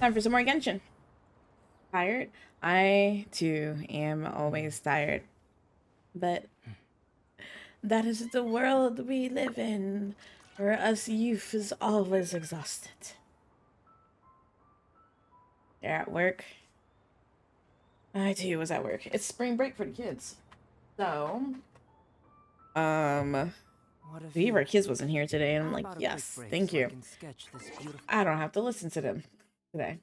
Time for some more Genshin. Tired? I too am always tired. But that is the world we live in, where us youth is always exhausted. They're at work. I too was at work. It's spring break for the kids. So, um, What a Leave our view. kids wasn't here today, and I'm How like, about a quick yes, break thank so I you. can sketch this beautiful... I don't have to listen to them today.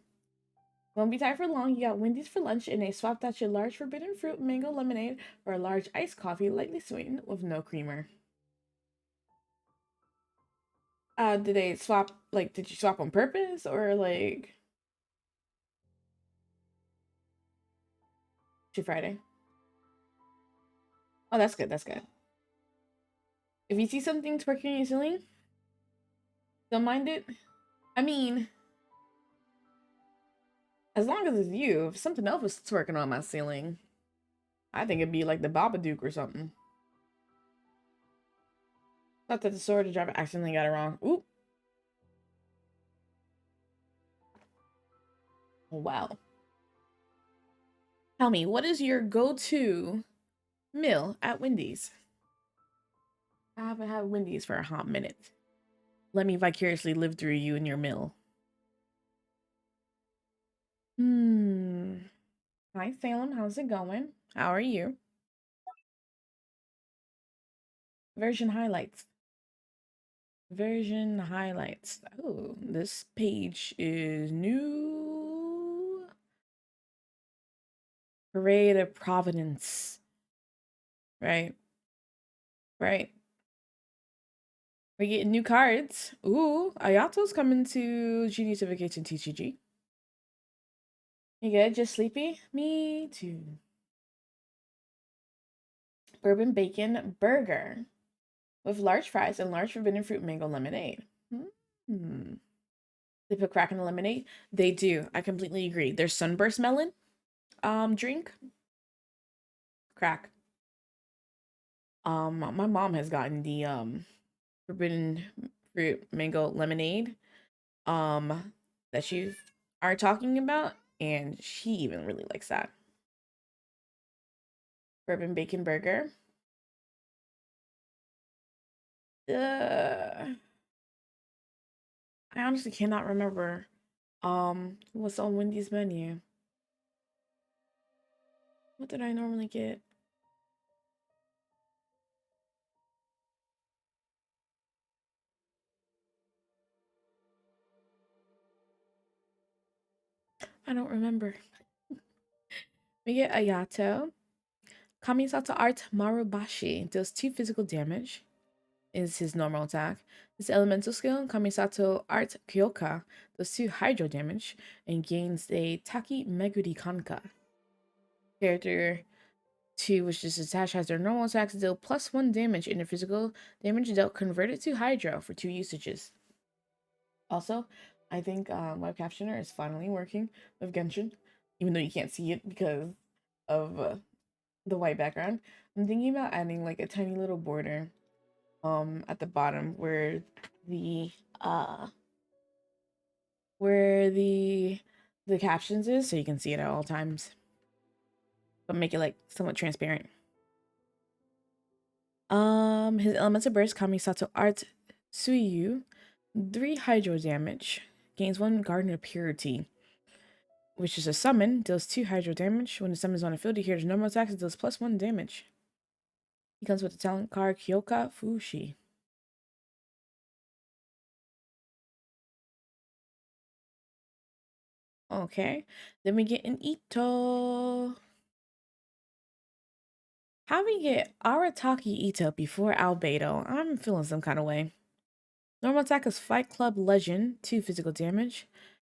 Won't be tired for long. You got Wendy's for lunch, and they swapped out your large forbidden fruit mango lemonade for a large iced coffee, lightly sweetened with no creamer. Did they swap, like, did you swap on purpose or like to Friday? Oh, that's good. That's good. If you see something twerking in your ceiling, don't mind it. I mean, as long as it's you, if something else was twerking on my ceiling, I think it'd be like the Babadook or something. Not that the sword driver accidentally got it wrong. Oop. Wow. Tell me, what is your go-to meal at Wendy's? I haven't had Wendy's for a hot minute. Let me vicariously live through you and your meal. Hi, Salem. How's it going? How are you? Version highlights. Version highlights. Oh, this page is new. Parade of Providence. Right. Right. We're getting new cards. Ooh, Ayato's coming to GD to vacation TCG. You good? Just sleepy? Me too. Bourbon bacon burger with large fries and large forbidden fruit mango lemonade. Hmm. They put crack in the lemonade. They do. I completely agree. Their sunburst melon drink. Crack. My mom has gotten the forbidden fruit mango lemonade that you are talking about, and she even really likes that. Bourbon bacon burger. I honestly cannot remember what's on Wendy's menu. What did I normally get? I don't remember. We get Ayato. Kamisato Art Marubashi deals 2 physical damage, is his normal attack. His elemental skill, Kamisato Art Kyoka, does 2 hydro damage and gains a Taki Meguri Kanka. Character 2, which is attached, has their normal attacks deal +1 damage in their physical damage dealt converted to hydro for 2 usages. Also, I think Web Captioner is finally working with Genshin, even though you can't see it because of the white background. I'm thinking about adding like a tiny little border at the bottom the uh where the captions is so you can see it at all times. But make it like somewhat transparent. His elemental burst Kamisato Art Suiyu, 3 hydro damage, gains 1 Garden of Purity, which is a summon, deals 2 hydro damage. When the summon is on a field, he hears normal attacks, it deals +1 damage. He comes with the talent card Kyoka Fushi. Okay, then we get an Ito. How we get Arataki Ito before Albedo? I'm feeling some kind of way. Normal attack is Fight Club Legend, 2 physical damage.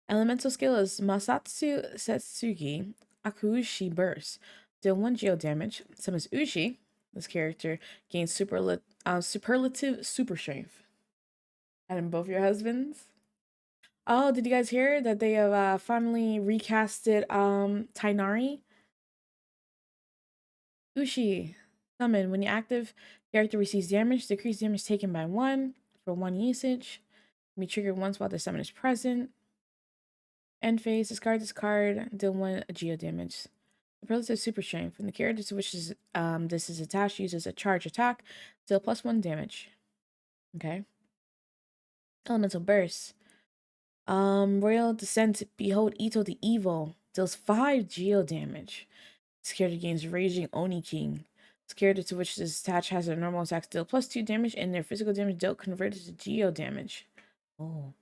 Elemental skill is Masatsu Setsugi Akuushi Burst, deal 1 geo damage. Summons Ushi. This character gains superlative super strength. And both your husbands. Oh, did you guys hear that they have finally recasted Tainari? Ushi. Summon. When you active, character receives damage, decrease damage taken by 1 for 1 usage. Can be triggered once while the summon is present. End phase, discard this card, deal 1 geo damage. Superlative super strength. When the character to which this is attached uses a charge attack, deal +1 damage. Okay. Elemental burst. Royal Descent, behold Ito the Evil, deals 5 geo damage. This character gains Raging Oni King. This character to which this attached has a normal attack deal +2 damage, and their physical damage dealt converted to geo damage. Oh.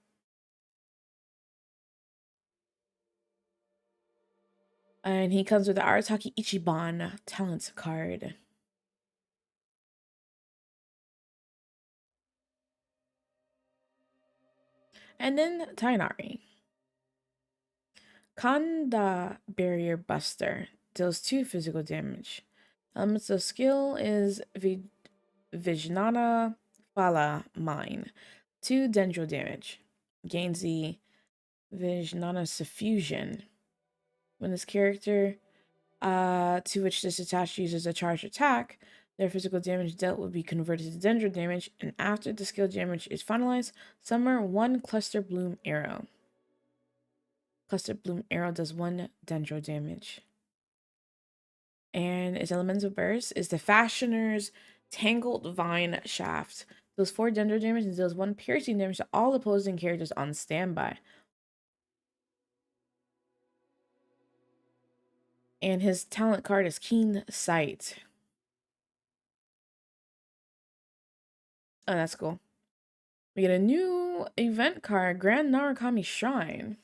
And he comes with the Arataki Ichiban talent card. And then Tainari. Kanda Barrier Buster deals 2 physical damage. Elements of skill is Vijnana Phala Mine, 2 dendro damage. Gains the Vijnana Suffusion. When this character to which this attached uses a charge attack, their physical damage dealt will be converted to dendro damage, and after the skill damage is finalized, summon 1 Cluster Bloom Arrow. Cluster Bloom Arrow does 1 dendro damage. And its elemental burst is the Fashioner's Tangled Vine Shaft. Deals 4 dendro damage and deals 1 piercing damage to all opposing characters on standby. And his talent card is Keen Sight. Oh, that's cool. We get a new event card, Grand Narukami Shrine.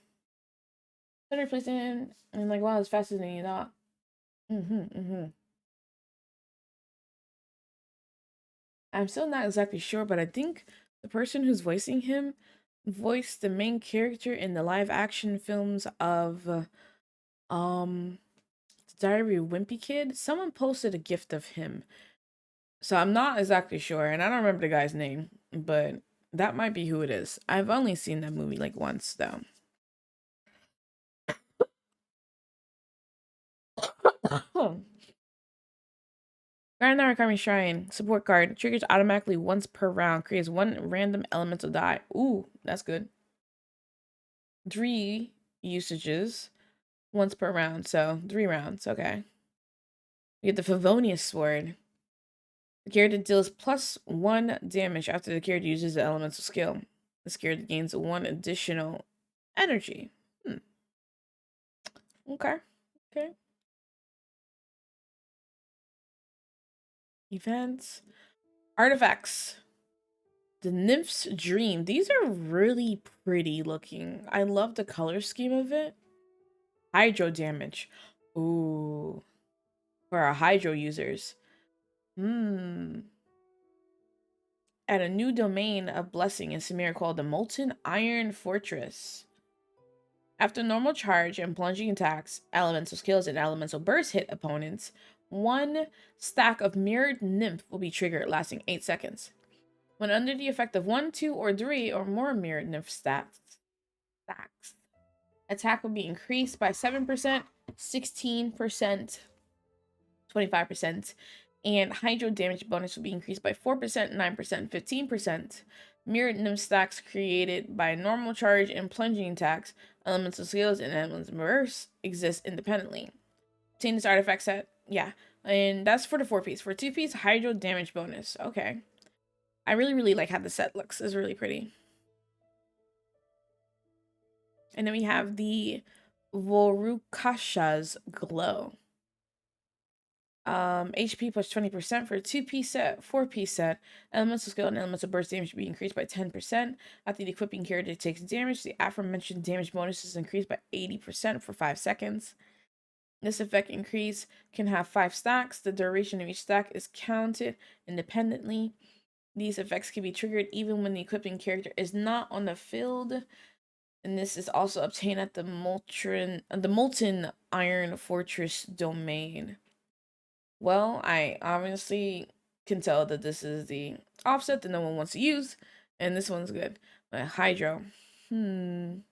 Better place in, and like, wow, it's faster than you thought. I'm still not exactly sure, but I think the person who's voicing him voiced the main character in the live action films of The Diary of Wimpy Kid. Someone posted a gift of him. So I'm not exactly sure, and I don't remember the guy's name, but that might be who it is. I've only seen that movie like once though. Grand Narukami Shrine support card triggers automatically once per round, creates 1 random elemental die. Ooh, that's good. 3 usages once per round, so 3 rounds. Okay. We get the Favonius Sword. The character deals +1 damage after the character uses the elemental skill. This character gains 1 additional energy. Okay. Okay. Events. Artifacts. The Nymph's Dream. These are really pretty looking. I love the color scheme of it. Hydro damage. Ooh. For our Hydro users. Add a new domain of blessing in Samir called the Molten Iron Fortress. After normal charge and plunging attacks, elemental skills, and elemental burst hit opponents, 1 stack of Mirrored Nymph will be triggered, lasting 8 seconds. When under the effect of 1, 2, or 3 or more Mirrored Nymph stacks, attack will be increased by 7%, 16%, 25%, and Hydro damage bonus will be increased by 4%, 9%, 15%. Mirrored Nymph stacks created by normal charge and plunging attacks, elemental skills, and elemental bursts exist independently. Obtain this artifact set. Yeah. And that's for the 4-piece. For 2-piece, Hydro damage bonus. Okay. I really like how the set looks. It's really pretty. And then we have the Vorukasha's Glow. HP plus 20% for a 2-piece set, 4-piece set. Elemental skill and elemental burst damage will be increased by 10%. After the equipping character takes damage, the aforementioned damage bonus is increased by 80% for 5 seconds. This effect increase can have 5 stacks. The duration of each stack is counted independently. These effects can be triggered even when the equipping character is not on the field. And this is also obtained at the Molten Iron Fortress domain. Well, I obviously can tell that this is the offset that no one wants to use, and this one's good. But Hydro. New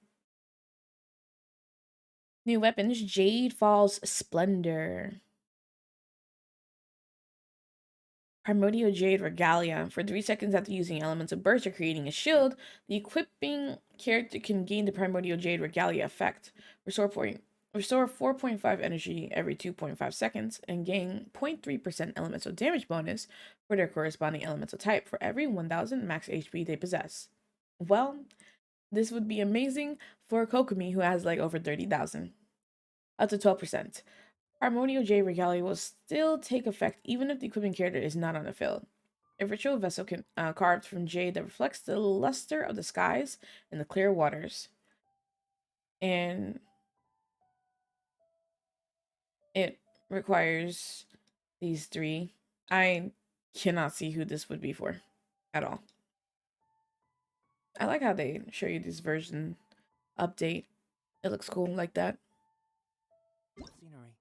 weapons, Jade Falls Splendor. Primordial Jade Regalia. For 3 seconds after using elemental burst or creating a shield, the equipping character can gain the Primordial Jade Regalia effect. Restore 4.5 energy every 2.5 seconds and gain 0.3% elemental damage bonus for their corresponding elemental type for every 1000 max HP they possess. Well, this would be amazing for Kokomi, who has like over 30,000. Up to 12%. Primordial Jade Regalia will still take effect even if the equipping character is not on the field. A ritual vessel carved from jade that reflects the luster of the skies and the clear waters. And it requires these 3. I cannot see who this would be for at all. I like how they show you this version update. It looks cool like that. Scenery.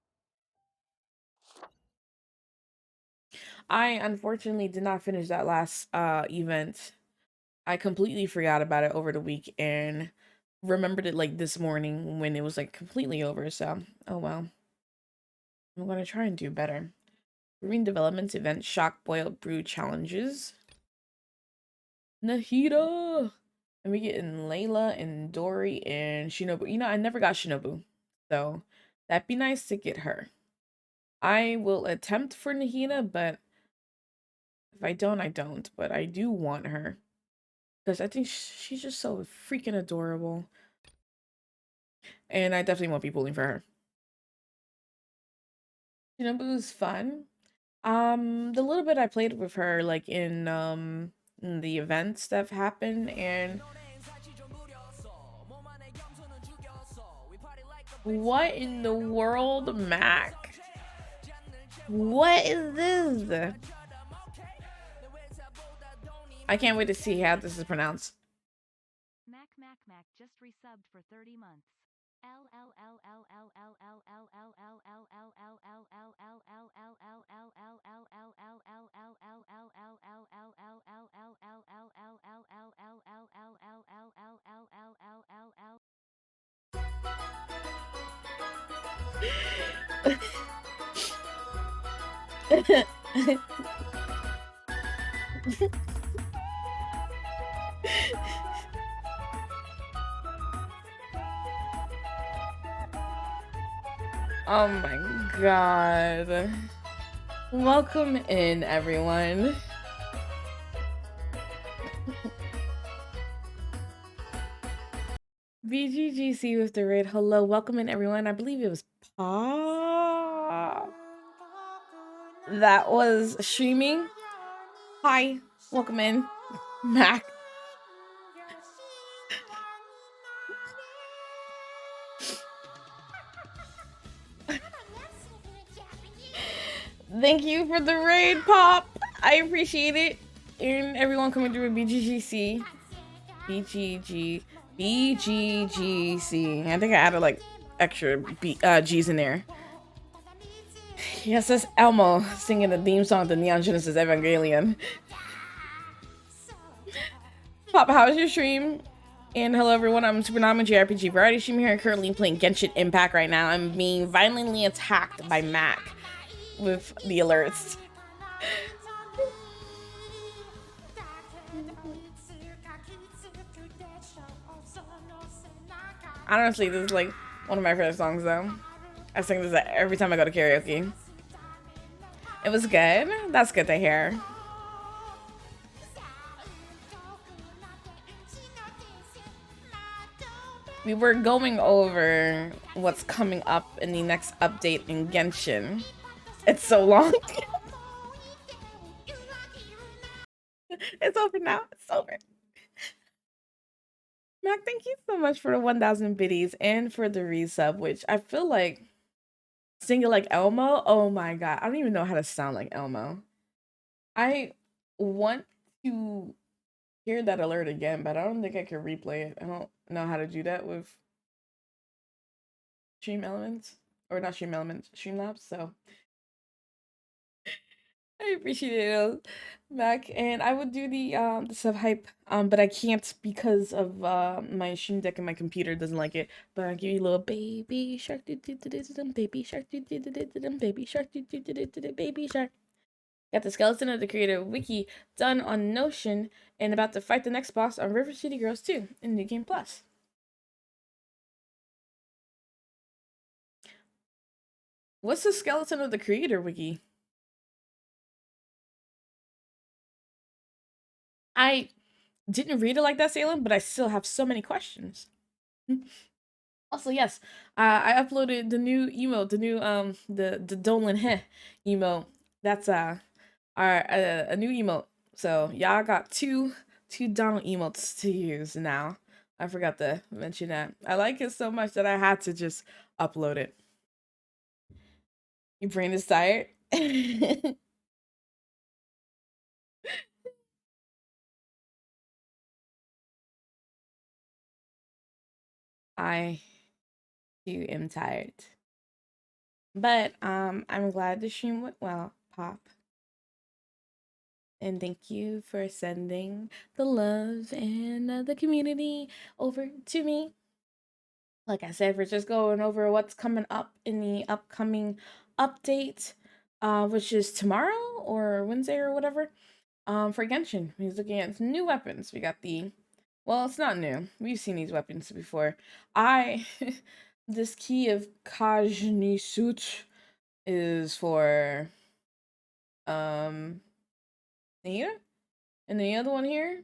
I unfortunately did not finish that last event. I completely forgot about it over the week and remembered it like this morning when it was like completely over. So, oh well. I'm gonna try and do better. Brewing Developments event Shock Boiled Brew Challenges. Nahida! And we get in Layla and Dory and Shinobu. You know, I never got Shinobu. So that'd be nice to get her. I will attempt for Nahida, but if I don't, I don't. But I do want her. Because I think she's just so freaking adorable. And I definitely won't be pulling for her. Shinobu's fun. The little bit I played with her, like in the events that have happened, and what in the world, Mac? What is this? I can't wait to see how this is pronounced. Mac just resubbed for 30 months. Oh my god. Welcome in, everyone. BGGC with the raid. Hello, welcome in, everyone. I believe it was Pop that was streaming. Hi, welcome in, Mac. Thank you for the raid, Pop. I appreciate it. And everyone coming through with BGGC. BGGC. I think I added like extra G's in there. Yes, that's Elmo singing the theme song to Neon Genesis Evangelion. Pop, how was your stream? And hello everyone, I'm Supernama JRPG Variety Stream here. I'm currently playing Genshin Impact right now. I'm being violently attacked by Mac with the alerts. Honestly, this is like one of my favorite songs though. I sing this every time I go to karaoke. It was good. That's good to hear. We were going over what's coming up in the next update in Genshin. It's so long. It's over now. It's over. Mac, thank you so much for the 1,000 biddies and for the resub, which I feel like singing like Elmo. Oh my god. I don't even know how to sound like Elmo. I want to hear that alert again, but I don't think I can replay it. I don't know how to do that with Stream Elements. Or not Stream Elements, Streamlabs, so I appreciate it, Mac. And I would do the sub hype, but I can't because of my Stream Deck and my computer doesn't like it. But I'll give you a little baby shark, baby shark, baby shark. Got the skeleton of the creator wiki done on Notion and about to fight the next boss on River City Girls 2 in New Game Plus. What's the skeleton of the creator wiki? I didn't read it like that, Salem, but I still have so many questions. Also, yes, I uploaded the new emote, the new the Dolan heh emote. That's our a new emote. So y'all got two Donald emotes to use now. I forgot to mention that. I like it so much that I had to just upload it. Your brain is tired. I too am tired. But I'm glad the stream went well, Pop. And thank you for sending the love and the community over to me. Like I said, we're just going over what's coming up in the upcoming update, which is tomorrow or Wednesday or whatever. For Genshin, he's looking at new weapons. We got the, well, it's not new. We've seen these weapons before. This key of Kajnisut is for Nia, and the other one here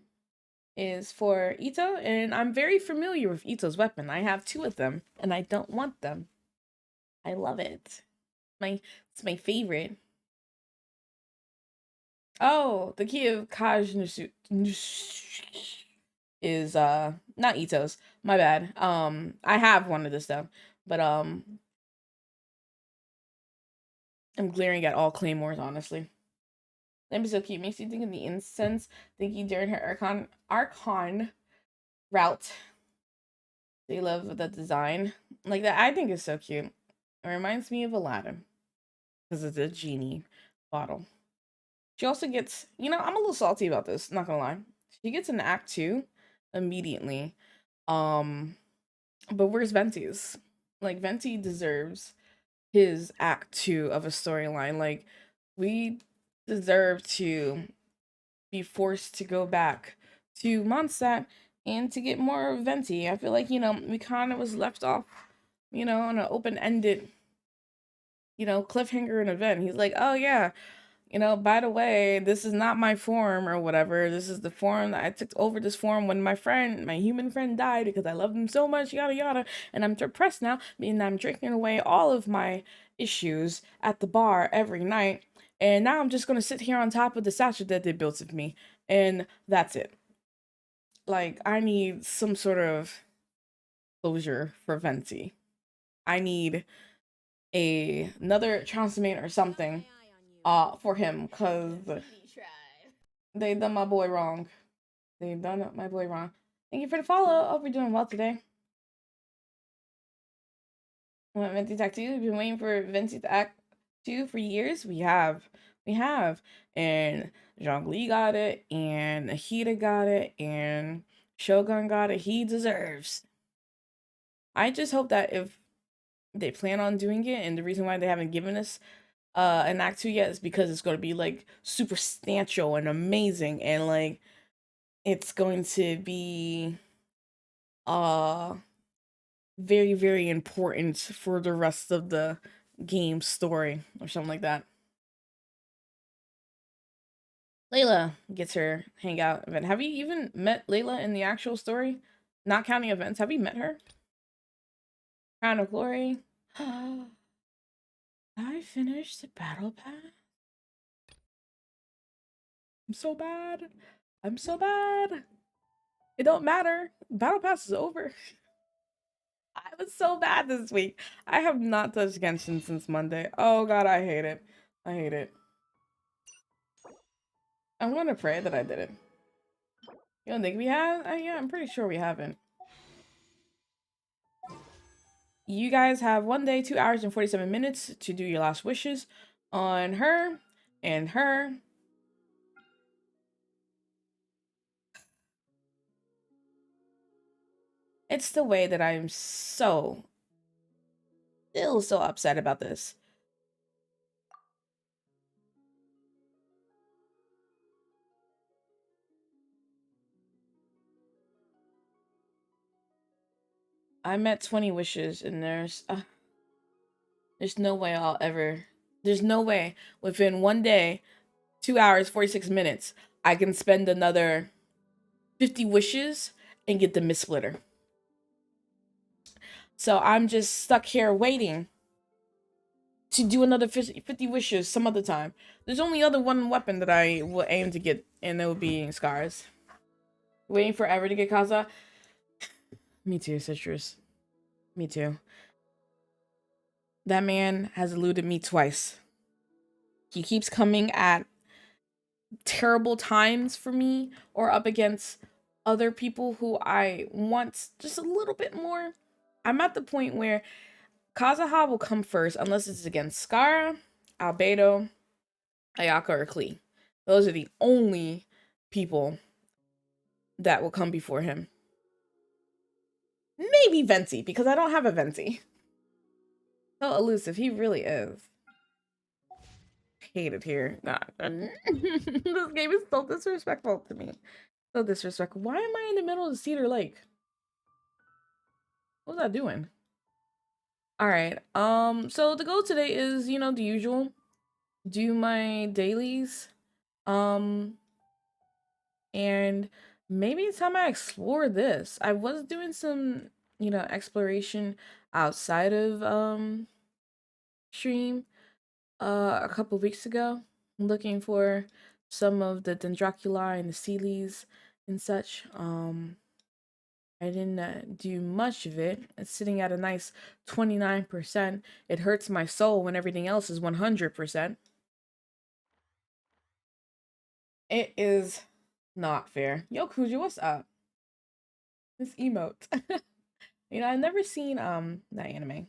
is for Ito, and I'm very familiar with Ito's weapon. I have two of them, and I don't want them. I love it. It's my favorite. Oh, the key of Kaj is not Ito's. My bad. I have one of this stuff, but I'm glaring at all claymores, honestly. That'd be so cute. Makes you think of the incense thinking during her Archon route. They love the design. Like that, I think is so cute. It reminds me of Aladdin because it's a genie bottle. She also gets, I'm a little salty about this, not gonna lie. She gets an act 2 immediately. Um, but where's Venti's? Like Venti deserves his act 2 of a storyline. Like we deserve to be forced to go back to Mondstadt and to get more Venti. I feel like, we kind of was left off, on an open-ended, cliffhanger and event. He's like, oh yeah, by the way, this is not my form or whatever. This is the form that I took over this form when my human friend died because I loved him so much, yada yada. And I'm depressed now, meaning I'm drinking away all of my issues at the bar every night. And now I'm just gonna sit here on top of the statue that they built of me. And that's it. Like, I need some sort of closure for Venti. I need another transmit or something for him, cause they done my boy wrong. They done my boy wrong. Thank you for the follow. Hope you're doing well today. Venti Act 2. We've been waiting for Venti Act 2 for years. We have. We have. And Zhongli got it, and Ahita got it, and Shogun got it. He deserves. I just hope that if they plan on doing it, and the reason why they haven't given us an Act 2 yet is because it's going to be like super substantial and amazing, and like it's going to be uh very very important for the rest of the game story or something like that. Layla gets her hangout event. Have you even met Layla in the actual story? Not counting events, have you met her? Crown of Glory. I finished the battle pass. I'm so bad. I'm so bad. It don't matter. Battle pass is over. I was so bad this week. I have not touched Genshin since Monday. Oh god, I hate it. I hate it. I'm gonna pray that I did it. You don't think we have? Yeah, I'm pretty sure we haven't. You guys have 1 day, 2 hours, and 47 minutes to do your last wishes on her and her. It's the way that I'm still so upset about this. I'm at 20 wishes, and there's no way I'll ever. There's no way within one day, 2 hours, 46 minutes, I can spend another 50 wishes and get the Mist Splitter. So I'm just stuck here waiting to do another 50 wishes some other time. There's only other one weapon that I will aim to get, and it will be Scars. Waiting forever to get Kaza. Me too, Citrus. Me too. That man has eluded me twice. He keeps coming at terrible times for me or up against other people who I want just a little bit more. I'm at the point where Kazaha will come first unless it's against Skara, Albedo, Ayaka, or Klee. Those are the only people that will come before him. Maybe Venti, because I don't have a Venti. So elusive, he really is. Hate it here. God. This game is so disrespectful to me. So disrespectful. Why am I in the middle of Cedar Lake? What was I doing? Alright. So the goal today is, you know, the usual. Do my dailies. And maybe it's time I explore this. I was doing some, you know, exploration outside of stream a couple weeks ago, looking for some of the Dendroculi and the Sealies and such. I didn't do much of it. It's sitting at a nice 29%. It hurts my soul when everything else is 100%. It is not fair. Yo, Kuju, what's up? This emote. You know, I've never seen that anime.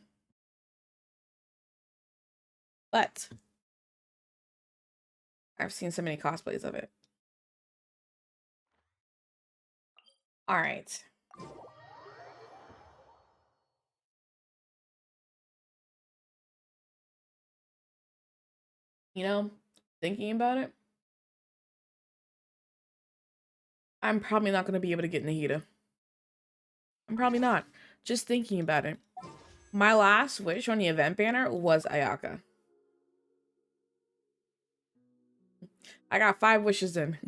But I've seen so many cosplays of it. All right. You know, thinking about it, I'm probably not going to be able to get Nahida. I'm probably not. Just thinking about it. My last wish on the event banner was Ayaka. I got 5 wishes in.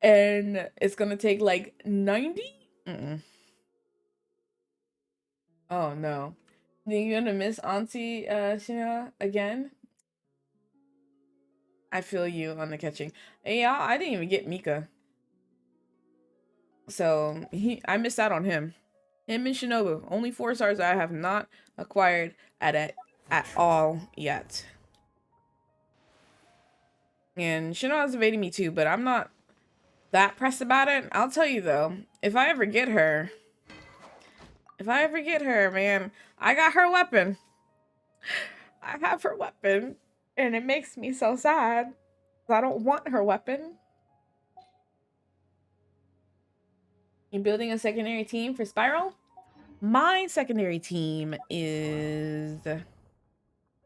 And it's going to take like 90? Oh no. You're going to miss Auntie Shina again? I feel you on the catching. Yeah, I didn't even get Mika. So I missed out on him. Him and Shinobu. Only 4 stars I have not acquired at all yet. And Shino has evaded me too, but I'm not that pressed about it. I'll tell you though, if I ever get her, man, I got her weapon. I have her weapon. And it makes me so sad. I don't want her weapon. You building a secondary team for Spiral? My secondary team is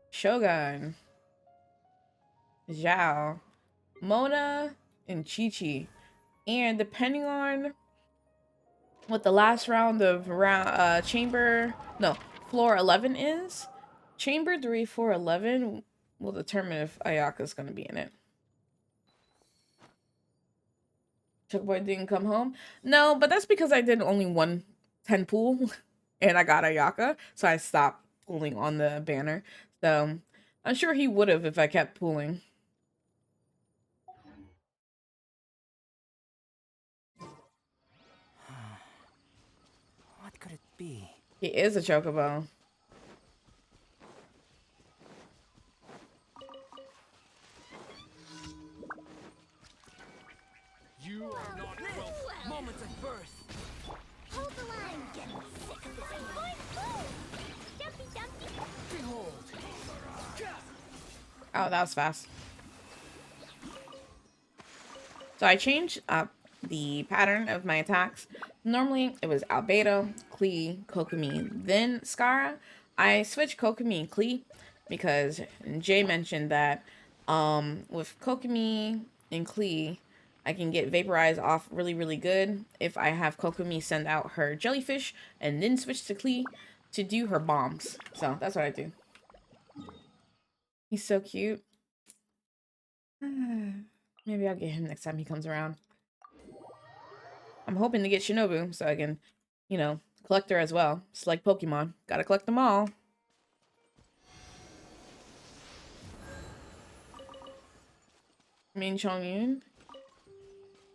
Shogun, Zhao, Mona, and Chi-Chi. And depending on what the last round of floor 11 is, chamber 3, floor 11 will determine if Ayaka's going to be in it. Chocoboy didn't come home? No, but that's because I did only one 10 pool and I got Ayaka, so I stopped pulling on the banner. So I'm sure he would have if I kept pulling. What could it be? He is a chocobo. You are not welcome. Moments at birth. Hold the line. Getting sick of this annoying. Jumpy, jumpy. Behold. Oh, that was fast. So I changed up the pattern of my attacks. Normally it was Albedo, Klee, Kokomi, then Skara. I switched Kokomi and Klee because Jay mentioned that with Kokomi and Klee, I can get vaporized off really, really good if I have Kokumi send out her jellyfish and then switch to Klee to do her bombs. So that's what I do. He's so cute. Maybe I'll get him next time he comes around. I'm hoping to get Shinobu so I can, you know, collect her as well. It's like Pokemon. Gotta collect them all. Min Chongyun.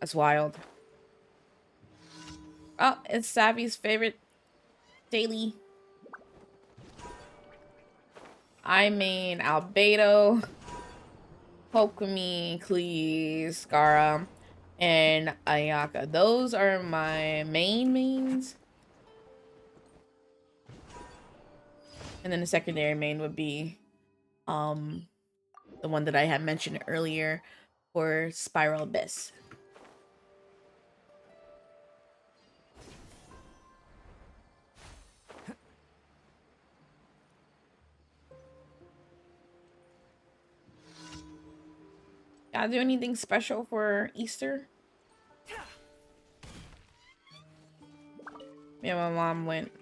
That's wild. Oh, it's Savvy's favorite daily. I mean, Albedo, Pokemon, Klee, Scara, and Ayaka. Those are my mains. And then the secondary main would be the one that I had mentioned earlier for Spiral Abyss. Gotta do anything special for Easter? Me and my mom went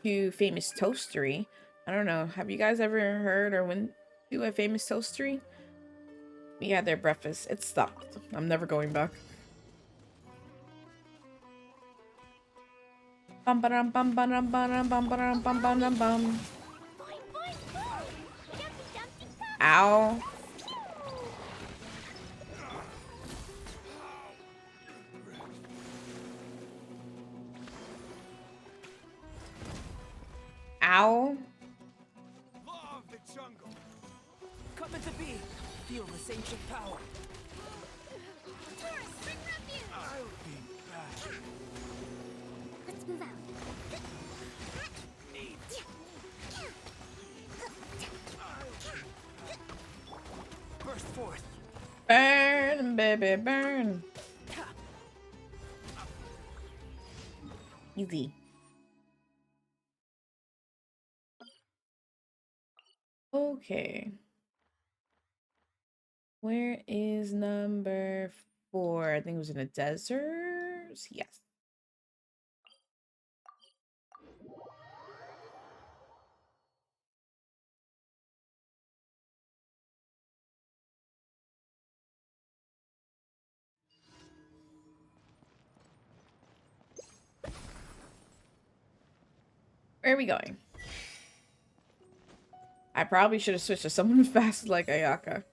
to Famous Toastery. I don't know. Have you guys ever heard or went to a Famous Toastery? We had their breakfast. It stopped. I'm never going back. Bum bum bum bum bum bum bum bum bum bum bum. Ow. Ow. Love the jungle. Come into being. Feel this ancient power. I'll be back. Let's move out. Burst forth. Burn, baby, burn. Easy. Okay. Where is number 4? I think it was in the desert. Yes. Where are we going? I probably should have switched to someone fast like Ayaka.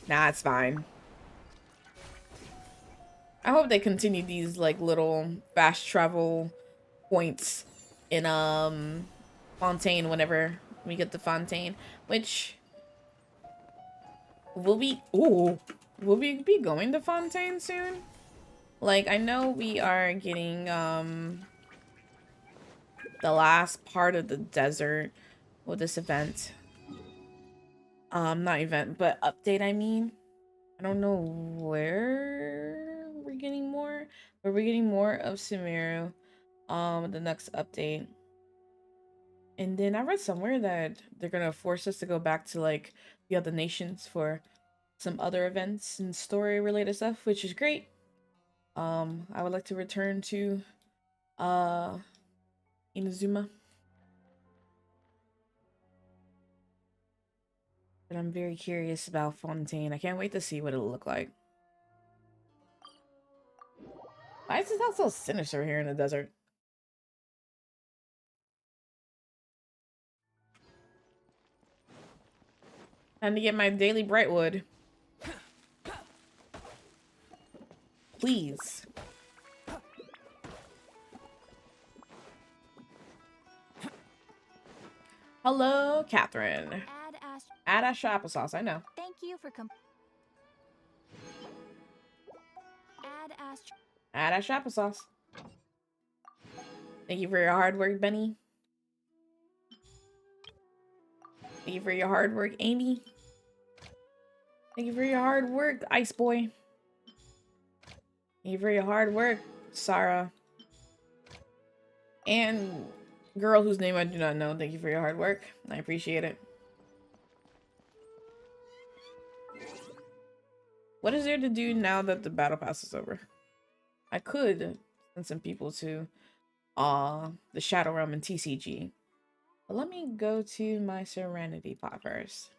Nah, it's fine. I hope they continue these like little fast travel points in Fontaine whenever we get to Fontaine, which will we be going to Fontaine soon? Like I know we are getting the last part of the desert with this event. Not event, but update I mean. I don't know where we're getting more, but we're getting more of Sumeru the next update. And then I read somewhere that they're gonna force us to go back to like the other nations for some other events and story related stuff, which is great. I would like to return to uh Inazuma. But I'm very curious about Fontaine. I can't wait to see what it'll look like. Why is this house so sinister here in the desert? Time to get my daily Brightwood. Please. Hello, Catherine. Add extra applesauce, I know. Thank you for Add extra applesauce. Thank you for your hard work, Benny. Thank you for your hard work, Amy. Thank you for your hard work, Ice Boy. Thank you for your hard work, Sarah. And girl whose name I do not know, thank you for your hard work. I appreciate it. What is there to do now that the battle pass is over? I could send some people to the Shadow Realm and TCG. But let me go to my Serenity pot first.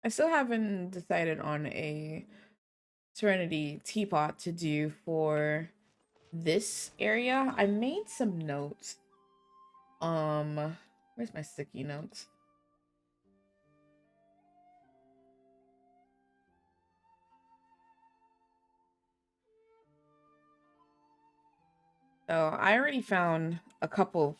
I still haven't decided on a Serenity teapot to do for this area. I made some notes. Where's my sticky notes? So I already found a couple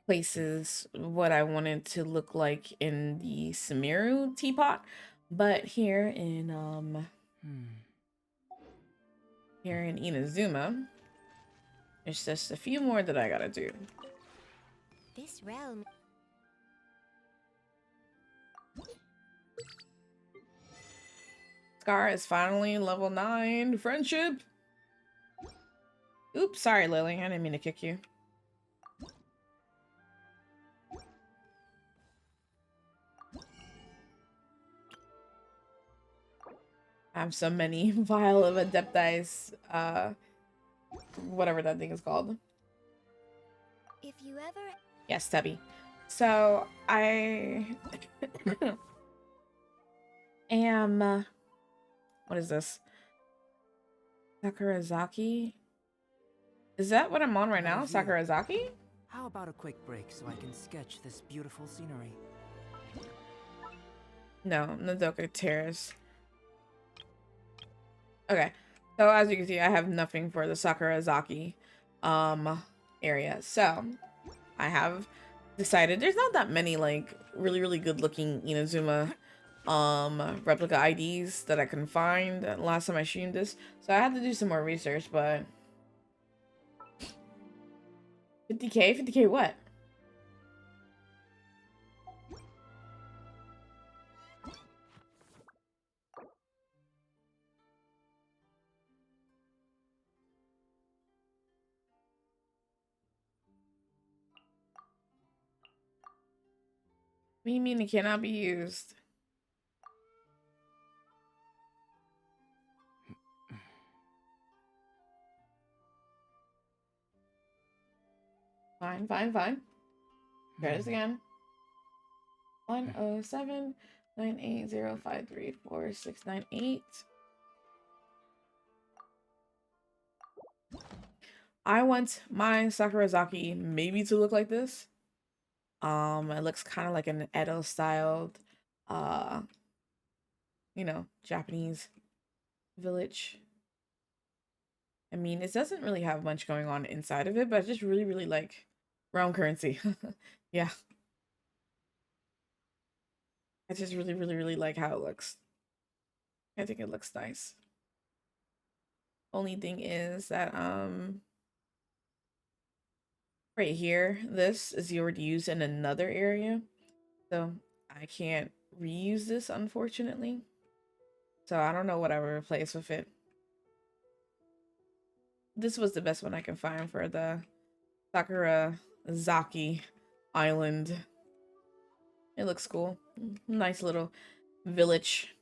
places what I wanted to look like in the Sumeru teapot, but here in Inazuma, there's just a few more that I gotta do. This realm. Scar is finally level 9. Friendship. Oops, sorry, Lily. I didn't mean to kick you. I have so many vial of Adeptice, whatever that thing is called. If you ever. Yes, Stubby. So I am. What is this? Sakurazaki? Is that what I'm on right now? What of you? Sakurazaki? How about a quick break so I can sketch this beautiful scenery? No, Nodoka Terrace. Okay. So as you can see, I have nothing for the Sakurazaki area. So I have decided there's not that many like really good looking Inazuma replica IDs that I can find last time I streamed this. So I had to do some more research, but 50k? 50k what? What do you mean it cannot be used? Fine. Try this again. 107-980-534-698. I want my Sakurazaki maybe to look like this. It looks kind of like an Edo styled, uh, Japanese village. I mean, it doesn't really have much going on inside of it, but I just really like realm currency. Yeah, I just really like how it looks. I think it looks nice. Only thing is that right here, this is already used in another area, so I can't reuse this unfortunately. So I don't know what I would replace with it. This was the best one I can find for the Sakurazaki Island. It looks cool. Nice little village.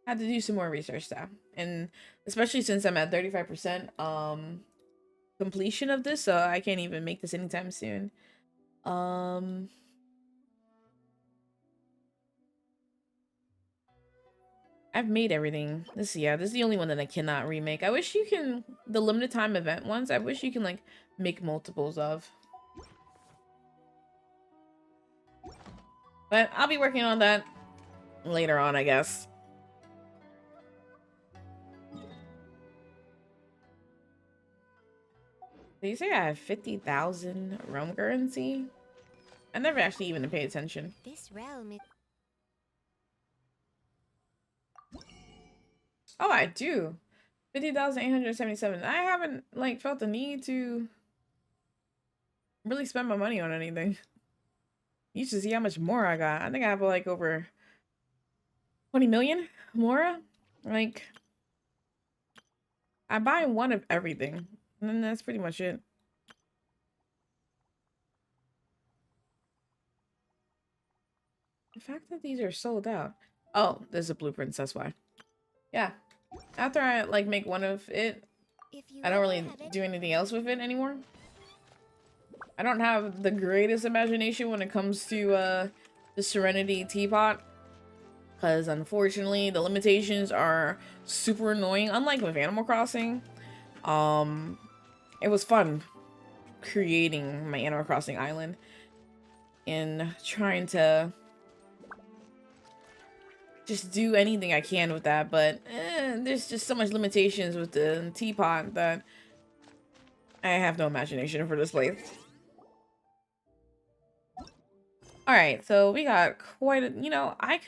Had to do some more research though. And especially since I'm at 35% completion of this, so I can't even make this anytime soon. I've made everything. This is the only one that I cannot remake. I wish you can the limited time event ones, I wish you can like make multiples of. But I'll be working on that later on, I guess. Did you say I have 50,000 realm currency? I never actually even paid attention. This realm is. Oh, I do. 50,877. I haven't like felt the need to really spend my money on anything. You should see how much more I got. I think I have like over 20 million more. Like I buy one of everything. And then that's pretty much it. The fact that these are sold out. Oh, there's a blueprints, that's why. Yeah. After I like make one of it, If you I don't ever really have do anything else with it anymore. I don't have the greatest imagination when it comes to the Serenity teapot. Because unfortunately the limitations are super annoying. Unlike with Animal Crossing. It was fun creating my Animal Crossing island and trying to just do anything I can with that, but there's just so much limitations with the teapot that I have no imagination for this place. All right, so we got quite a, you know, I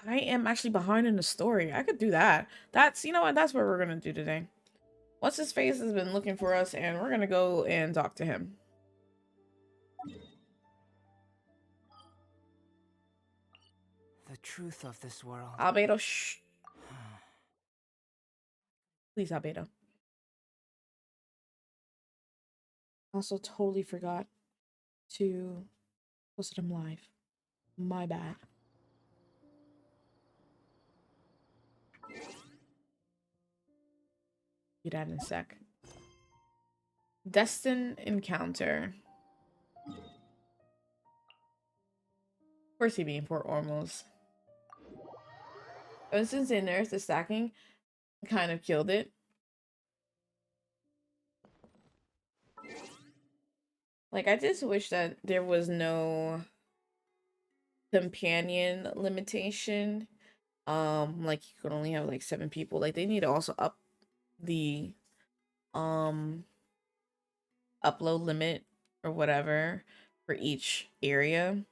am actually behind in the story. I could do that. That's, you know what, that's what we're gonna do today. What's his face has been looking for us, and we're gonna go and talk to him. The truth of this world. Albedo, shh. Please, Albedo. Also, totally forgot to post him live. My bad. Do that in a sec. Destined encounter. Of course, he'd be in Port Ormuz. Ever since they nerfed the stacking, kind of killed it. Like, I just wish that there was no companion limitation. Like you could only have like 7 people. Like they need to also up the um upload limit or whatever for each area.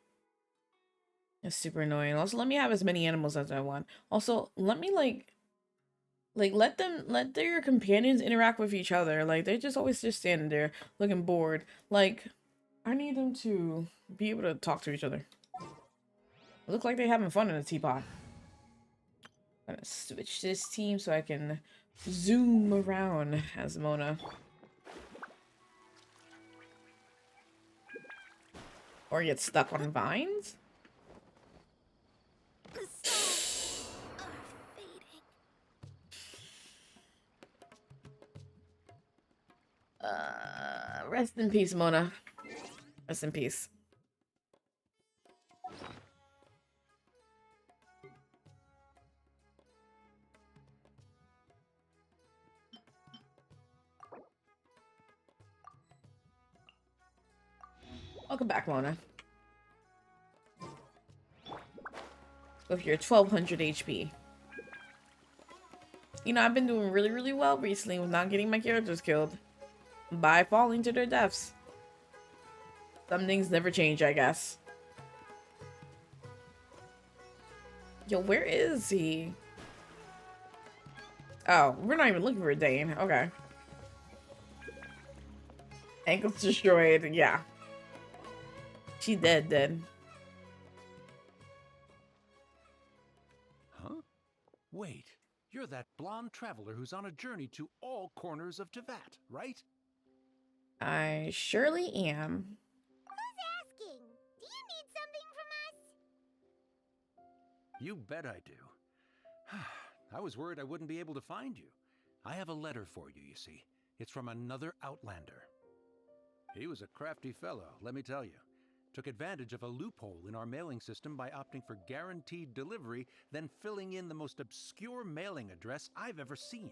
It's super annoying. Also, let me have as many animals as I want. Also, let me let their companions interact with each other. Like they just always just standing there looking bored. Like I need them to be able to talk to each other. Look like they're having fun in the teapot. I'm gonna switch this team so I can zoom around as Mona. Or get stuck on vines? The stars are fading. Rest in peace, Mona. Rest in peace. Welcome back, Mona. With your 1200 HP. You know, I've been doing really, really well recently with not getting my characters killed. By falling to their deaths. Some things never change, I guess. Yo, where is he? Oh, we're not even looking for Dane. Okay. Ankles destroyed. Yeah. She dead. Huh? Wait, you're that blonde traveler who's on a journey to all corners of Tevat, right? I surely am. Who's asking? Do you need something from us? You bet I do. I was worried I wouldn't be able to find you. I have a letter for you, you see. It's from another Outlander. He was a crafty fellow, let me tell you. Took advantage of a loophole in our mailing system by opting for guaranteed delivery, then filling in the most obscure mailing address I've ever seen.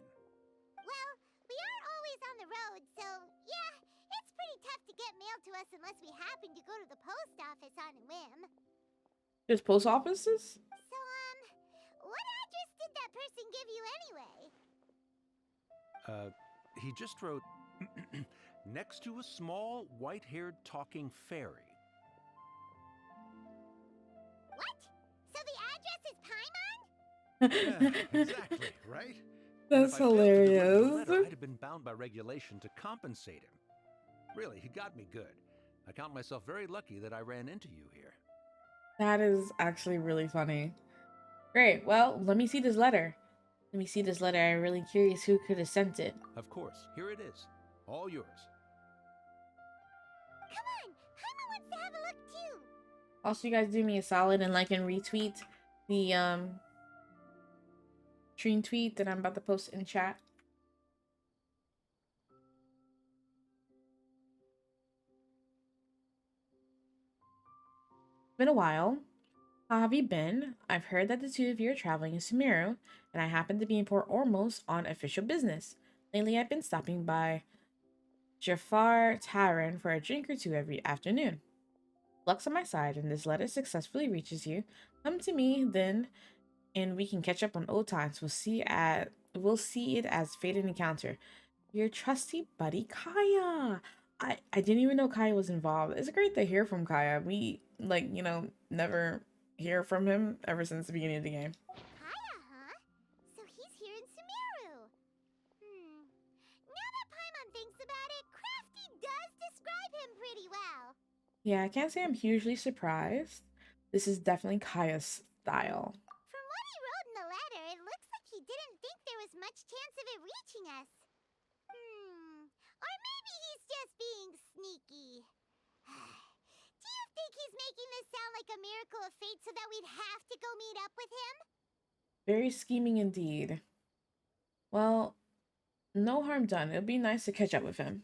Well, we aren't always on the road, so yeah, it's pretty tough to get mail to us unless we happen to go to the post office on a whim. There's post offices? So, what address did that person give you anyway? He just wrote, next to a small, white-haired talking fairy. What? So the address is Paimon? Yeah, exactly, right? That's And if I failed to deliver the hilarious. letter, I'd have been bound by regulation to compensate him. Really, he got me good. I count myself very lucky that I ran into you here. That is actually really funny. Great. Well, let me see this letter. Let me see this letter. I'm really curious who could have sent it. Of course, here it is. All yours. Come on, Paimon wants to have a look too. Also, you guys do me a solid and like and retweet the stream tweet that I'm about to post in chat. It's been a while. How have you been? I've heard that the two of you are traveling in Sumeru, and I happen to be in Port Ormos on official business. Lately, I've been stopping by Jafar Tavern for a drink or two every afternoon. Luck's on my side, and this letter successfully reaches you. Come to me then, and we can catch up on old times. We'll see it as fated encounter. Your trusty buddy Kaya. I didn't even know Kaya was involved. It's great to hear from Kaya. We never hear from him ever since the beginning of the game. Kaya, huh? So he's here in Sumeru. Now that Paimon thinks about it, Crafty does describe him pretty well. Yeah, I can't say I'm hugely surprised. This is definitely Kaya's style. From what he wrote in the letter, it looks like he didn't think there was much chance of it reaching us. Or maybe he's just being sneaky. Do you think he's making this sound like a miracle of fate so that we'd have to go meet up with him? Very scheming indeed. Well, no harm done. It'll be nice to catch up with him.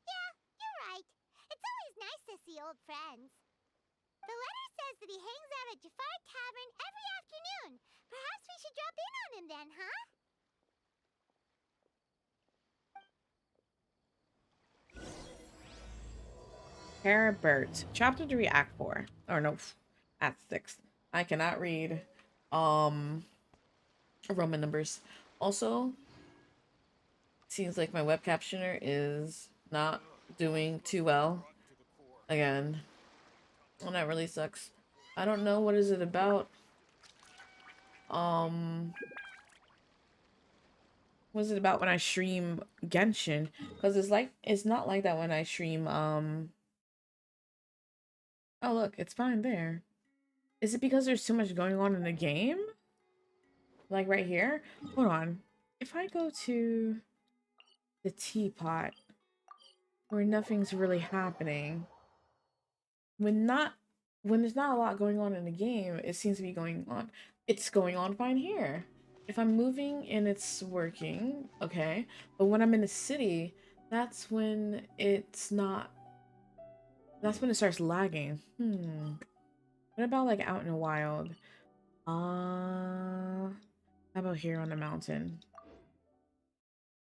Yeah, you're right. It's always nice to see old friends. The letter says that he hangs out at Jafar Tavern every afternoon. Perhaps we should drop in on him then, huh? Herbert, Chapter 3, Act 4. Or no, Act 6. I cannot read Roman numbers. Also, seems like my web captioner is not doing too well. Again. Well, that really sucks. I don't know what is it about. What is it about when I stream Genshin? Because it's not like that when I stream oh look, it's fine there. Is it because there's too much going on in the game? Like right here? Hold on. If I go to the teapot where nothing's really happening, when there's not a lot going on in the game, it seems to be going on. It's going on fine here. If I'm moving and it's working, okay. But when I'm in the city, that's when it's not. That's when it starts lagging. What about like out in the wild? How about here on the mountain?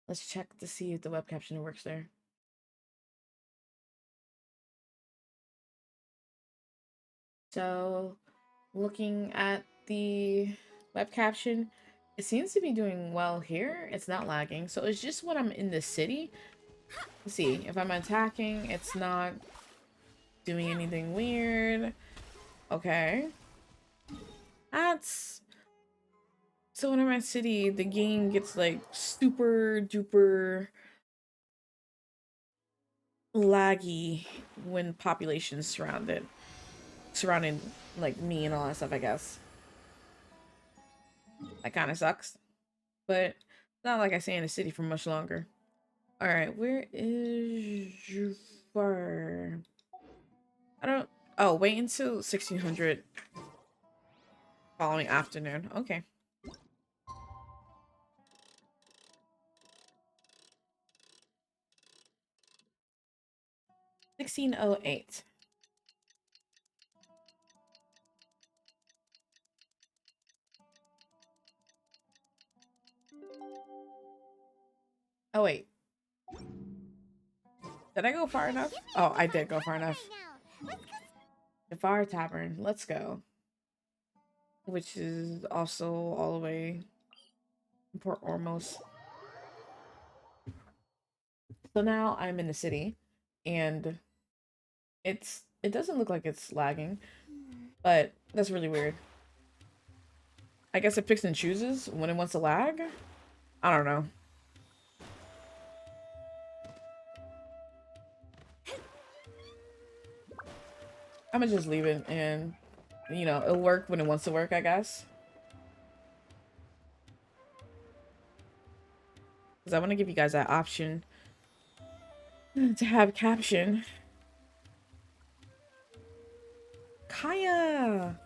Let's check to see if the web captioner works there. So, looking at the web caption, it seems to be doing well here. It's not lagging. So it's just when I'm in the city. Let's see. If I'm attacking, it's not doing anything weird. Okay. That's... So when I'm in city, the game gets like super duper laggy when population's surrounding like me and all that stuff, I guess. That kind of sucks. But it's not like I stay in the city for much longer. Alright, where is Jafar? I don't... Oh, wait until 1600 following afternoon. Okay. $16.08. Oh, wait. Did I go far enough? Oh, I did go far enough. Jafar Tavern. Let's go. Which is also all the way in Port Ormos. So now I'm in the city, and it doesn't look like it's lagging, but that's really weird. I guess it picks and chooses when it wants to lag? I don't know. I'm gonna just leave it and, you know, it'll work when it wants to work, I guess. Because I want to give you guys that option. To have caption. Kaya!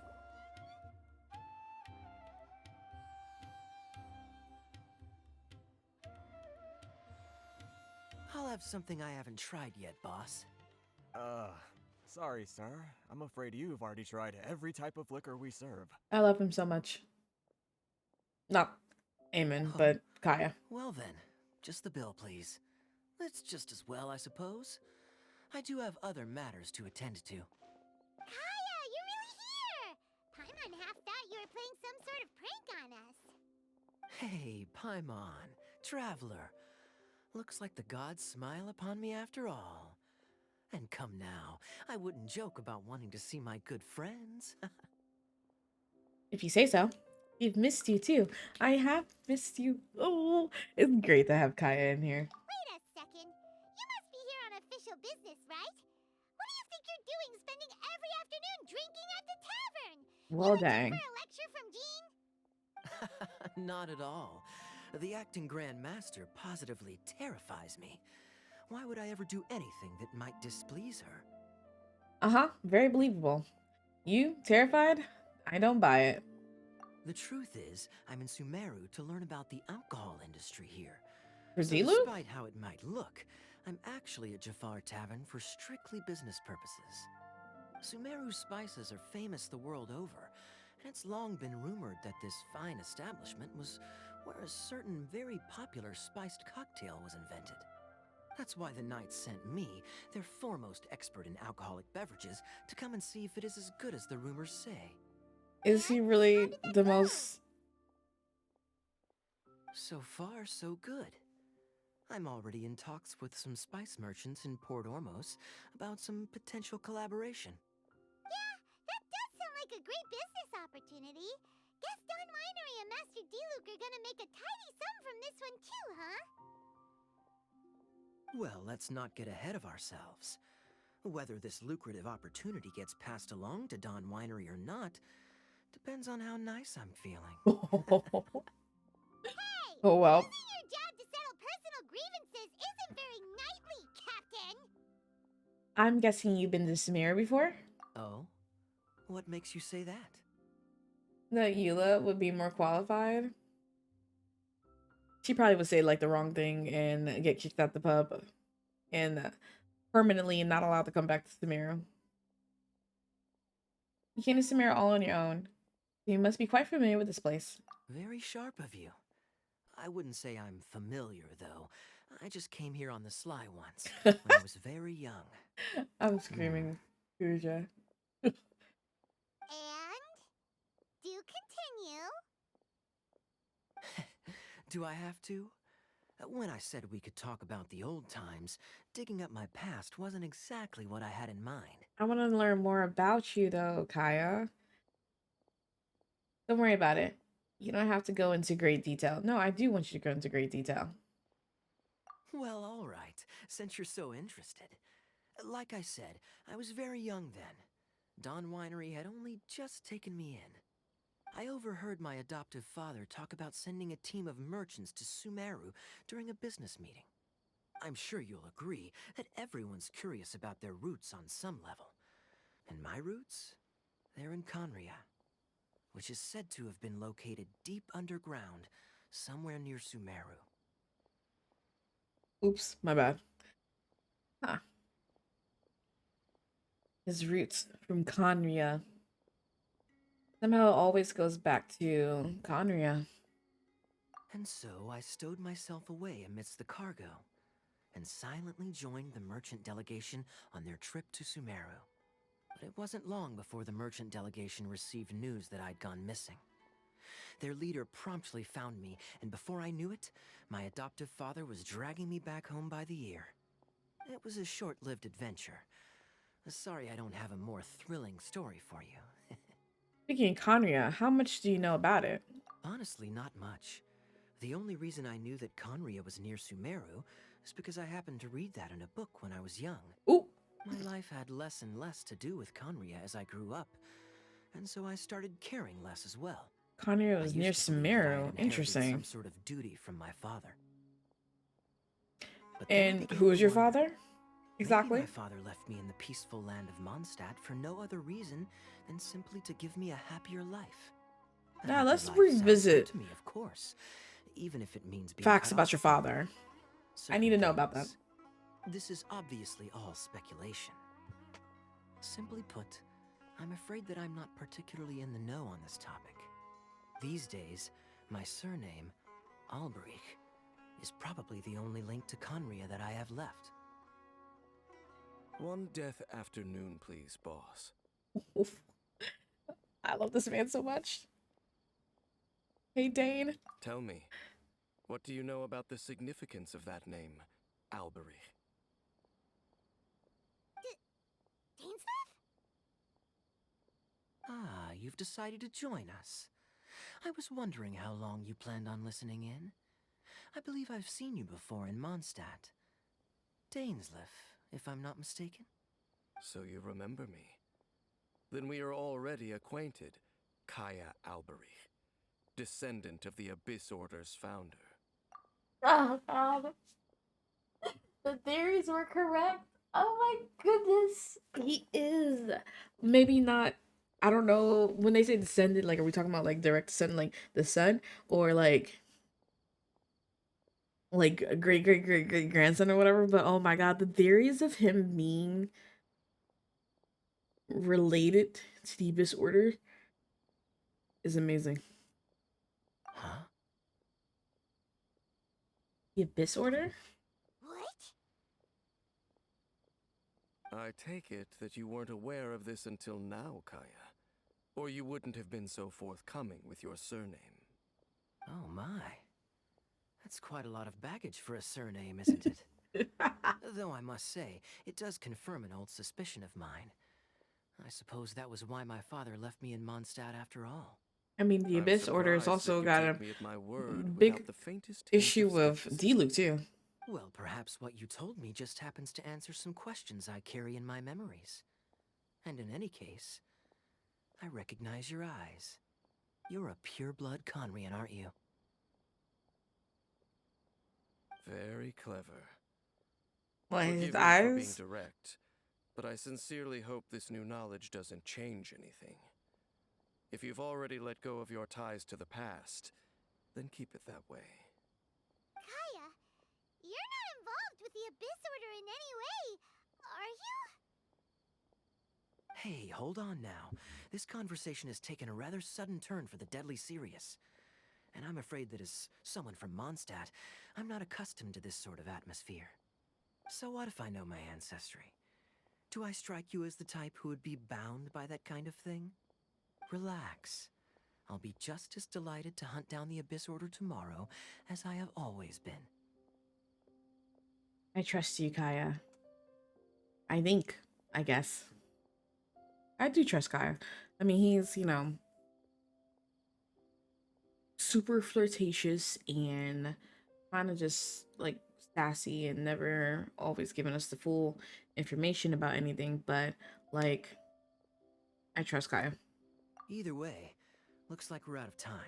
I'll have something I haven't tried yet, boss. Sorry, sir. I'm afraid you've already tried every type of liquor we serve. I love him so much. Not Eamon, Oh, but Kaya. well then, just the bill, please. That's just as well, I suppose. I do have other matters to attend to. Kaya, you're really here! Paimon half thought you were playing some sort of prank on us. Hey, Paimon, traveler. Looks like the gods smile upon me after all. And come now, I wouldn't joke about wanting to see my good friends. If you say so. We've missed you too. I have missed you. Oh, it's great to have Kaya in here. Wait a second. You must be here on official business, right? What do you think you're doing spending every afternoon drinking at the tavern? Well, You looking dang. for a lecture from Jean? Not at all. The acting Grand Master positively terrifies me. Why would I ever do anything that might displease her? Uh-huh, very believable. You, terrified? I don't buy it. The truth is, I'm in Sumeru to learn about the alcohol industry here. For So Zilu? despite how it might look, I'm actually at Jafar Tavern for strictly business purposes. Sumeru spices are famous the world over, and it's long been rumored that this fine establishment was where a certain very popular spiced cocktail was invented. That's why the Knights sent me, their foremost expert in alcoholic beverages, to come and see if it is as good as the rumors say. Is he really the most... So far, so good. I'm already in talks with some spice merchants in Port Ormos about some potential collaboration. Yeah, that does sound like a great business opportunity. Guess Don Winery and Master Diluc are gonna make a tidy sum from this one too, huh? Well, let's not get ahead of ourselves. Whether this lucrative opportunity gets passed along to Don Winery or not depends on how nice I'm feeling. Hey! Oh, well. Using your job to settle personal grievances isn't very knightly, Captain! I'm guessing you've been to Samira before? Oh? What makes you say that? That Eula would be more qualified? She probably would say, like, the wrong thing and get kicked out the pub. And permanently not allowed to come back to Samira. You came to Samira all on your own. You must be quite familiar with this place. Very sharp of you. I wouldn't say I'm familiar, though. I just came here on the sly once, when I was very young. I'm screaming, Pooja. And? Do continue. Do I have to? When I said we could talk about the old times, digging up my past wasn't exactly what I had in mind. I want to learn more about you, though, Kaya. Don't worry about it. You don't have to go into great detail. No, I do want you to go into great detail. Well, all right, since you're so interested. Like I said, I was very young then. Don Winery had only just taken me in. I overheard my adoptive father talk about sending a team of merchants to Sumeru during a business meeting. I'm sure you'll agree that everyone's curious about their roots on some level. And my roots? They're in Conria, which is said to have been located deep underground, somewhere near Sumeru. Oops, my bad. Huh. His roots from Conria. Somehow it always goes back to Conria. And so I stowed myself away amidst the cargo, and silently joined the merchant delegation on their trip to Sumeru. But it wasn't long before the merchant delegation received news that I'd gone missing. Their leader promptly found me, and before I knew it, my adoptive father was dragging me back home by the ear. It was a short-lived adventure. Sorry I don't have a more thrilling story for you. Speaking of Conria, how much do you know about it? Honestly, not much. The only reason I knew that Conria was near Sumeru is because I happened to read that in a book when I was young. Ooh, My life had less and less to do with Conria as I grew up, and so I started caring less as well. Conria I was used near to believe that I had Sumeru. inherited Interesting. some sort of duty from my father. But then I And began who to is your wonder, father? Maybe Exactly. my father left me in the peaceful land of Mondstadt for no other reason than simply to give me a happier life. A Now happy let's life sounds good revisit to me, of course, even if it means being facts cut about off your from father. I need certain to know about that. things. This is obviously all speculation. Simply put, I'm afraid that I'm not particularly in the know on this topic. These days, my surname, Alberich, is probably the only link to Conria that I have left. One death afternoon, please, boss. Oof. I love this man so much. Hey, Dane. Tell me, what do you know about the significance of that name, Alberich? Dainsleif? Ah, you've decided to join us. I was wondering how long you planned on listening in. I believe I've seen you before in Mondstadt. Dainsleif, if I'm not mistaken. So you remember me. Then we are already acquainted, Kaya Alberich, descendant of the Abyss Order's founder. Oh, God. The theories were correct. Oh my goodness. He is. Maybe not. I don't know. When they say descendant, like, are we talking about like direct descent, like the son, or like a great great great great grandson or whatever? But oh my god, the theories of him being related to the Abyss Order is amazing. Huh? The Abyss Order? What? I take it that you weren't aware of this until now, Kaya. Or you wouldn't have been so forthcoming with your surname. Oh my. That's quite a lot of baggage for a surname, isn't it? Though I must say, it does confirm an old suspicion of mine. I suppose that was why my father left me in Mondstadt after all. I mean, the I'm Abyss Order has surprised that also you got take a me at my word big without the faintest hint issue of with skepticism. D-Luke too. Well, perhaps what you told me just happens to answer some questions I carry in my memories. And in any case, I recognize your eyes. You're a pure-blood Conrian, aren't you? Very clever. Well, his Forgive me for being eyes. direct, but I sincerely hope this new knowledge doesn't change anything. If you've already let go of your ties to the past, then keep it that way. Kaya, you're not involved with the Abyss Order in any way, are you? Hey, hold on now. This conversation has taken a rather sudden turn for the deadly serious. And I'm afraid that as someone from Mondstadt, I'm not accustomed to this sort of atmosphere. So what if I know my ancestry? Do I strike you as the type who would be bound by that kind of thing? Relax. I'll be just as delighted to hunt down the Abyss Order tomorrow as I have always been. I trust you, Kaya. I think. I guess. I do trust Kaya. I mean, he's, super flirtatious and kind of just like sassy and never always giving us the full information about anything, but like, I trust Kaya. Either way, looks like we're out of time.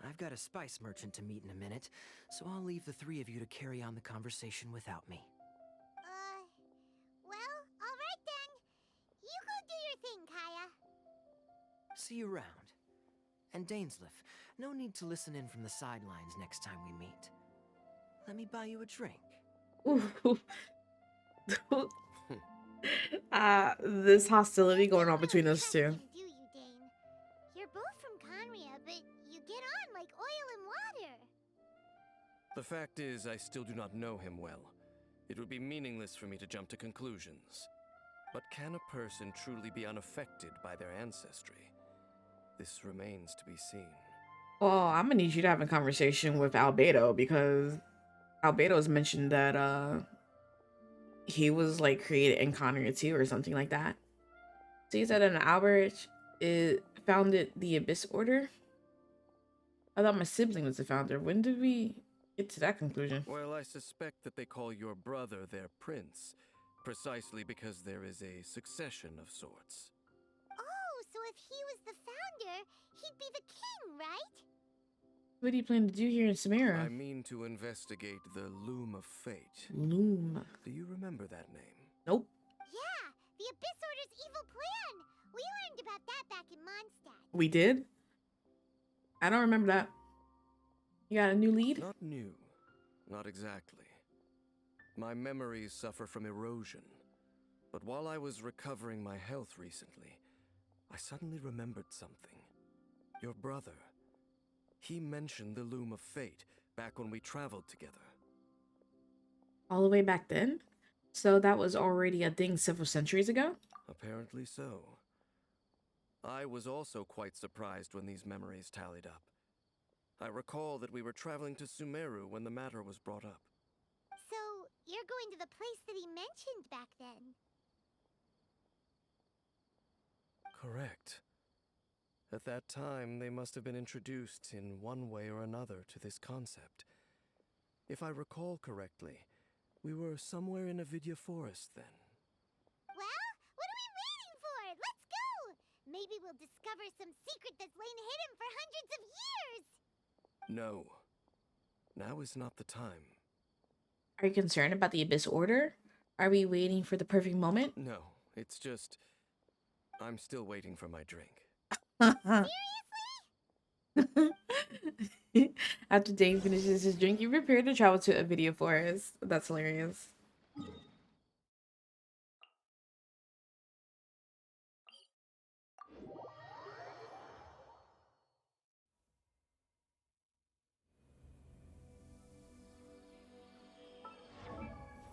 I've got a spice merchant to meet in a minute, so I'll leave the three of you to carry on the conversation without me. Well, alright then. You go do your thing, Kaya. See you around. And Dainsleif, no need to listen in from the sidelines next time we meet. Let me buy you a drink. Ooh. This hostility going on between us two. Interesting, do you, Dane? You're both from Conria, but you get on like oil and water. The fact is, I still do not know him well. It would be meaningless for me to jump to conclusions. But can a person truly be unaffected by their ancestry? This remains to be seen. Well, I'm gonna need you to have a conversation with Albedo because Albedo's mentioned that he was like created in Conria too or something like that. So you said an Albert founded the Abyss Order? I thought my sibling was the founder. When did we get to that conclusion? Well, I suspect that they call your brother their prince, precisely because there is a succession of sorts. Oh, so if he was the founder, he'd be the king, right? What do you plan to do here in Samara? I mean to investigate the Loom of Fate. Loom. Do you remember that name? Nope. Yeah, the Abyss Order's evil plan. We learned about that back in Mondstadt. We did? I don't remember that. You got a new lead? Not new. Not exactly. My memories suffer from erosion. But while I was recovering my health recently, I suddenly remembered something. Your brother. He mentioned the Loom of Fate back when we traveled together. All the way back then? So that was already a thing several centuries ago? Apparently so. I was also quite surprised when these memories tallied up. I recall that we were traveling to Sumeru when the matter was brought up. So, you're going to the place that he mentioned back then. Correct. At that time, they must have been introduced in one way or another to this concept. If I recall correctly, we were somewhere in Avidya Forest then. Well, what are we waiting for? Let's go! Maybe we'll discover some secret that's lain hidden for hundreds of years! No. Now is not the time. Are you concerned about the Abyss Order? Are we waiting for the perfect moment? No, it's just... I'm still waiting for my drink. After Dane finishes his drink, you prepare to travel to a video forest. That's hilarious.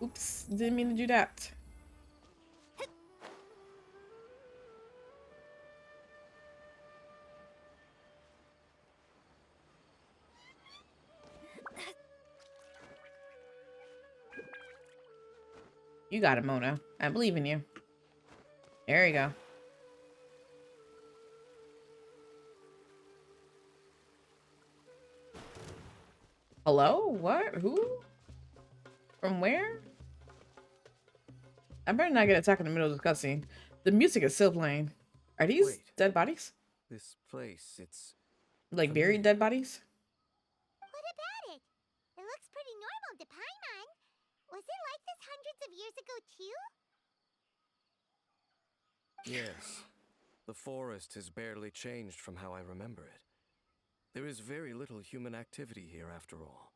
Oops, didn't mean to do that. You got it, Mona. I believe in you. There you go. Hello? What? Who? From where? I better not get attacked in the middle of the cutscene. The music is still playing. Are these Wait. dead bodies? This place, it's... Like buried dead bodies? What about it? It looks pretty normal to Paimon. Was it like this hundreds of years ago, too? Yes. The forest has barely changed from how I remember it. There is very little human activity here after all.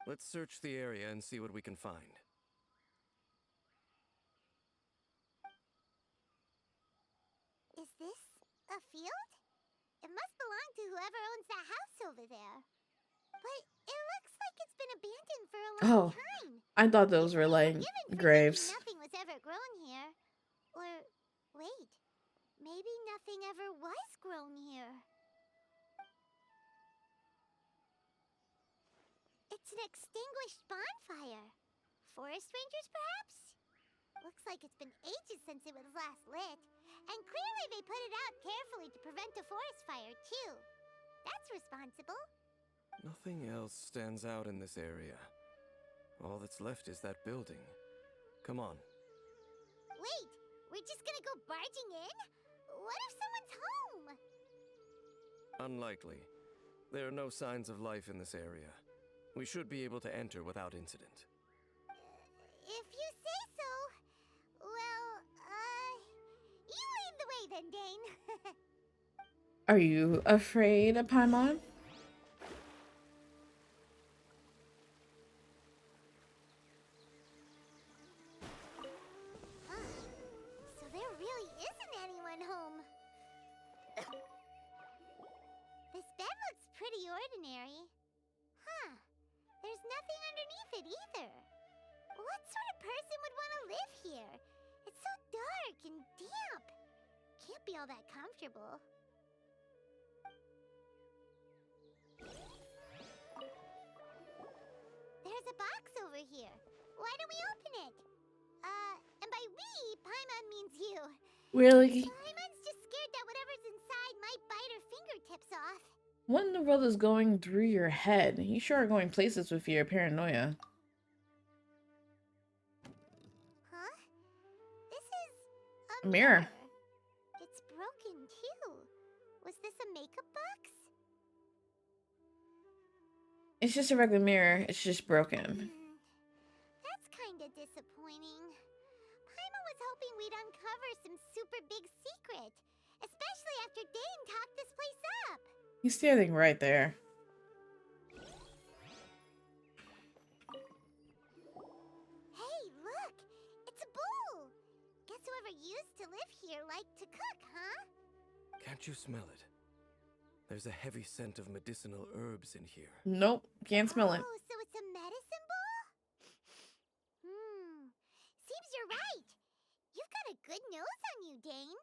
Let's search the area and see what we can find. Is this a field? It must belong to whoever owns that house over there. But it looks like it's been abandoned for a long Oh, time. I thought those were You'd be like forgiven for graves. thinking nothing was ever grown here. Or, wait, maybe nothing ever was grown here. It's an extinguished bonfire. Forest rangers, perhaps? Looks like it's been ages since it was last lit. And clearly they put it out carefully to prevent a forest fire, too. That's responsible. Nothing else stands out in this area. All that's left is that building. Come on. Wait, we're just gonna go barging in? What if someone's home? Unlikely. There are no signs of life in this area. We should be able to enter without incident. If you say so. Well, you lead the way then, Dane. Are you afraid of Paimon? So there really isn't anyone home. This bed looks pretty ordinary. Huh. There's nothing underneath it either. What sort of person would want to live here? It's so dark and damp. Can't be all that comfortable. There's a box over here. Why don't we open it? And by we, Paimon means you. Really? Paimon's just scared that whatever's inside might bite her fingertips off. What in the world is going through your head? You sure are going places with your paranoia. Huh? This is A mirror. It's broken too. Was this a makeup box? It's just a regular mirror. It's just broken. That's kinda disappointing. Paimon hoping we'd uncover some super big secret. Especially after Dane talked this place up. He's standing right there. Hey, look! It's a bull! Guess whoever used to live here liked to cook, huh? Can't you smell it? There's a heavy scent of medicinal herbs in here. Nope, can't smell it. Oh, so it's a medicine bull? Seems you're right. You've got a good nose on you, Dane.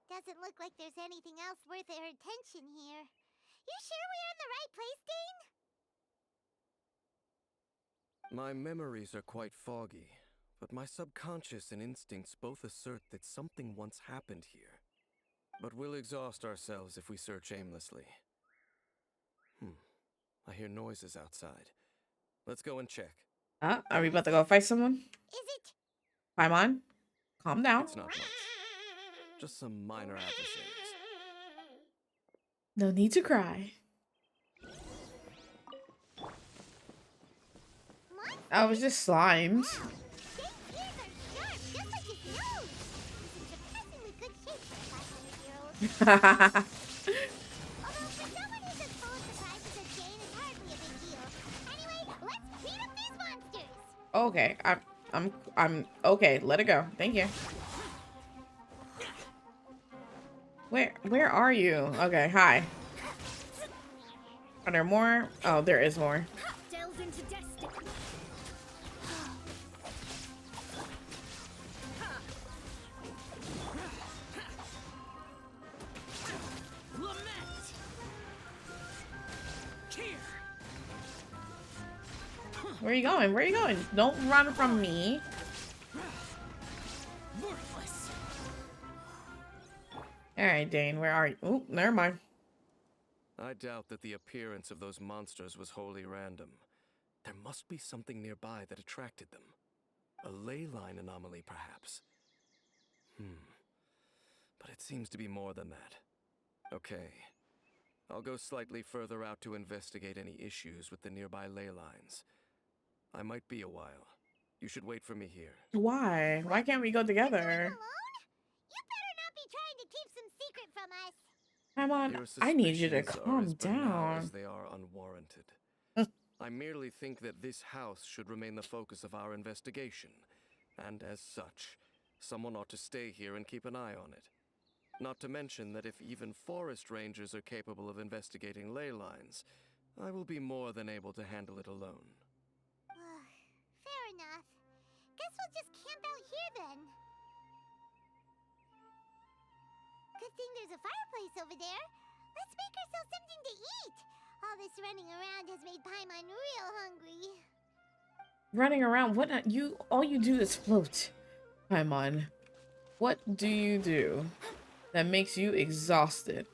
Doesn't look like there's anything else worth our attention here. You sure we're in the right place, Dane? My memories are quite foggy, but my subconscious and instincts both assert that something once happened here. But we'll exhaust ourselves if we search aimlessly. I hear noises outside. Let's go and check. Are we about to go fight someone? Is it? Paimon, calm down. It's not much. Just some minor adversaries. No need to cry. I was just slimed. Dane's ears are sharp, just like his nose. He's in surprisingly good shape for a 500-year-old. Although for someone who's as full of surprises as Dane, it's hardly a big deal. Anyway, let's beat up these monsters. Okay, I'm okay. Let it go. Thank you. Where are you? Okay, hi. Are there more? Oh, there is more. Delve into destiny. Where are you going? Where are you going? Don't run from me. All right, Dane, where are you? Oh, never mind. I doubt that the appearance of those monsters was wholly random. There must be something nearby that attracted them. A ley line anomaly, perhaps. But it seems to be more than that. Okay. I'll go slightly further out to investigate any issues with the nearby ley lines. I might be a while. You should wait for me here. Why? Why can't we go together? Alone? You better not be trying to keep some secret from us. Come on, Your I need you to suspicions are calm as banal as down. they are unwarranted. I merely think that this house should remain the focus of our investigation, and as such, someone ought to stay here and keep an eye on it. Not to mention that if even forest rangers are capable of investigating ley lines, I will be more than able to handle it alone. Fair enough. Guess we'll just camp out here then. Good thing there's a fireplace over there. Let's make ourselves something to eat. All this running around has made Paimon real hungry. Running around, all you do is float. Paimon, what do you do that makes you exhausted?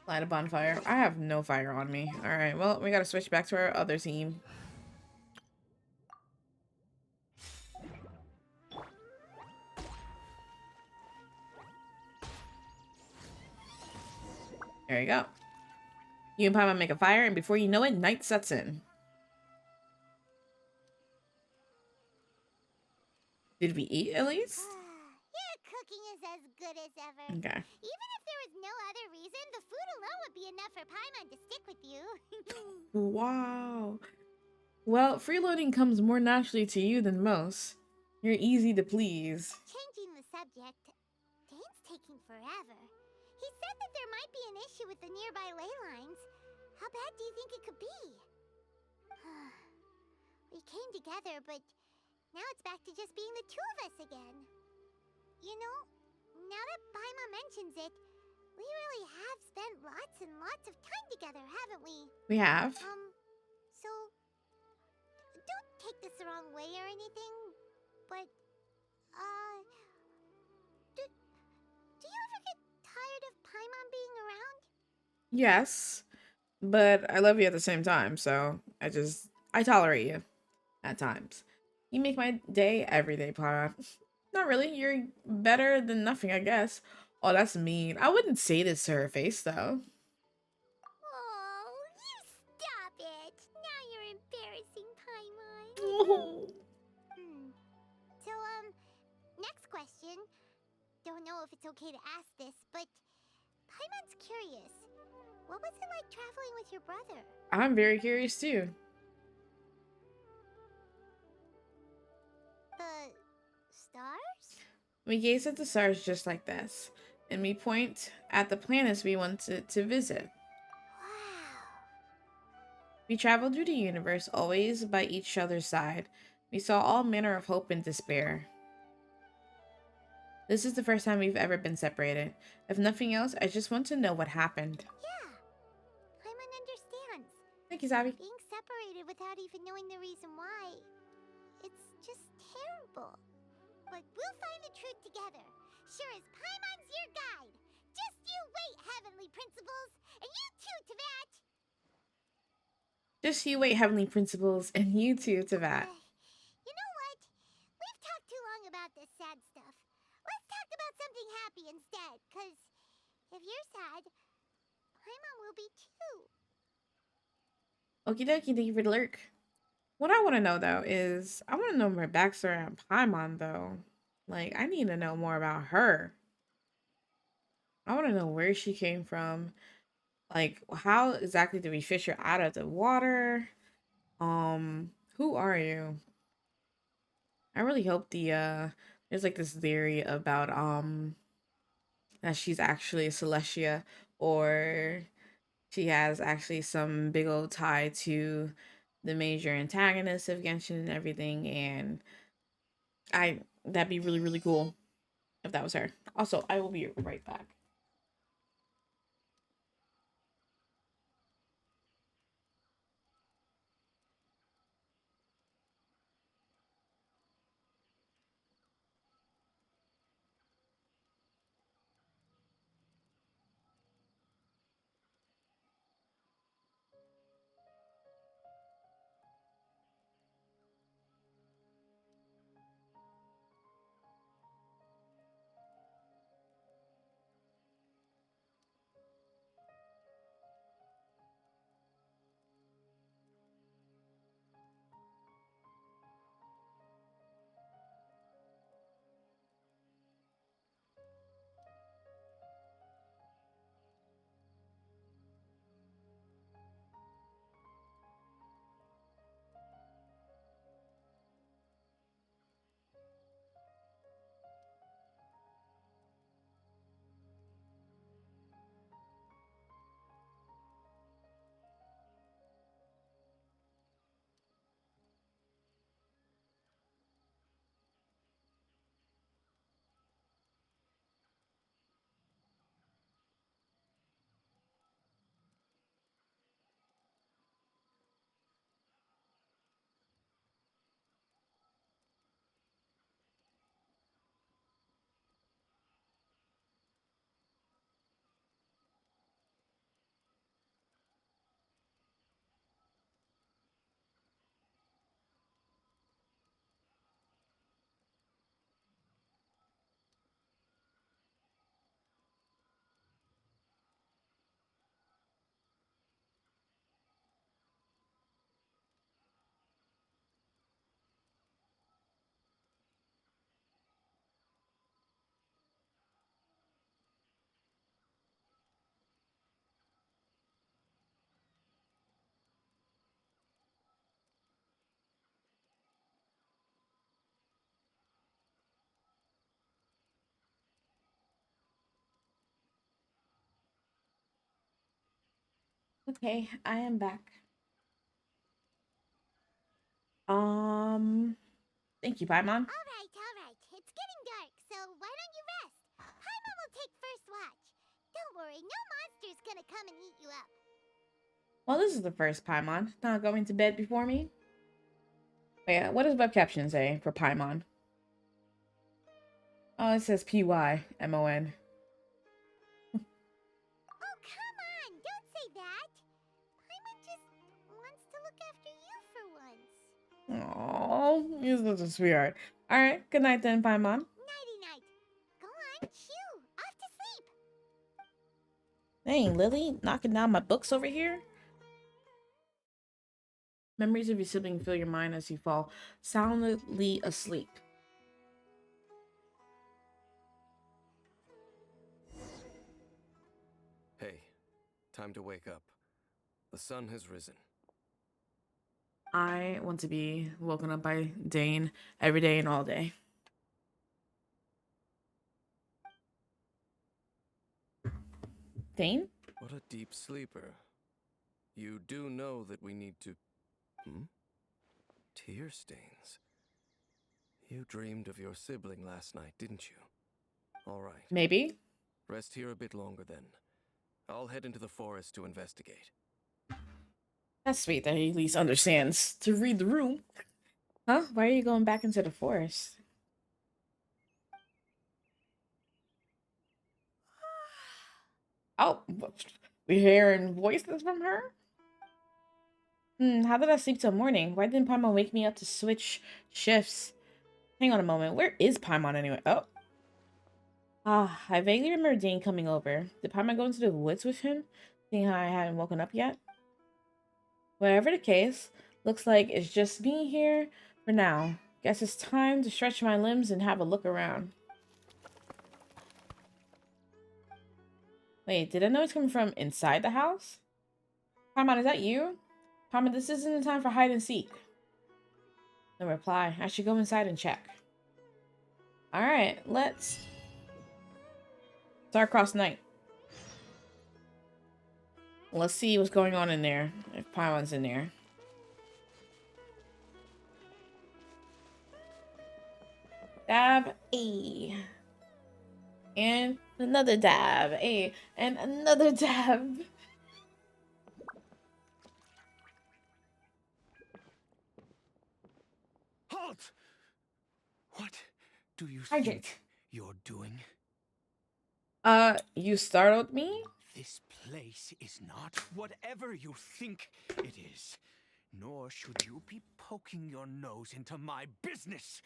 Light a bonfire. I have no fire on me. All right, well, we gotta switch back to our other team. There you go. You and Paimon make a fire, and before you know it, night sets in. Did we eat at least? Your cooking is as good as ever. Okay. Even if there was no other reason, the food alone would be enough for Paimon to stick with you. Wow. Well, freeloading comes more naturally to you than most. You're easy to please. Changing the subject, Dane's taking forever. He said that there might be an issue with the nearby ley lines. How bad do you think it could be? We came together, but now it's back to just being the two of us again. You know, now that Paimon mentions it, we really have spent lots and lots of time together, haven't we? We have. So, don't take this the wrong way or anything, but, do you ever get tired of Paimon being around? Yes, but I love you at the same time, so I tolerate you at times. You make my day every day, Paimon. Not really. You're better than nothing, I guess. Oh, that's mean. I wouldn't say this to her face though. Oh, you stop it! Now you're embarrassing, Paimon. Oh. So, next question. Don't know if it's okay to ask this, but Paimon's curious. What was it like traveling with your brother? I'm very curious too. The stars? We gaze at the stars just like this, and we point at the planets we wanted to visit. Wow. We traveled through the universe, always by each other's side. We saw all manner of hope and despair. This is the first time we've ever been separated. If nothing else, I just want to know what happened. Yeah. Paimon understands. Thank you, Zabby. Being separated without even knowing the reason why. It's just terrible. But we'll find the truth together. Sure as Paimon's your guide. Just you wait, Heavenly Principles. And you too, Tavat. Just you wait, Heavenly Principles, and you too, Tavat. You know what? We've talked too long about this sad stuff. Let's talk about something happy instead, because if you're sad, Paimon will be too. Okie dokie, thank you for the lurk. What I want to know though is, I want to know more backstory on Paimon though. Like, I need to know more about her. I want to know where she came from. Like, how exactly did we fish her out of the water? Who are you? I really hope there's like this theory about that she's actually a Celestia, or she has actually some big old tie to the major antagonist of Genshin and everything, and that'd be really, really cool if that was her. Also, I will be right back. Okay, I am back. Um, Thank you, Paimon. All right, all right. It's getting dark, so why don't you rest? Paimon will take first watch. Don't worry, no monster's gonna come and eat you up. Well, this is the first Paimon not going to bed before me. Wait, what does web caption say for Paimon? Oh, it says P-Y-M-O-N. Oh, come on! Don't say that! Paimon just wants to look after you for once. Oh, he's such a sweetheart. All right, good night then, Paimon. Nighty-night. Go on, chew. Off to sleep. Dang, Lily, knocking down my books over here. Memories of your sibling fill your mind as you fall soundly asleep. Hey, time to wake up. The sun has risen. I want to be woken up by Dane every day and all day. Dane? What a deep sleeper. You do know that we need to. Hmm? Tear stains. You dreamed of your sibling last night, didn't you? All right. Maybe. Rest here a bit longer then. I'll head into the forest to investigate. That's sweet that he at least understands to read the room. Huh? Why are you going back into the forest? Oh, we're hearing voices from her? How did I sleep till morning? Why didn't Paimon wake me up to switch shifts? Hang on a moment. Where is Paimon anyway? Oh. I vaguely remember Dane coming over. Did Paimon go into the woods with him? Seeing how I hadn't woken up yet? Whatever the case, looks like it's just me here for now. Guess it's time to stretch my limbs and have a look around. Wait, did I know it's coming from inside the house? Paimon, is that you? Paimon, this isn't the time for hide and seek. No reply. I should go inside and check. Alright, let's Star-Crossed Knight. Let's see what's going on in there. If Paimon's in there. Dab A. And another dab. A. And another dab. Halt! What do you Hydrate. think you're doing? You startled me? This place is not whatever you think it is. Nor should you be poking your nose into my business.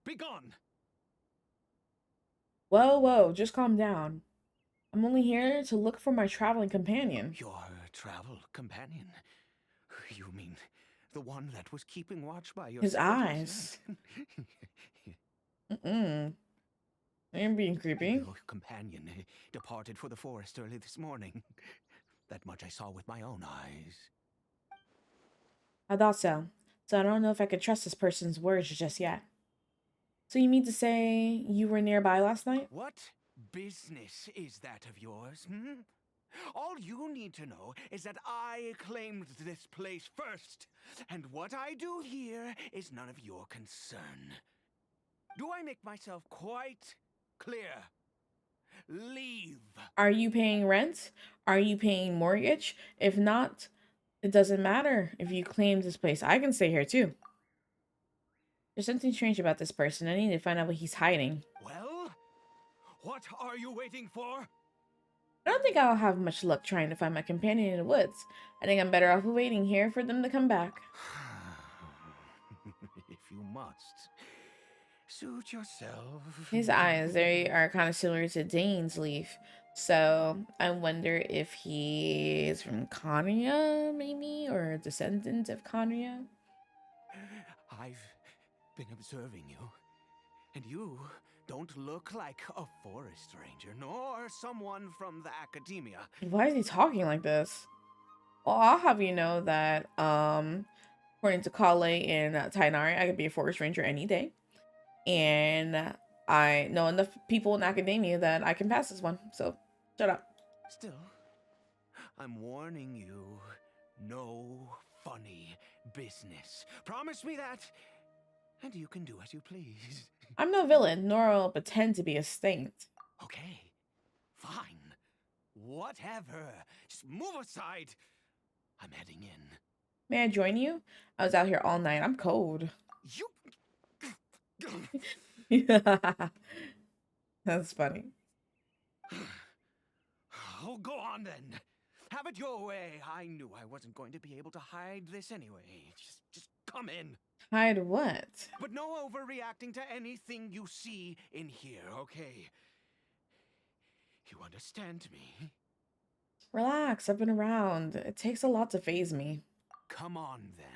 Begone! Whoa, whoa, just calm down. I'm only here to look for my traveling companion. Your travel companion? You mean the one that was keeping watch by your His side last eyes. night? Mm-mm. I'm being creepy. Your companion departed for the forest early this morning. That much I saw with my own eyes. I thought so. So I don't know if I could trust this person's words just yet. So you mean to say you were nearby last night? What business is that of yours, hmm? All you need to know is that I claimed this place first, and what I do here is none of your concern. Do I make myself quite clear? Leave. Are you paying rent? Are you paying mortgage? If not, it doesn't matter if you claim this place. I can stay here too. There's something strange about this person. I need to find out what he's hiding. Well, what are you waiting for? I don't think I'll have much luck trying to find my companion in the woods. I think I'm better off waiting here for them to come back. If you must, suit yourself. His eyes, they are kind of similar to Dane's leaf. So I wonder if he's from Kanya, maybe, or a descendant of Kanya. I've been observing you, and you don't look like a forest ranger, nor someone from the academia. Why is he talking like this? Well, I'll have you know that, according to Kale and Tainari, I could be a forest ranger any day. And I know enough people in academia that I can pass this one. So, shut up. Still, I'm warning you, no funny business. Promise me that, and you can do as you please. I'm no villain, nor will pretend to be a saint. Okay, fine. Whatever. Just move aside. I'm heading in. May I join you? I was out here all night. I'm cold. You. That's funny. Oh, go on then. Have it your way. I knew I wasn't going to be able to hide this anyway. Just come in. Hide what? But no overreacting to anything you see in here, okay? You understand me? Relax, I've been around. It takes a lot to phase me. Come on, then.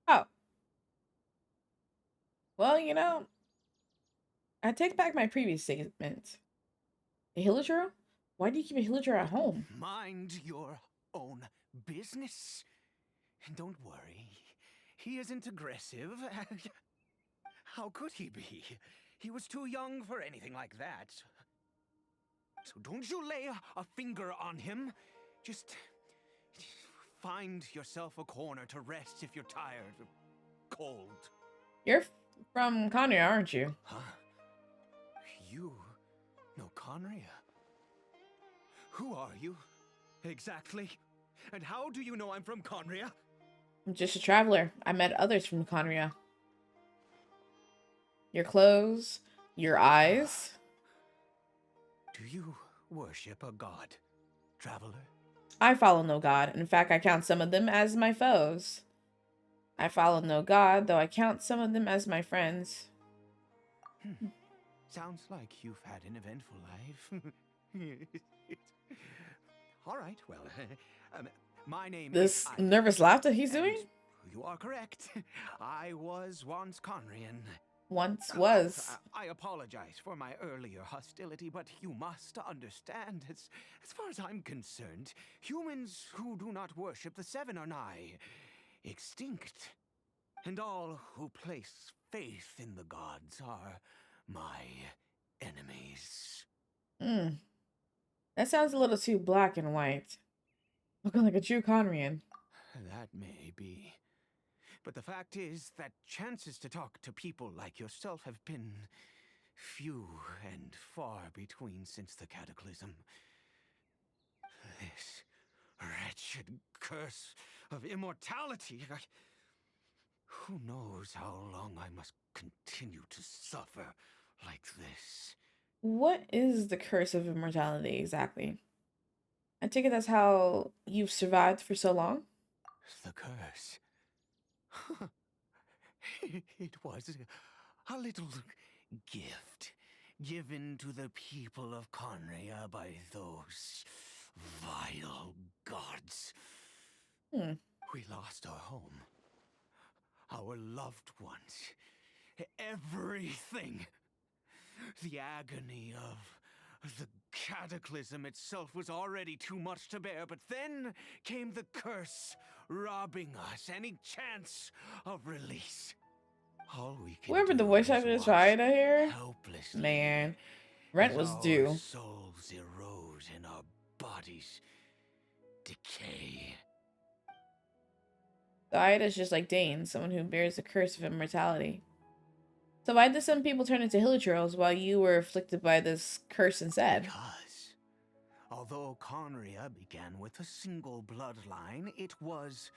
Oh, well, I take back my previous statement. A Hillagero? Why do you keep a Hillagero at home? Mind your own business. Don't worry. He isn't aggressive. How could he be? He was too young for anything like that. So don't you lay a finger on him. Just find yourself a corner to rest if you're tired or cold. You're from Conria, aren't you? Huh? You know Conria? Who are you? Exactly. And how do you know I'm from Conria? I'm just a traveler. I met others from Conria. Your clothes, your eyes. Do you worship a god, traveler? I follow no god. In fact, I count some of them as my foes. I follow no god, though I count some of them as my friends. Sounds like you've had an eventful life. All right, well, my name This is Ivy, nervous laughter he's and doing? You are correct. I was once Conrian. Once was. I apologize for my earlier hostility, but you must understand, as far as I'm concerned, humans who do not worship the Seven are nigh extinct. And all who place faith in the gods are my enemies. Hmm. That sounds a little too black and white. Looking like a true Conrian. That may be. But the fact is that chances to talk to people like yourself have been few and far between since the cataclysm. This wretched curse of immortality. Who knows how long I must continue to suffer like this? What is the curse of immortality exactly? I take it that's how you've survived for so long? The curse. It was a little gift given to the people of Conria by those vile gods. Hmm. We lost our home, our loved ones, everything. The agony of the cataclysm itself was already too much to bear, but then came the curse, robbing us any chance of release. All we can Whoever the do voice is actor is watch trying to hear, helplessly man, rent as was our due. souls erode and our bodies decay. The Ida is just like Dane, someone who bears the curse of immortality. So why did some people turn into Hilichurls while you were afflicted by this curse instead? Because, although Conria began with a single bloodline, it was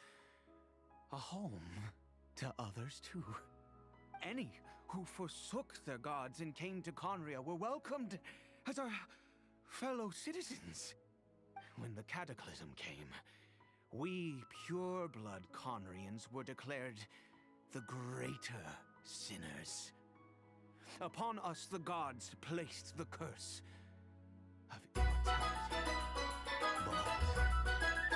a home to others too. Any who forsook their gods and came to Conria were welcomed as our fellow citizens. When the cataclysm came, we pure-blood Conrians were declared the greater sinners. Upon us the gods placed the curse of immortality. But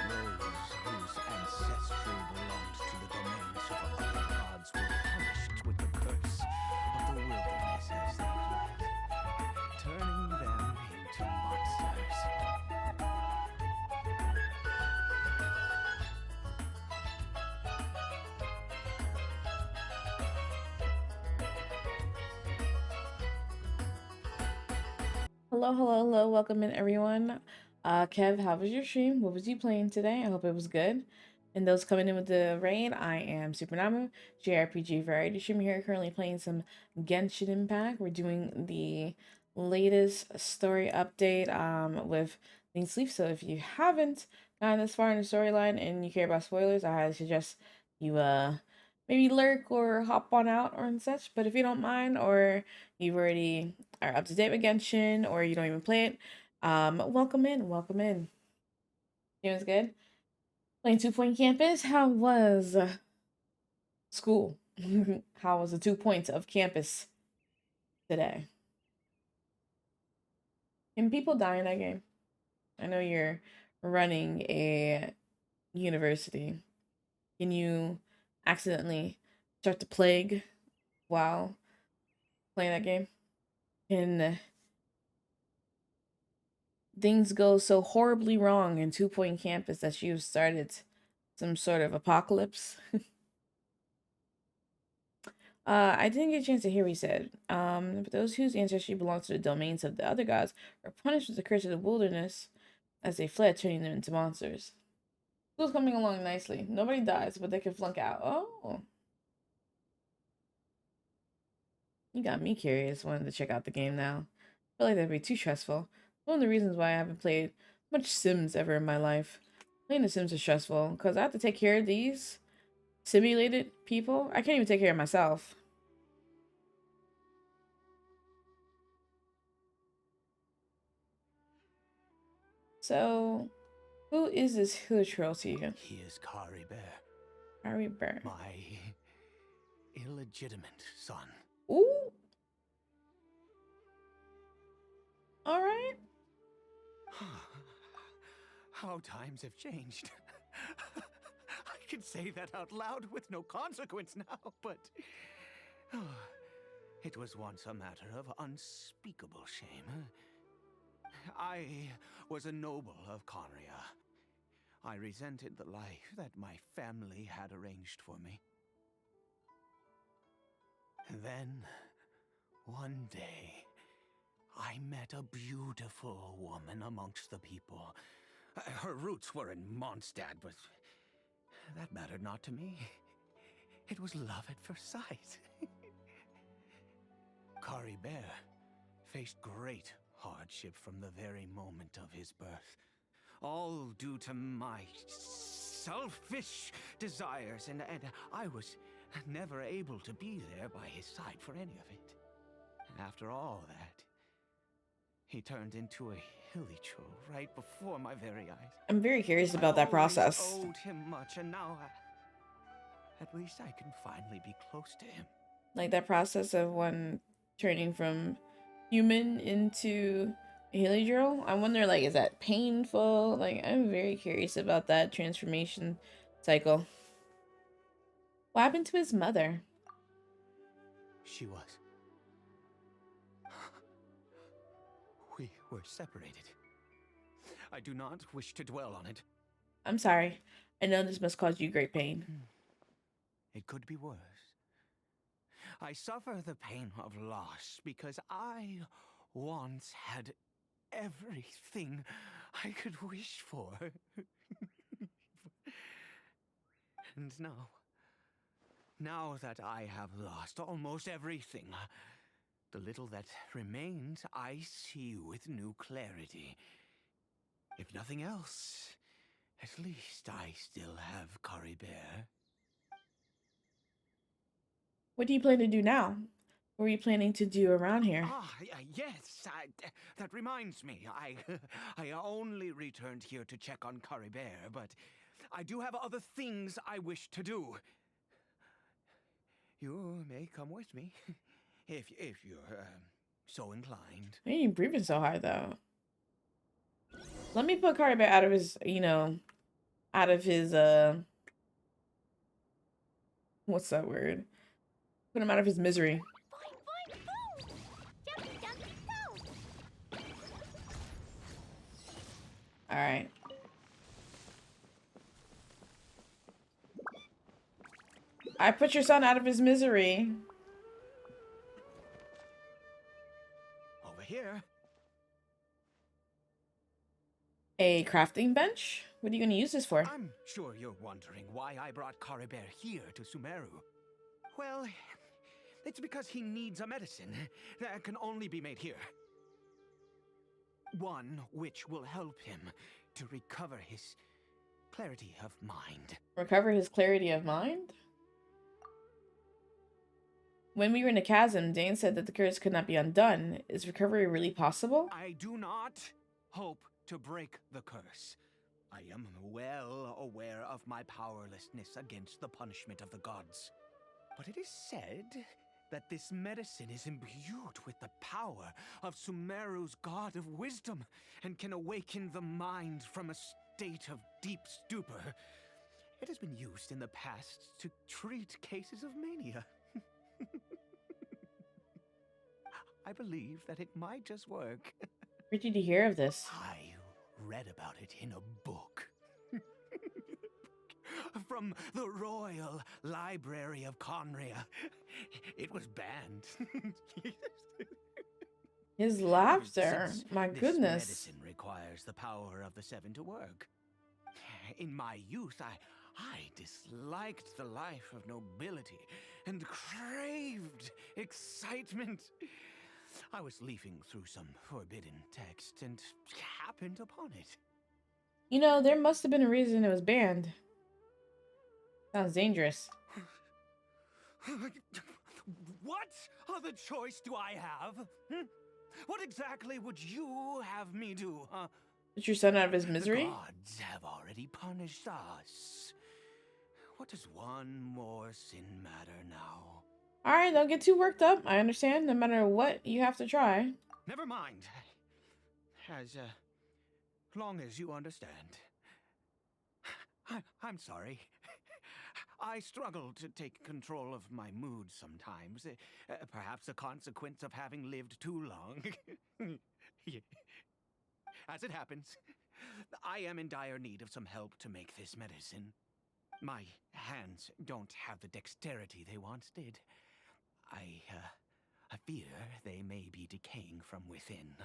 those whose ancestry belonged to the domains of other gods were punished with the curse of the wilderness as they fled, turning them into monsters. Hello, hello, hello. Welcome in, everyone. Kev, how was your stream? What was you playing today? I hope it was good. And those coming in with the raid, I am Supernamu, JRPG variety streamer here, currently playing some Genshin Impact. We're doing the latest story update with Link's Leaf. So if you haven't gotten this far in the storyline and you care about spoilers, I highly suggest you maybe lurk or hop on out or and such. But if you don't mind, or you've already are up to date with Genshin, or you don't even play it, welcome in, welcome in. Feeling good? Playing 2 Point Campus. How was school? How was the 2 points of campus today? Can people die in that game? I know you're running a university. Can you accidentally start the plague while playing that game? Can things go so horribly wrong in 2 Point Campus that you've started some sort of apocalypse? I didn't get a chance to hear what he said. But those whose ancestry belongs to the domains of the other gods are punished with the curse of the wilderness as they fled, turning them into monsters. School's coming along nicely. Nobody dies, but they can flunk out. Oh, you got me curious. Wanted to check out the game now. I feel like that'd be too stressful. One of the reasons why I haven't played much Sims ever in my life. Playing The Sims is stressful because I have to take care of these simulated people. I can't even take care of myself. So, who is this Hillitrell to you? He is Kari Bear, Harry Burr. my illegitimate son. Ooh. All right. How times have changed. I can say that out loud with no consequence now, but it was once a matter of unspeakable shame. I was a noble of Conria. I resented the life that my family had arranged for me. Then, one day, I met a beautiful woman amongst the people. Her roots were in Mondstadt, but that mattered not to me. It was love at first sight. Kari Bear faced great hardship from the very moment of his birth. All due to my selfish desires, and I was never able to be there by his side for any of it. And after all that, he turned into a Hillitrell right before my very eyes. I'm very curious about that process. I owed him much, and now at least I can finally be close to him. Like that process of one turning from human into a Heliodril. I wonder, like, is that painful? Like, I'm very curious about that transformation cycle. What happened to his mother? She was. We were separated. I do not wish to dwell on it. I'm sorry. I know this must cause you great pain. It could be worse. I suffer the pain of loss because I once had everything I could wish for. And now that I have lost almost everything, the little that remains I see with new clarity. If nothing else, at least I still have Kari Bear. What do you plan to do now? What are you planning to do around here? Yes, that reminds me. I only returned here to check on Kari Bear, but I do have other things I wish to do. You may come with me, if you're so inclined. Why are you breathing so hard, though? Let me put Carter out of his, out of his, what's that word? Put him out of his misery. Boing, boing, boom! Jumpy, jumpy, go! All right. I put your son out of his misery. Over here. A crafting bench? What are you going to use this for? I'm sure you're wondering why I brought Kari Bear here to Sumeru. Well, it's because he needs a medicine that can only be made here. One which will help him to recover his clarity of mind. Recover his clarity of mind? When we were in the chasm, Dane said that the curse could not be undone. Is recovery really possible? I do not hope to break the curse. I am well aware of my powerlessness against the punishment of the gods. But it is said that this medicine is imbued with the power of Sumeru's god of wisdom and can awaken the mind from a state of deep stupor. It has been used in the past to treat cases of mania. I believe that it might just work. Where did you hear of this? I read about it in a book. From the Royal Library of Conria. It was banned. His laughter. Since My this goodness. medicine requires the power of the seven to work. In my youth, I disliked the life of nobility and craved excitement. I was leafing through some forbidden text and happened upon it. You know, there must have been a reason it was banned. Sounds dangerous. What other choice do I have? Hmm? What exactly would you have me do, huh? Put your son out of his misery? The gods have already punished us. What does one more sin matter now? Alright, don't get too worked up. I understand. No matter what, you have to try. Never mind. As long as you understand. I'm sorry. I struggle to take control of my mood sometimes. Perhaps a consequence of having lived too long. As it happens, I am in dire need of some help to make this medicine. My hands don't have the dexterity they once did. I fear they may be decaying from within.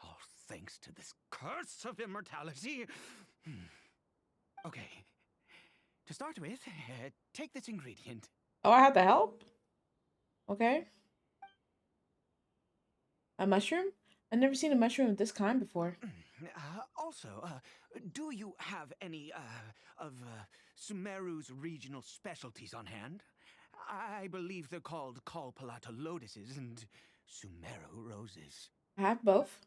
All thanks to this curse of immortality. Okay. To start with, take this ingredient. Oh, I have to help? Okay. A mushroom? I've never seen a mushroom of this kind before. Also, do you have any of Sumeru's regional specialties on hand? I believe they're called Kalpalata lotuses and Sumeru roses. I have both.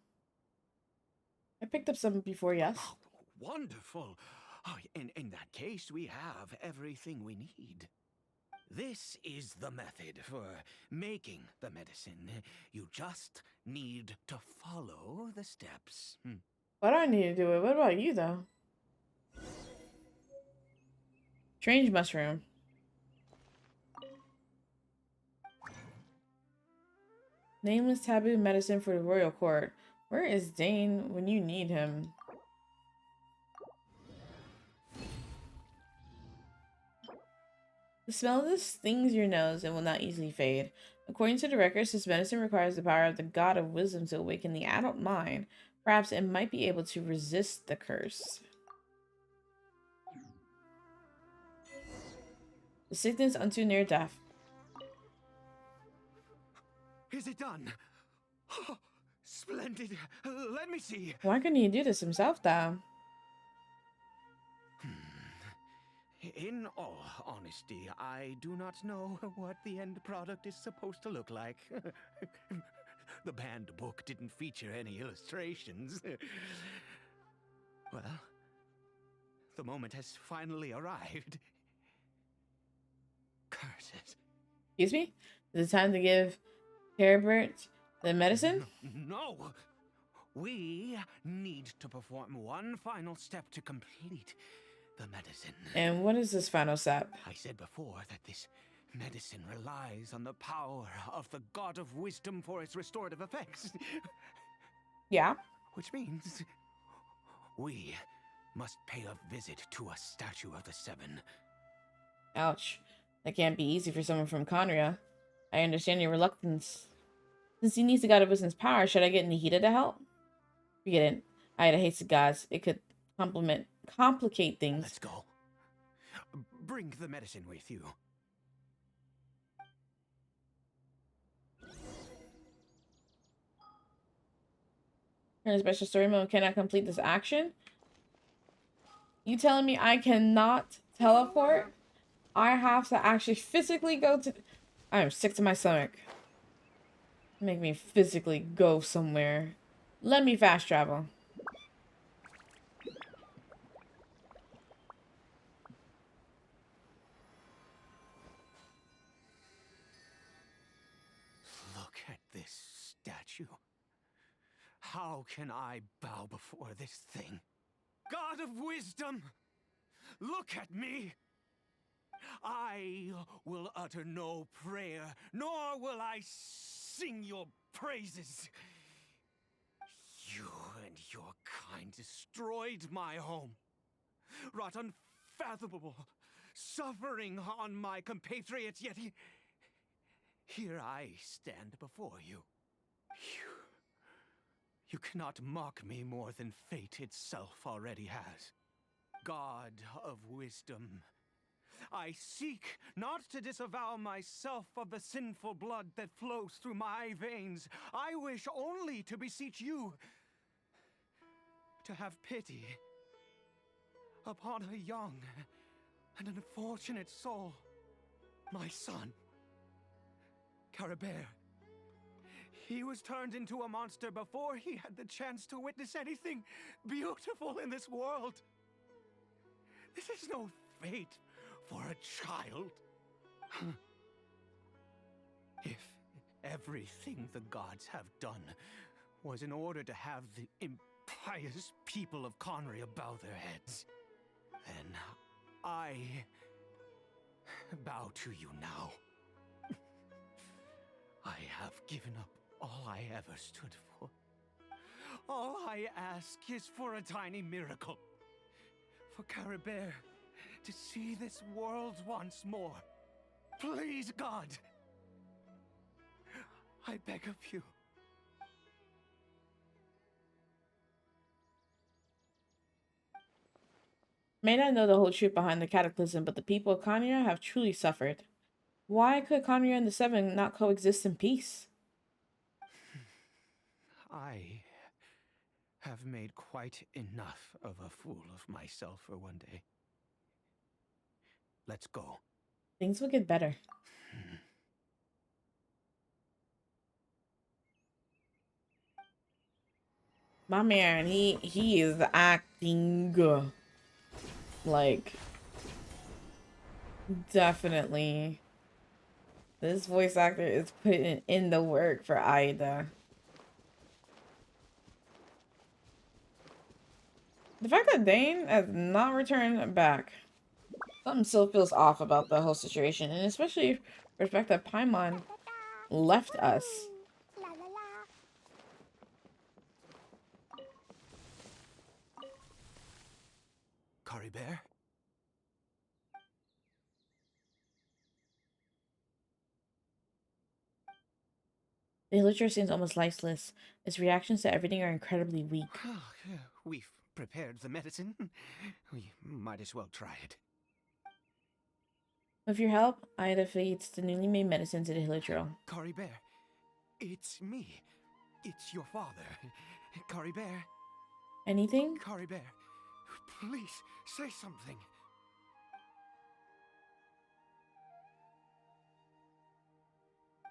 I picked up some before, yes. Oh, wonderful. Oh, in that case, we have everything we need. This is the method for making the medicine. You just need to follow the steps. What do I need to do it? What about you, though? Strange mushroom. Nameless taboo medicine for the royal court. Where is Dane when you need him? The smell of this stings your nose and will not easily fade. According to the records, this medicine requires the power of the god of wisdom to awaken the adult mind. Perhaps it might be able to resist the curse. The sickness unto near death. Is it done? Oh, splendid. Let me see. Why couldn't he do this himself, though? In all honesty, I do not know what the end product is supposed to look like. The banned book didn't feature any illustrations. Well, the moment has finally arrived. Curses. Excuse me? Is it time to give Herbert the medicine? No! We need to perform one final step to complete the medicine. And what is this final step? I said before that this medicine relies on the power of the god of wisdom for its restorative effects. Yeah. Which means we must pay a visit to a statue of the Seven. Ouch. That can't be easy for someone from Conria. I understand your reluctance. Since he needs the god of wisdom's power, should I get Nahida to help? Forget it. Ida hates the gods. It could complicate things. Let's go. Bring the medicine with you. In a special story mode, cannot complete this action? You telling me I cannot teleport? I have to actually physically go to... I am sick to my stomach. Make me physically go somewhere. Let me fast travel. Look at this statue. How can I bow before this thing? God of wisdom, look at me. I will utter no prayer, nor will I sing your praises. You and your kind destroyed my home, wrought unfathomable suffering on my compatriots, yet here I stand before you. You cannot mock me more than fate itself already has. God of wisdom, I seek not to disavow myself of the sinful blood that flows through my veins. I wish only to beseech you to have pity upon a young and unfortunate soul, my son, Caribert. He was turned into a monster before he had the chance to witness anything beautiful in this world. This is no fate for a child. If everything the gods have done was in order to have the impious people of Conria bow their heads, then I bow to you now. I have given up all I ever stood for. All I ask is for a tiny miracle. For Caribert to see this world once more. Please, God. I beg of you. May not know the whole truth behind the cataclysm, but the people of Kanya have truly suffered. Why could Kanya and the Seven not coexist in peace? I have made quite enough of a fool of myself for one day. Let's go. Things will get better. My man, he is acting like definitely. This voice actor is putting in the work for Aida. The fact that Dane has not returned back, something still feels off about the whole situation, and especially for the fact that Paimon left us. La la la. Caribert? The Illiterature seems almost lifeless. Its reactions to everything are incredibly weak. We've prepared the medicine. We might as well try it. With your help, Aida feeds the newly made medicine to the Illiterature. Caribert, it's me. It's your father. Caribert. Anything? Caribert, please say something.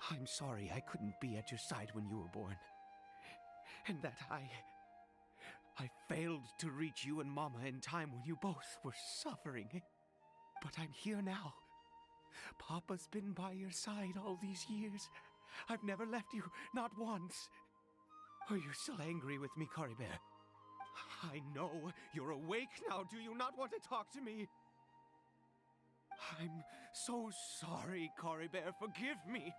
I'm sorry I couldn't be at your side when you were born. And that I failed to reach you and Mama in time when you both were suffering. But I'm here now. Papa's been by your side all these years. I've never left you, not once. Are you still angry with me, Caribert? I know you're awake now. Do you not want to talk to me? I'm so sorry, Caribert. Forgive me.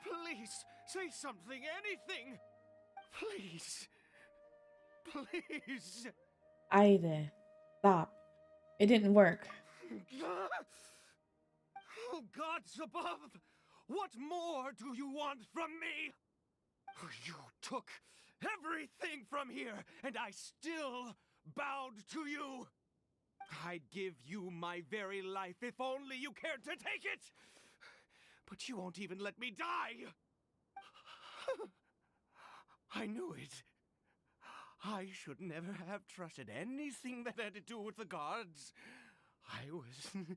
Please, say something, anything. Please. Please. Aida, stop. It didn't work. Oh, gods above! What more do you want from me? You took everything from here, and I still bowed to you. I'd give you my very life if only you cared to take it. But you won't even let me die. I knew it. I should never have trusted anything that had to do with the gods. I was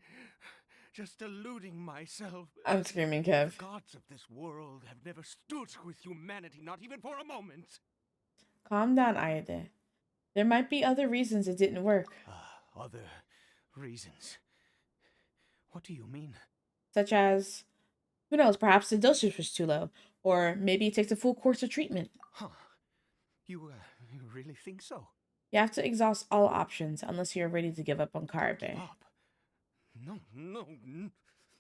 just deluding myself. I'm screaming, The Kev. gods of this world have never stood with humanity, not even for a moment. Calm down, Aide. There might be other reasons it didn't work, Other reasons. What do you mean? such as, who knows, perhaps the dosage was too low, or maybe it takes a full course of treatment. Huh. You really think so? You have to exhaust all options unless you're ready to give up on Give Karabe. up? No,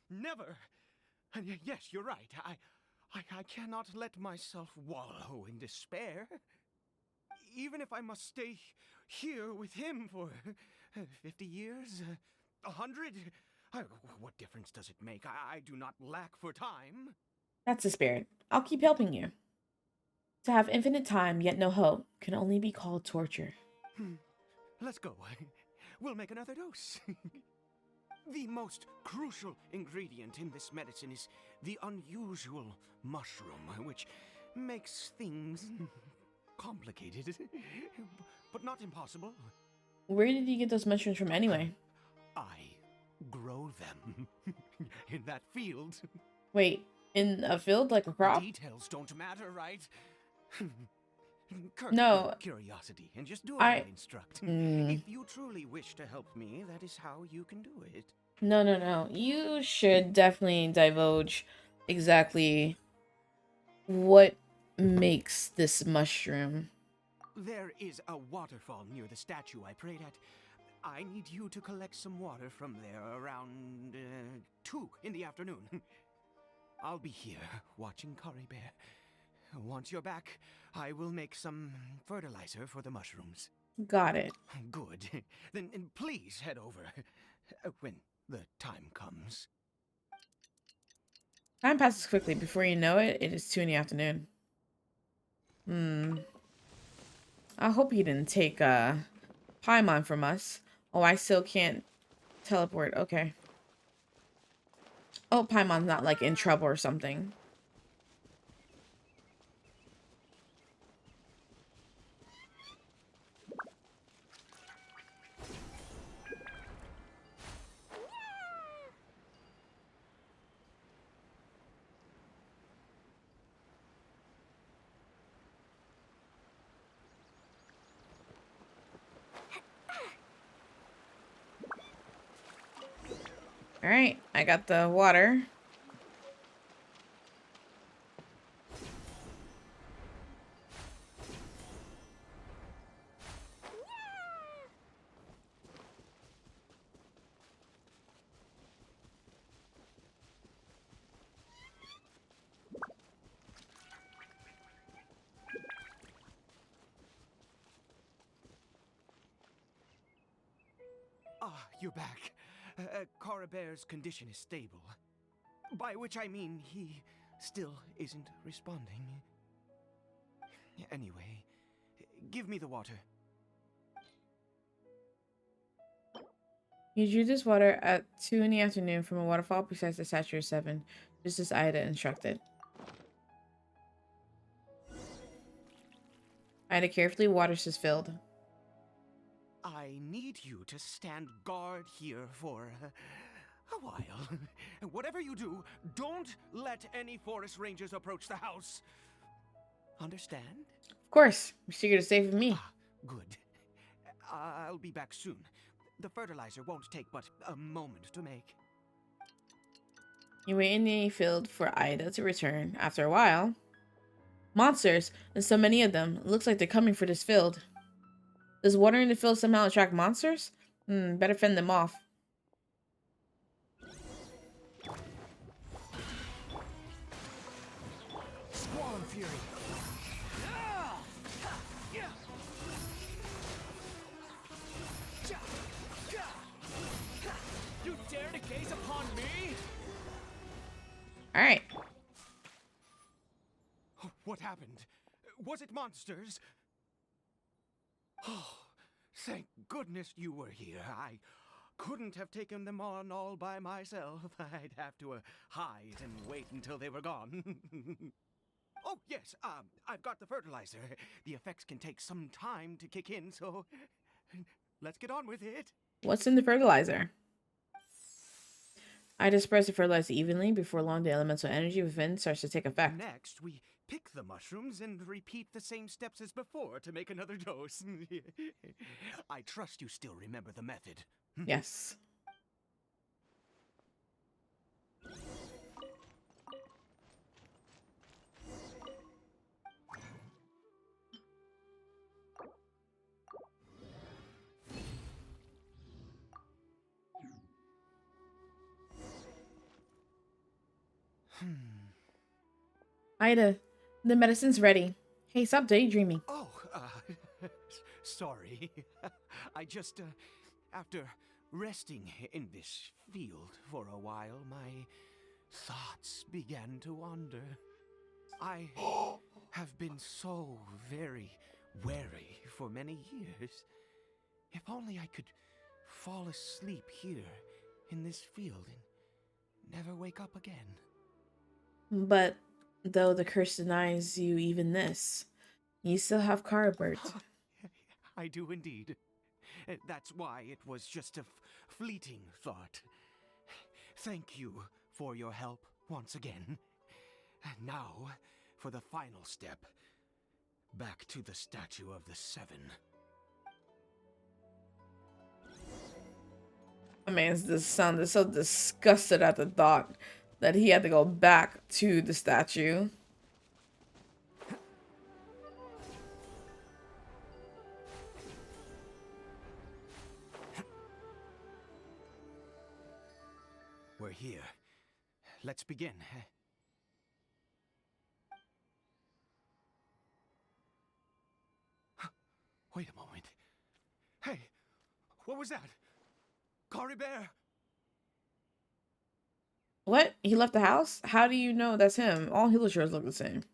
never. And yes, you're right. I cannot let myself wallow in despair. Even if I must stay here with him for 50 years, 100, what difference does it make? I do not lack for time. That's the spirit. I'll keep helping you. To have infinite time yet no hope can only be called torture. Let's go. We'll make another dose. The most crucial ingredient in this medicine is the unusual mushroom, which makes things complicated, but not impossible. Where did you get those mushrooms from anyway? I grow them in that field. Wait, in a field like a crop? Details don't matter, right? Curb No. your curiosity and just do as I I instruct. Mm. If you truly wish to help me, that is how you can do it. No. You should definitely divulge exactly what makes this mushroom. There is a waterfall near the statue I prayed at. I need you to collect some water from there around 2 in the afternoon. I'll be here watching Kari Bear. Once you're back, I will make some fertilizer for the mushrooms. Got it. Good. Then please head over when the time comes. Time passes quickly. Before you know it, it is 2 in the afternoon. I hope he didn't take Paimon from us. Oh, I still can't teleport. Okay. Oh, Paimon's not like in trouble or something. All right, I got the water. Ah, you're back. Kara Bear's condition is stable. By which I mean he still isn't responding. Anyway, give me the water. You drew this water at 2 in the afternoon from a waterfall precise the statue of 7, just as Ida instructed. Ida carefully waters his field. I need you to stand guard here for a while. Whatever you do, don't let any forest rangers approach the house. Understand? Of course, you're secret is safe with me. Ah, good. I'll be back soon. The fertilizer won't take but a moment to make. You wait in the field for Ida to return. After a while, monsters, and so many of them. It looks like they're coming for this field. Does water in the field somehow attract monsters? Better fend them off. Squall Fury! You dare to gaze upon me? Alright. What happened? Was it monsters? Oh, thank goodness you were here. I couldn't have taken them on all by myself. I'd have to hide and wait until they were gone. Oh, yes, I've got the fertilizer. The effects can take some time to kick in, so let's get on with it. What's in the fertilizer? I disperse the fertilizer evenly. Before long, the elemental energy within starts to take effect. Next, we pick the mushrooms and repeat the same steps as before to make another dose. I trust you still remember the method. Yes. Ida, the medicine's ready. Hey, stop daydreaming. Oh, sorry. I just, after resting in this field for a while, my thoughts began to wander. I have been so very wary for many years. If only I could fall asleep here in this field and never wake up again. But though the curse denies you even this, you still have Carabert. I do indeed. That's why it was just a fleeting thought. Thank you for your help once again. And now, for the final step. Back to the Statue of the Seven. My man's just sounded so disgusted at the thought that he had to go back to the statue. We're here. Let's begin. Wait a moment. Hey, what was that? Caribert! What? He left the house? How do you know that's him? All Hillishers look the same.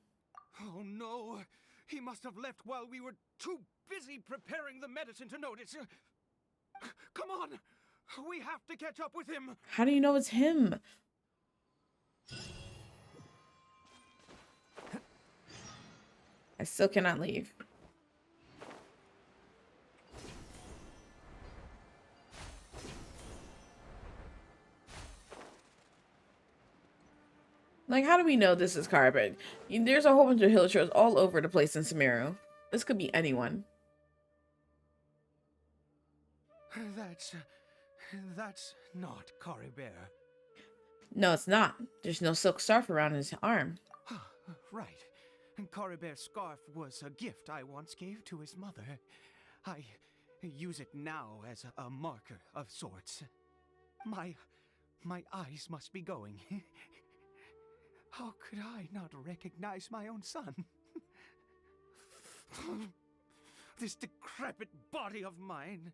Oh no! He must have left while we were too busy preparing the medicine to notice. Come on! We have to catch up with him! How do you know it's him? I still cannot leave. Like, how do we know this is Carbon? There's a whole bunch of Hillishers all over the place in Sumeru. This could be anyone. That's not Caribert. No, it's not. There's no silk scarf around his arm. Right. Caribert's scarf was a gift I once gave to his mother. I use it now as a marker of sorts. My eyes must be going. How could I not recognize my own son? This decrepit body of mine.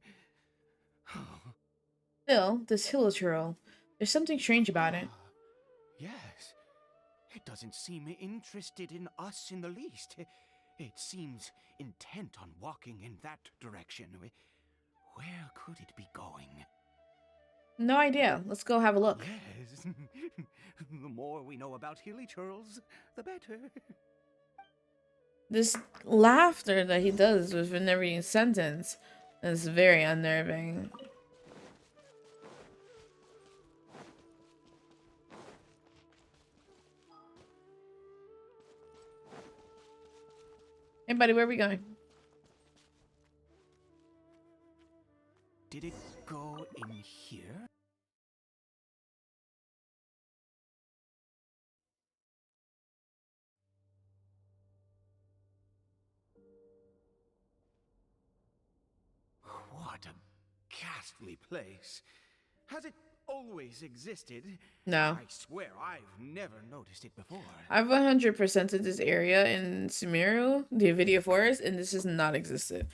Still, this Hillichurl, there's something strange about it. Yes. It doesn't seem interested in us in the least. It seems intent on walking in that direction. Where could it be going? No idea. Let's go have a look. Yes. The more we know about Hilichurls, the better. This laughter that he does within every sentence is very unnerving. Hey buddy, where are we going? Did it go in here? What a ghastly place. Has it always existed? No. I swear I've never noticed it before. I've 100%ed this area in Sumeru, the Avidia Forest, and this has not existed.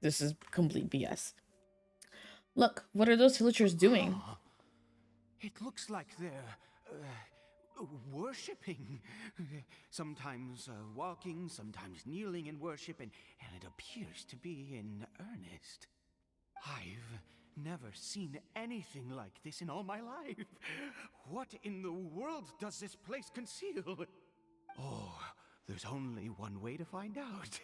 This is complete BS. Look, what are those Hilichurls doing? It looks like they're worshipping. Sometimes walking, sometimes kneeling in worship, and it appears to be in earnest. I've never seen anything like this in all my life. What in the world does this place conceal? Oh, there's only one way to find out.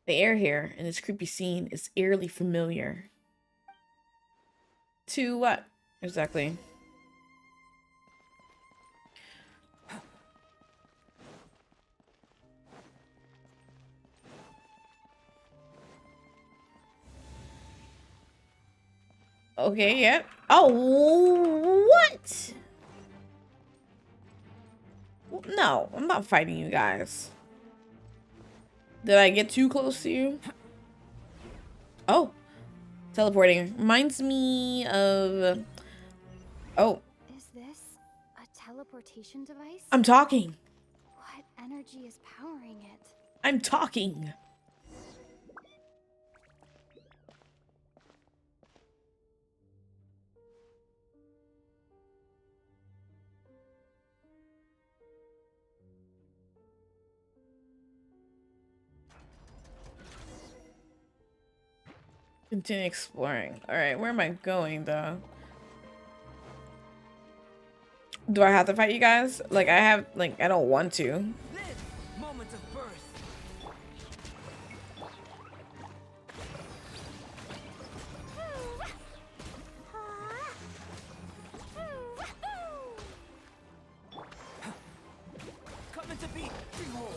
The air here in this creepy scene is eerily familiar. To what, exactly? Okay, yep. Oh, what? No, I'm not fighting you guys. Did I get too close to you? Oh, teleporting. Reminds me of... Oh, Is this a teleportation device? I'm talking. What energy is powering it? I'm talking. Continue exploring. All right, where am I going though? Do I have to fight you guys? Like I don't want to. Then, moment of birth. Coming to be, behold.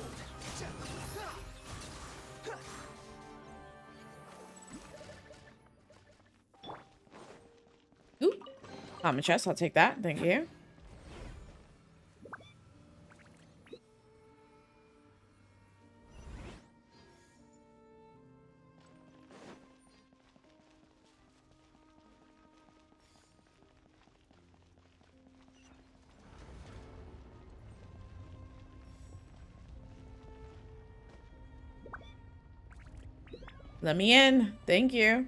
Ooh, common chest. I'll take that. Thank you. Let me in. Thank you.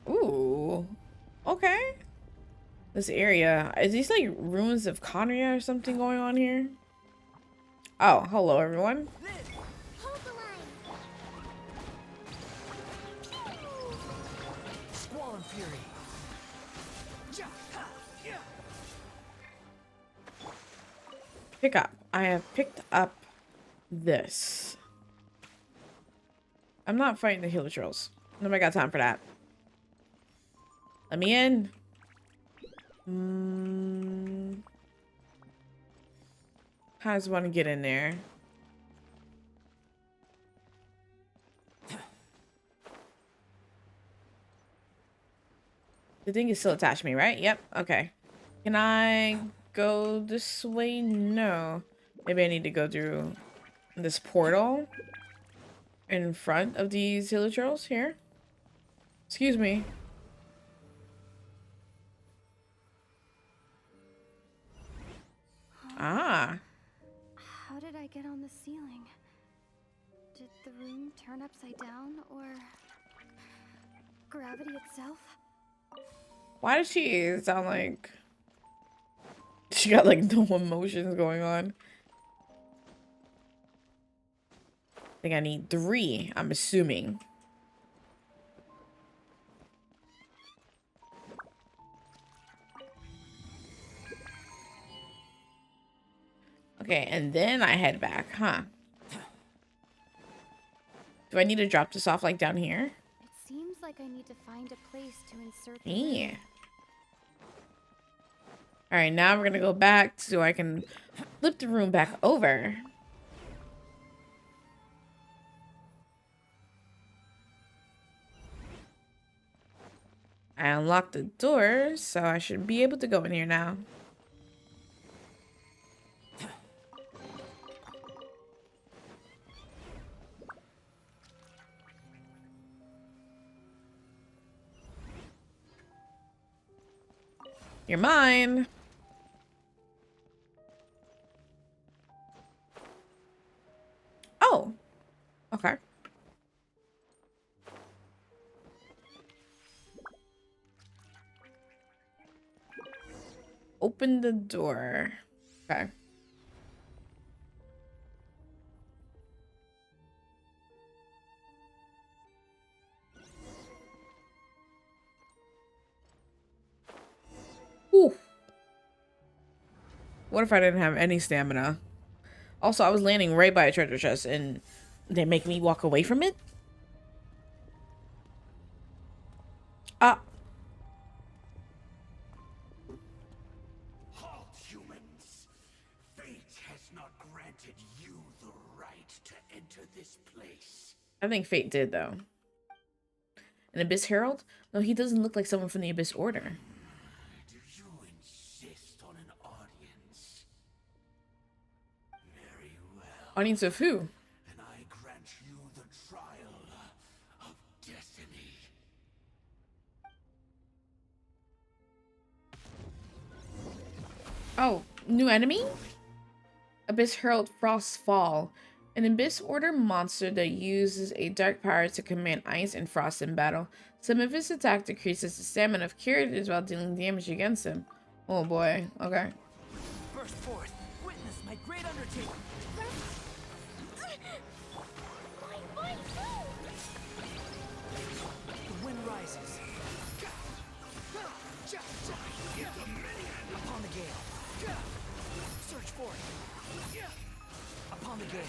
Ooh. Okay. This area. Is these like ruins of Conria or something going on here? Oh, hello everyone. Hold the line. Squall Fury. Ja, ha, yeah. Pick up. I have picked up this. I'm not fighting the healer trolls. Nobody got time for that. Let me in. How does one get in there? The thing is still attached to me, right? Yep. Okay. Can I go this way? No. Maybe I need to go through this portal in front of these healer trolls here. Excuse me. Ah. How did I get on the ceiling? Did the room turn upside down, or gravity itself? Why does she sound like she got like no emotions going on? I think I need 3, I'm assuming. Okay, and then I head back, huh? Do I need to drop this off like down here? It seems like I need to find a place to insert the Yeah. ring. All right, now we're gonna go back so I can flip the room back over. I unlocked the door, so I should be able to go in here now. You're mine. Oh, okay. Open the door. Okay. Whew. What if I didn't have any stamina? Also, I was landing right by a treasure chest and they make me walk away from it? Ah. Halt, humans! Fate has not granted you the right to enter this place. I think fate did, though. An Abyss Herald? No, he doesn't look like someone from the Abyss Order. Do you insist on an audience? Very well. Audience of who? And I grant you the trial of destiny. Oh, new enemy? Abyss Herald Frostfall. An Abyss Order monster that uses a dark power to command ice and frost in battle. Some of his attack decreases the stamina of characters while dealing damage against him. Oh boy, okay. Burst forth. Witness my great undertaking. The wind rises. Upon the gale. Search for it. Upon the gale.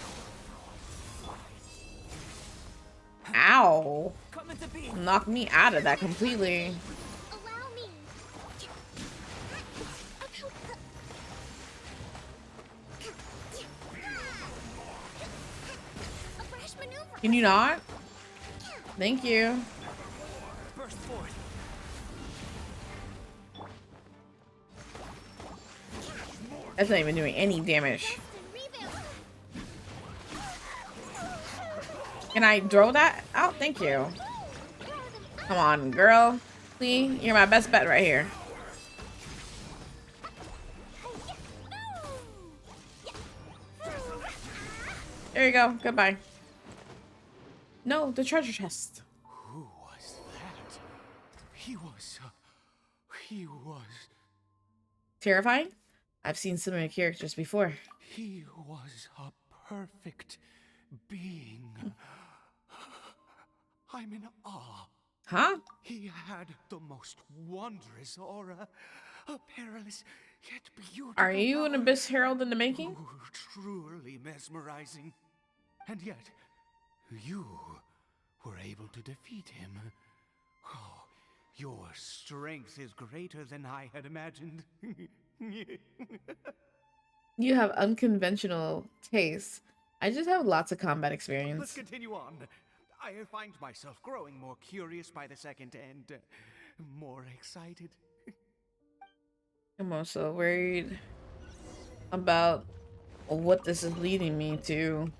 Ow! Come into being. Knocked me out of that completely. Allow me. A fresh maneuver. Can you not? Thank you. Burst forth. That's not even doing any damage. Can I throw that out? Thank you. Come on, girl. See, you're my best bet right here. There you go. Goodbye. No, the treasure chest. Who was that? He was. Terrifying? I've seen similar characters before. He was a perfect being. I'm in awe. Huh? He had the most wondrous aura, a perilous yet beautiful. Are you an power. Abyss Herald in the making? Ooh, truly mesmerizing. And yet, you were able to defeat him. Oh, your strength is greater than I had imagined. You have unconventional tastes. I just have lots of combat Let's experience. continue on. I find myself growing more curious by the second and more excited. I'm also worried about what this is leading me to.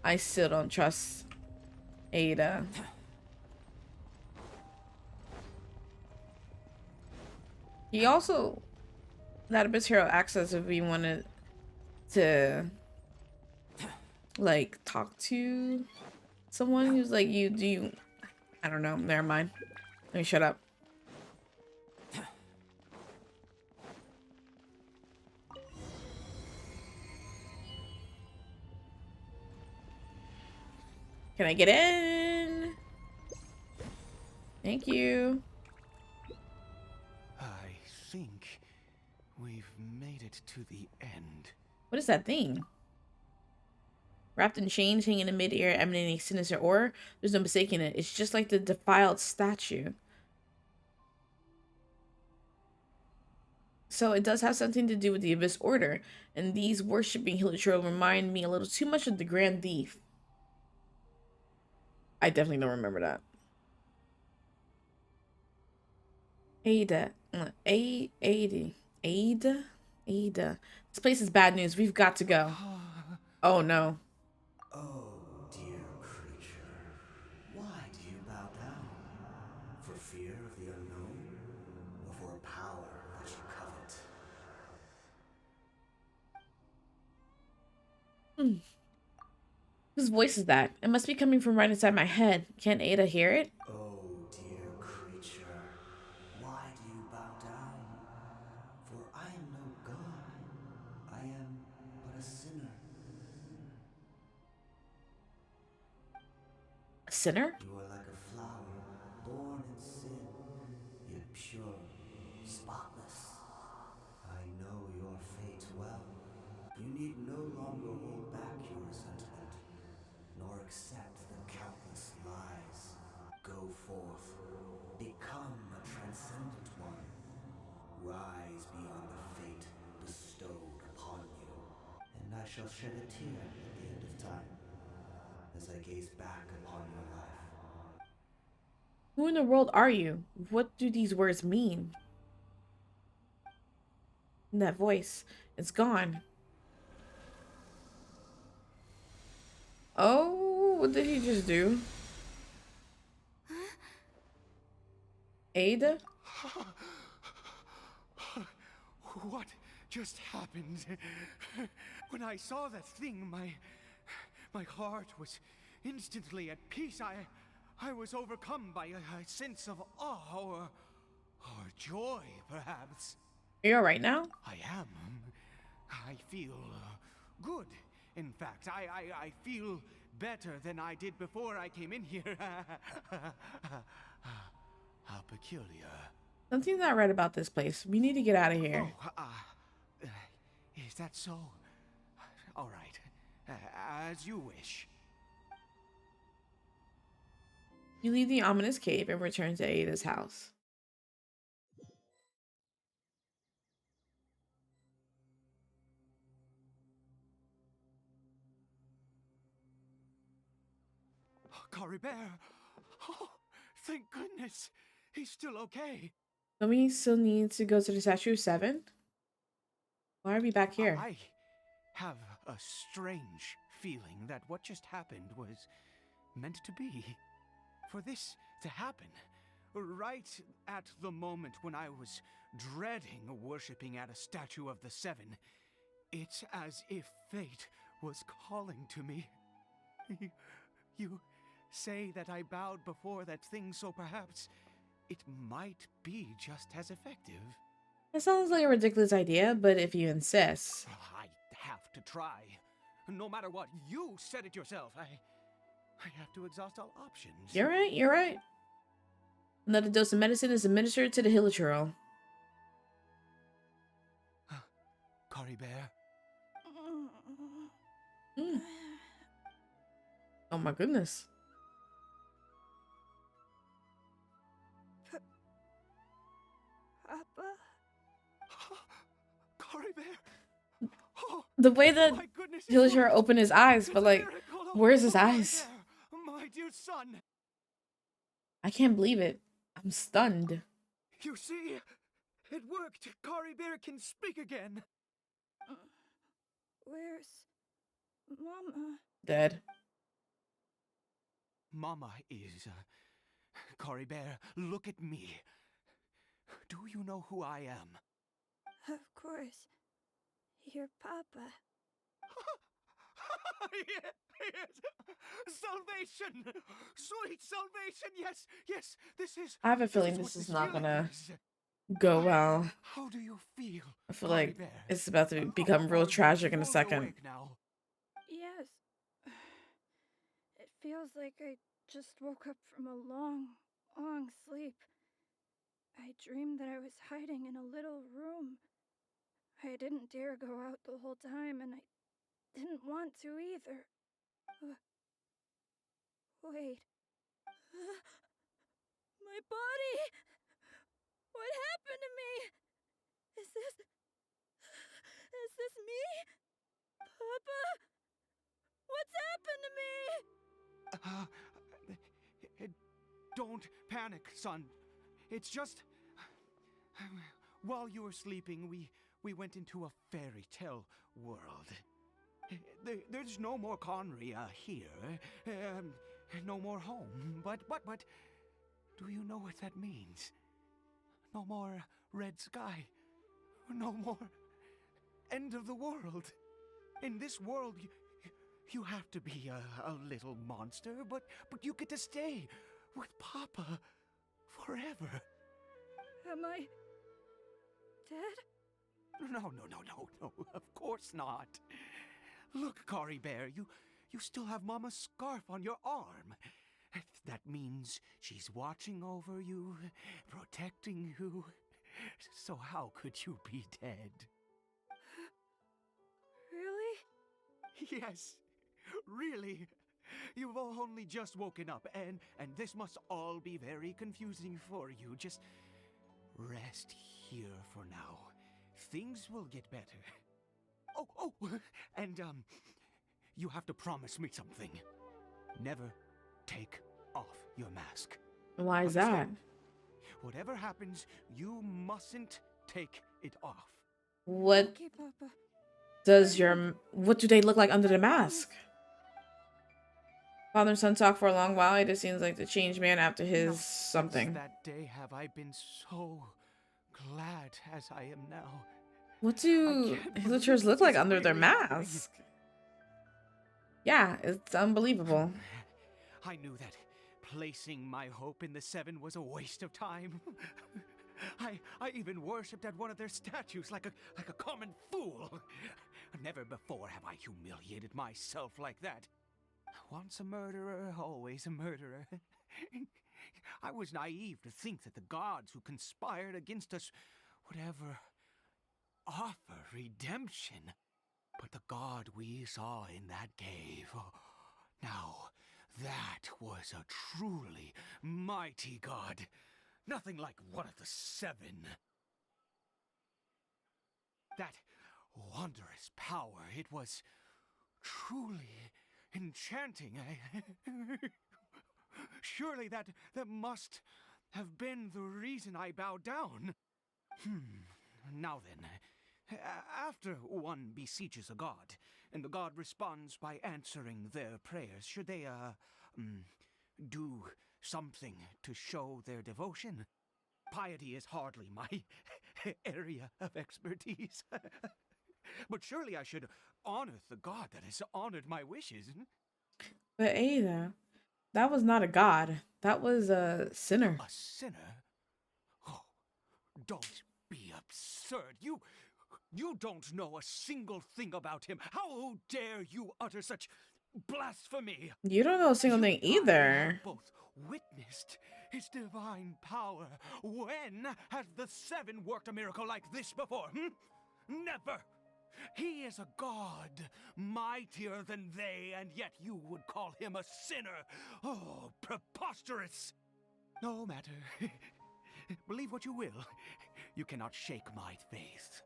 I still don't trust Ada. He also, that Abyss Hero acts as if we wanted to, like, talk to someone who's like, I don't know, never mind. Let me shut up. Can I get in? Thank you. I think we've made it to the end. What is that thing? Wrapped in chains, hanging in midair, emanating sinister aura. There's no mistaking it. It's just like the defiled statue. So it does have something to do with the Abyss Order, and these worshipping Hilichurl remind me a little too much of the Grand Thief. I definitely don't remember that. Ada. Ada. This place is bad news. We've got to go. Oh no. Oh, dear creature, why do you bow down? For fear of the unknown? Or for a power that you covet? Whose voice is that? It must be coming from right inside my head. Can't Ada hear it? Oh, dear creature, why do you bow down? For I am no god. I am but a sinner. A sinner? You are like a flower, born in sin, yet pure, spotless. I know your fate well. You need no longer hold back your resentment, nor accept the countless lies. Go forth, become a transcendent one. Rise beyond the fate bestowed upon you. And I shall shed a tear at the end of time, as I gaze back upon your life. Who in the world are you? What do these words mean? And that voice, it's gone. Oh, what did he just do? Ada? What just happened? When I saw that thing, my heart was instantly at peace. I was overcome by a sense of awe or joy, perhaps. Are you alright now? I am. I feel good. In fact, I feel better than I did before I came in here. How peculiar. Something's not right about this place. We need to get out of here. Oh, is that so? All right. As you wish. You leave the ominous cave and return to Ada's house. Cory Bear. Oh, thank goodness. He's still okay. Don't we still need to go to the Statue of Seven? Why are we back here? I have a strange feeling that what just happened was meant to be. For this to happen, right at the moment when I was dreading worshipping at a statue of the Seven, it's as if fate was calling to me. You say that I bowed before that thing, so perhaps it might be just as effective. It sounds like a ridiculous idea, but if you insist. I have to try. No matter what, you said it yourself. I have to exhaust all options. You're right, you're right. Another dose of medicine is administered to the hilichurl. Cory Bear. Mm. Oh my goodness. Papa? Cory Bear. Oh, The way that hilichurl opened his eyes, but like, where's his eyes? My dear son. I can't believe it. I'm stunned. You see, it worked. Cory Bear can speak again. Where's Mama? Dead. Mama is. Cory Bear, look at me. Do you know who I am? Of course. Your Papa. Yes. Salvation! Sweet salvation! Yes, yes, this is. I have a feeling this is not gonna go well. How do you feel? I feel like it's about to become real tragic in a second. Yes. It feels like I just woke up from a long, long sleep. I dreamed that I was hiding in a little room. I didn't dare go out the whole time, and I didn't want to either. Wait. My body! What happened to me? Is this me? Papa? What's happened to me? Don't panic, son. It's just. While you were sleeping, we went into a fairy tale world. There's no more Conria here. No more home. But, do you know what that means? No more red sky. No more end of the world. In this world, you have to be a little monster, but you get to stay with Papa forever. Am I dead? No, of course not. Look, Cory Bear, you still have Mama's scarf on your arm. That means she's watching over you, protecting you. So how could you be dead? Really? Yes, really. You've only just woken up, and this must all be very confusing for you. Just rest here for now. Things will get better. Oh, and you have to promise me something. Never take off your mask. Why is that? Understand? Whatever happens, you mustn't take it off. What Okay, Papa. does your what do they look like under the mask? Father and son talk for a long while. It just seems like the changed man after his Not something. since that day have I been so glad as I am now. What I do can't villagers believe look this like is under their really happening. mask? Yeah, it's unbelievable. I knew that placing my hope in the Seven was a waste of time. I even worshipped at one of their statues like a common fool. Never before have I humiliated myself like that. Once a murderer, always a murderer. I was naive to think that the gods who conspired against us would ever offer redemption. But the god we saw in that cave, now that was a truly mighty god. Nothing like one of the Seven. That wondrous power, it was truly enchanting. Surely that must have been the reason I bowed down. Now then, after one besieges a god, and the god responds by answering their prayers, should they, do something to show their devotion? Piety is hardly my area of expertise. But surely I should honor the god that has honored my wishes. But Ada, that was not a god. That was a sinner. A sinner? Oh, don't be absurd. You don't know a single thing about him. How dare you utter such blasphemy? You don't know a single You thing and I either. have both witnessed his divine power. When has the Seven worked a miracle like this before? Never. He is a god, mightier than they, and yet you would call him a sinner. Oh, preposterous. No matter. Believe what you will. You cannot shake my faith.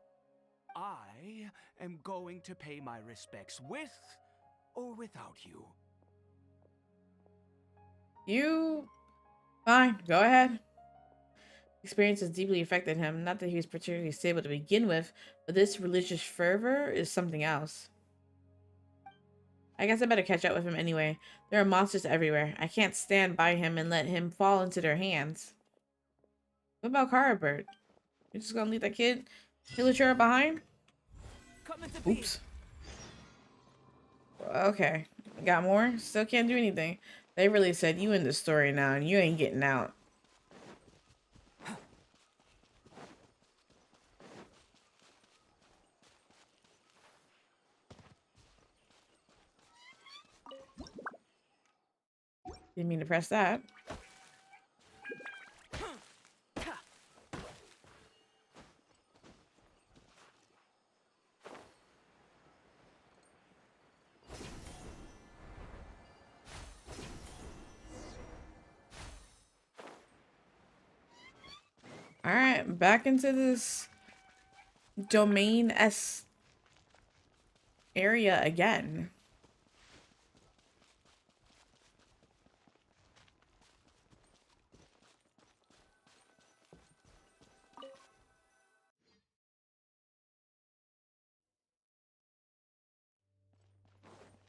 I am going to pay my respects with or without you. You fine, go ahead. Experience has deeply affected him. Not that he was particularly stable to begin with, but this religious fervor is something else. I guess I better catch up with him anyway. There are monsters everywhere. I can't stand by him and let him fall into their hands. What about Carabird? You're just gonna leave that kid Hilichura behind? Oops. Okay. Got more? Still can't do anything. They really said you in the story now and you ain't getting out. Didn't mean to press that. Alright, back into this domain S area again.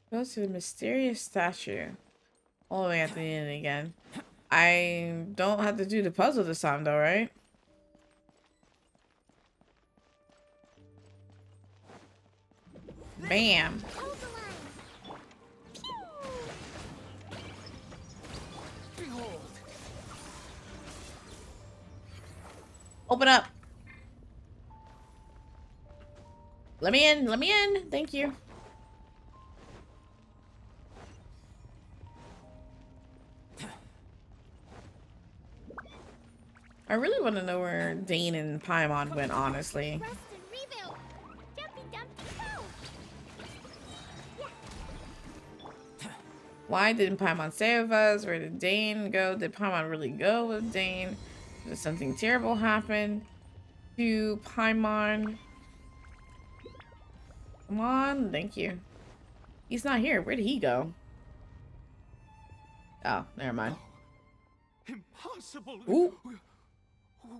Go to the mysterious statue. All the way at the end again. I don't have to do the puzzle this time though, right? Bam. Open up. Let me in. Let me in. Thank you. I really want to know where Dane and Paimon went, honestly. Why didn't Paimon stay with us? Where did Dane go? Did Paimon really go with Dane? Did something terrible happen to Paimon? Come on, thank you. He's not here. Where did he go? Oh, never mind. Impossible! Ooh.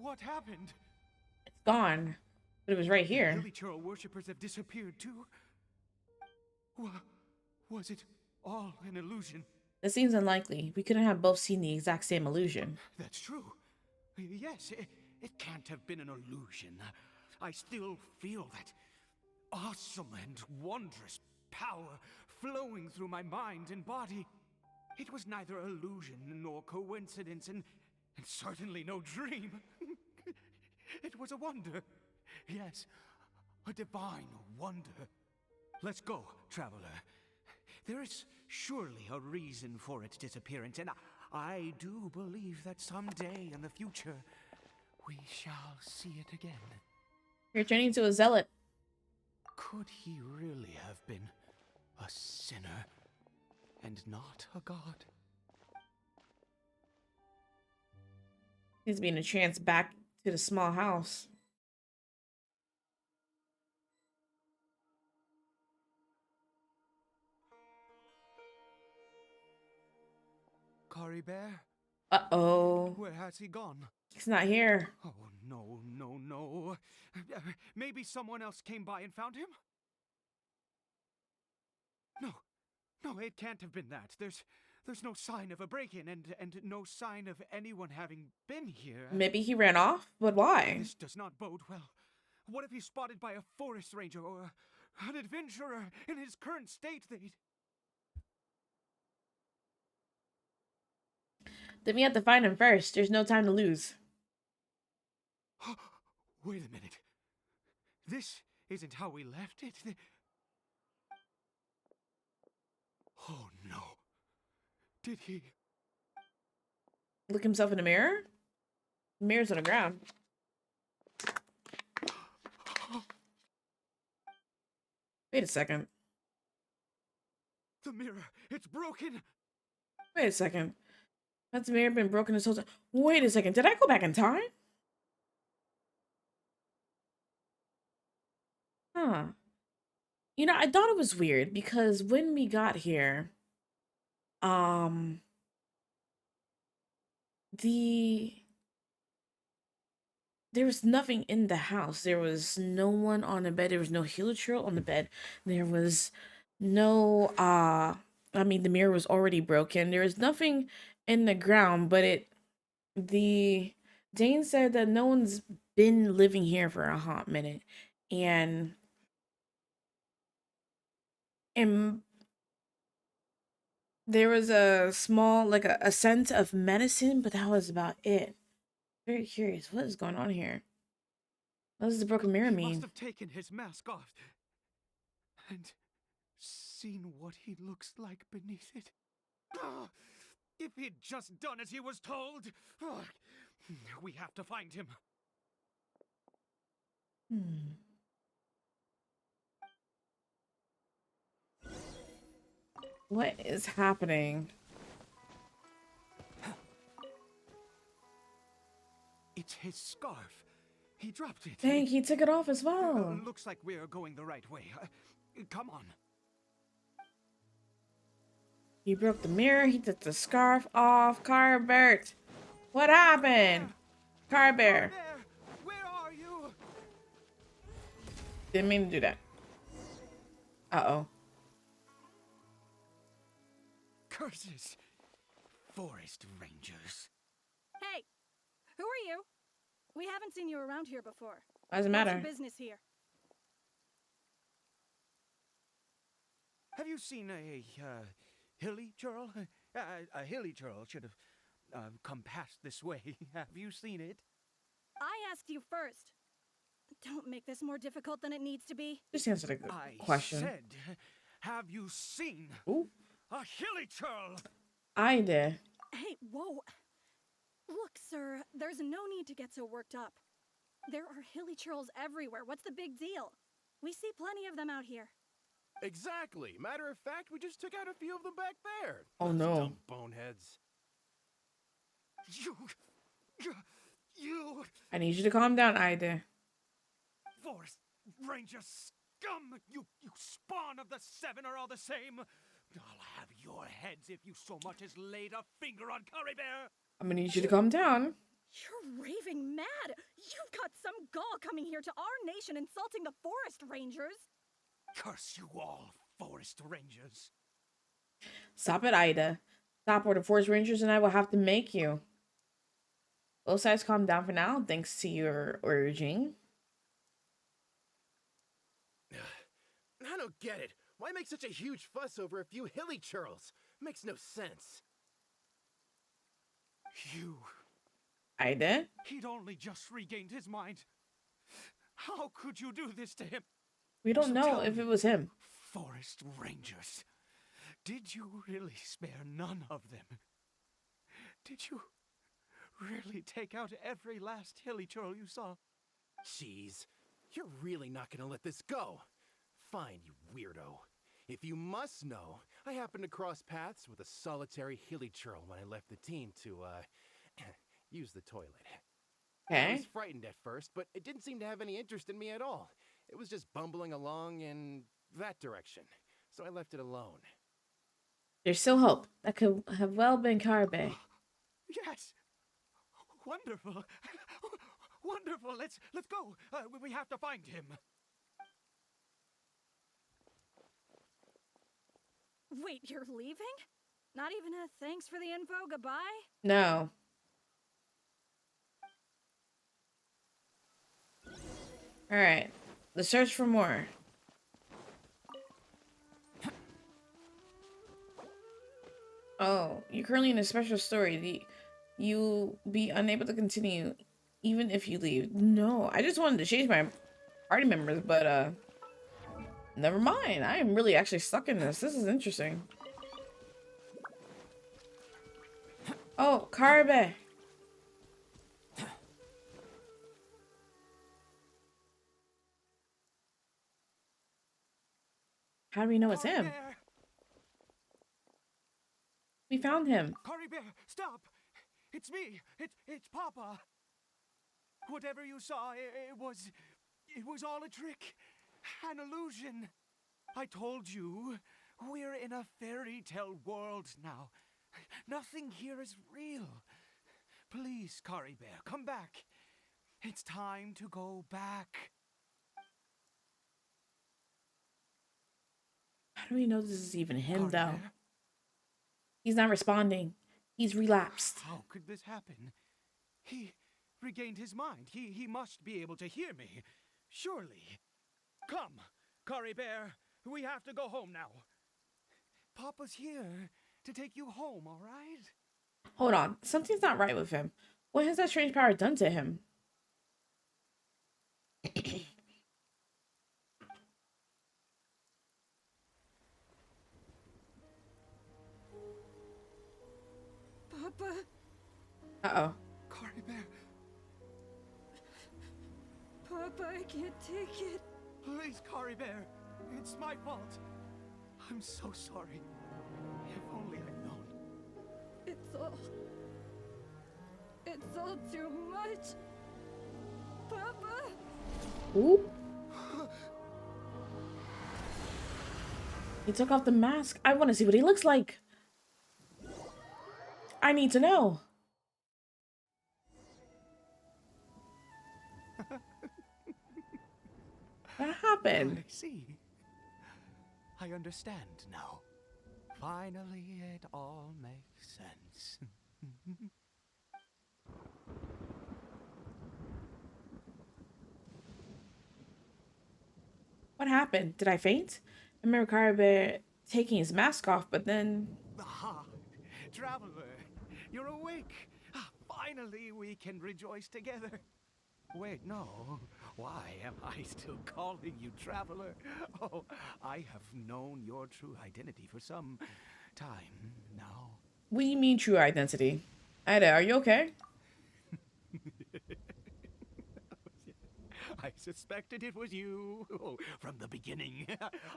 What happened? It's gone. But it was right The here. Hilly Churl worshippers have disappeared too. Was it all an illusion? That seems unlikely. We couldn't have both seen the exact same illusion. That's true. Yes, it can't have been an illusion. I still feel that awesome and wondrous power flowing through my mind and body. It was neither illusion nor coincidence, and certainly no dream. It was a wonder. Yes, a divine wonder. Let's go, traveler. There is surely a reason for its disappearance, and I do believe that someday in the future, we shall see it again. You're turning into a zealot. Could he really have been a sinner and not a god? He's being a chance back to the small house. Kari Bear? Uh-oh. Where has he gone? He's not here. Oh, no, no, no. Maybe someone else came by and found him? No, it can't have been that. There's no sign of a break-in and no sign of anyone having been here. Maybe he ran off? But why? This does not bode well. What if he's spotted by a forest ranger or an adventurer in his current state? Then we have to find him first. There's no time to lose. Wait a minute. This isn't how we left it. Oh no. Did he? Look himself in the mirror? The mirror's on the ground. Wait a second. The mirror, it's broken. Wait a second. That's mirror been broken this whole time. Wait a second. Did I go back in time? Huh. You know, I thought it was weird because when we got here, there was nothing in the house. There was no one on the bed. There was no heliotrope on the bed. There was no I mean the mirror was already broken. There was nothing in the ground, but Dane said that no one's been living here for a hot minute. And there was a small, like a scent of medicine, but that was about it. Very curious. What is going on here? What does the broken mirror He mean? must have taken his mask off and seen what he looks like beneath it. If he'd just done as he was told. We have to find him. What is happening? It's his scarf. He dropped it. Dang, he took it off as well. Looks like we're going the right way. Come on. He broke the mirror. He took the scarf off. Carbert, what happened? Carbear. Where are you? Didn't mean to do that. Uh-oh. Curses. Forest rangers. Hey, who are you? We haven't seen you around here before. Why does it What's matter? your business here? Have you seen a hilly churl? A hilly churl should have come past this way. Have you seen it? I asked you first. Don't make this more difficult than it needs to be. Just answer the question. I said, have you seen Ooh. a hilly churl? I did. Hey, whoa. Look, sir, there's no need to get so worked up. There are hilly churls everywhere. What's the big deal? We see plenty of them out here. Exactly. Matter of fact, we just took out a few of them back there. Oh, Those no. dumb boneheads. You I need you to calm down, Ida. Forest Ranger scum! You spawn of the Seven are all the same! I'll have your heads if you so much as laid a finger on Curry Bear. I'm gonna need you to calm down. You're raving mad! You've got some gall coming here to our nation insulting the forest rangers! Curse you all, forest rangers. Stop it, Ida. Stop, or the Forest Rangers and I will have to make you. Both sides calm down for now, thanks to your urging. I don't get it. Why make such a huge fuss over a few hilly churls? Makes no sense. You. Ida? He'd only just regained his mind. How could you do this to him? We don't So know tell if me, it was him. Forest Rangers, did you really spare none of them? Did you really take out every last hilly churl you saw? Jeez, you're really not gonna let this go. Fine, you weirdo. If you must know, I happened to cross paths with a solitary hilly churl when I left the team to, use the toilet. I was Okay. frightened at first, but it didn't seem to have any interest in me at all. It was just bumbling along in that direction, so I left it alone. There's still hope. That could have well been Karabe. Yes. Wonderful. Wonderful. Let's go. We have to find him. Wait, you're leaving? Not even a thanks for the info, goodbye? No. Alright. Let's search for more. Oh, you're currently in a special story. You be unable to continue even if you leave. No, I just wanted to change my party members, but never mind. I am really actually stuck in this. This is interesting. Oh, Karabe. How do we know it's Curry him? Bear! We found him. Curry Bear, stop! It's me. It's Papa. Whatever you saw, it was all a trick, an illusion. I told you, we're in a fairy tale world now. Nothing here is real. Please, Curry Bear, come back. It's time to go back. How do we know this is even him, Curry though? Bear, He's not responding. He's relapsed. how could this happen? He regained his mind. He must be able to hear me. Surely. Come, Curry Bear. We have to go home now. Papa's here to take you home, all right? Hold on. Something's not right with him. What has that strange power done to him? Papa? Uh-oh. Curry Bear, Papa, I can't take it. please, Curry Bear. It's my fault. I'm so sorry. If only I'd known. It's all too much. Papa? Oop. He took off the mask. I want to see what he looks like. I need to know. What happened? I see. I understand now. Finally, it all makes sense. What happened? Did I faint? I remember Karabe taking his mask off, but then... Ah, Traveler, you're awake. Finally, we can rejoice together. Wait, no. Why am I still calling you Traveler? Oh, I have known your true identity for some time now. What do you mean true identity? Ida, are you okay? I suspected it was you from the beginning.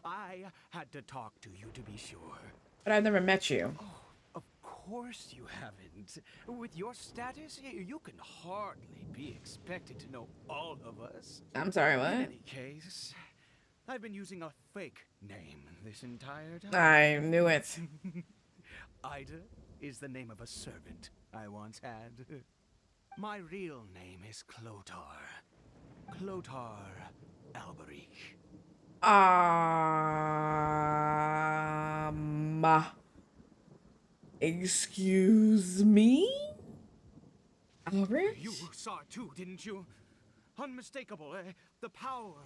I had to talk to you to be sure. But I've never met you. Oh, of course you haven't. With your status, you can hardly be expected to know all of us. I'm sorry, In what? any case, I've been using a fake name this entire time. I knew it. Ida is the name of a servant I once had. My real name is Clotar. Clotar Alberich. Excuse me? You Albert? saw it too, didn't you? Unmistakable, eh? The power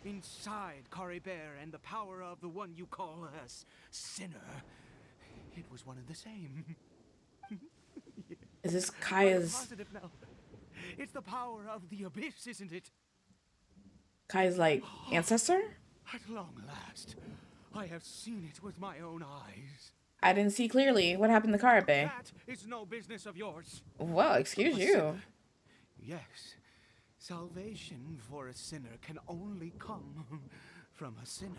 inside Caribert and the power of the one you call a sinner. It was one and the same. Is this I am Kaya's positive now. It's the power of the abyss, isn't it? like ancestor? At long last, I have seen it with my own eyes. I didn't see clearly. What happened to Karabe? That is no business of yours. Well, excuse A you. sinner. Yes. Salvation for a sinner can only come from a sinner.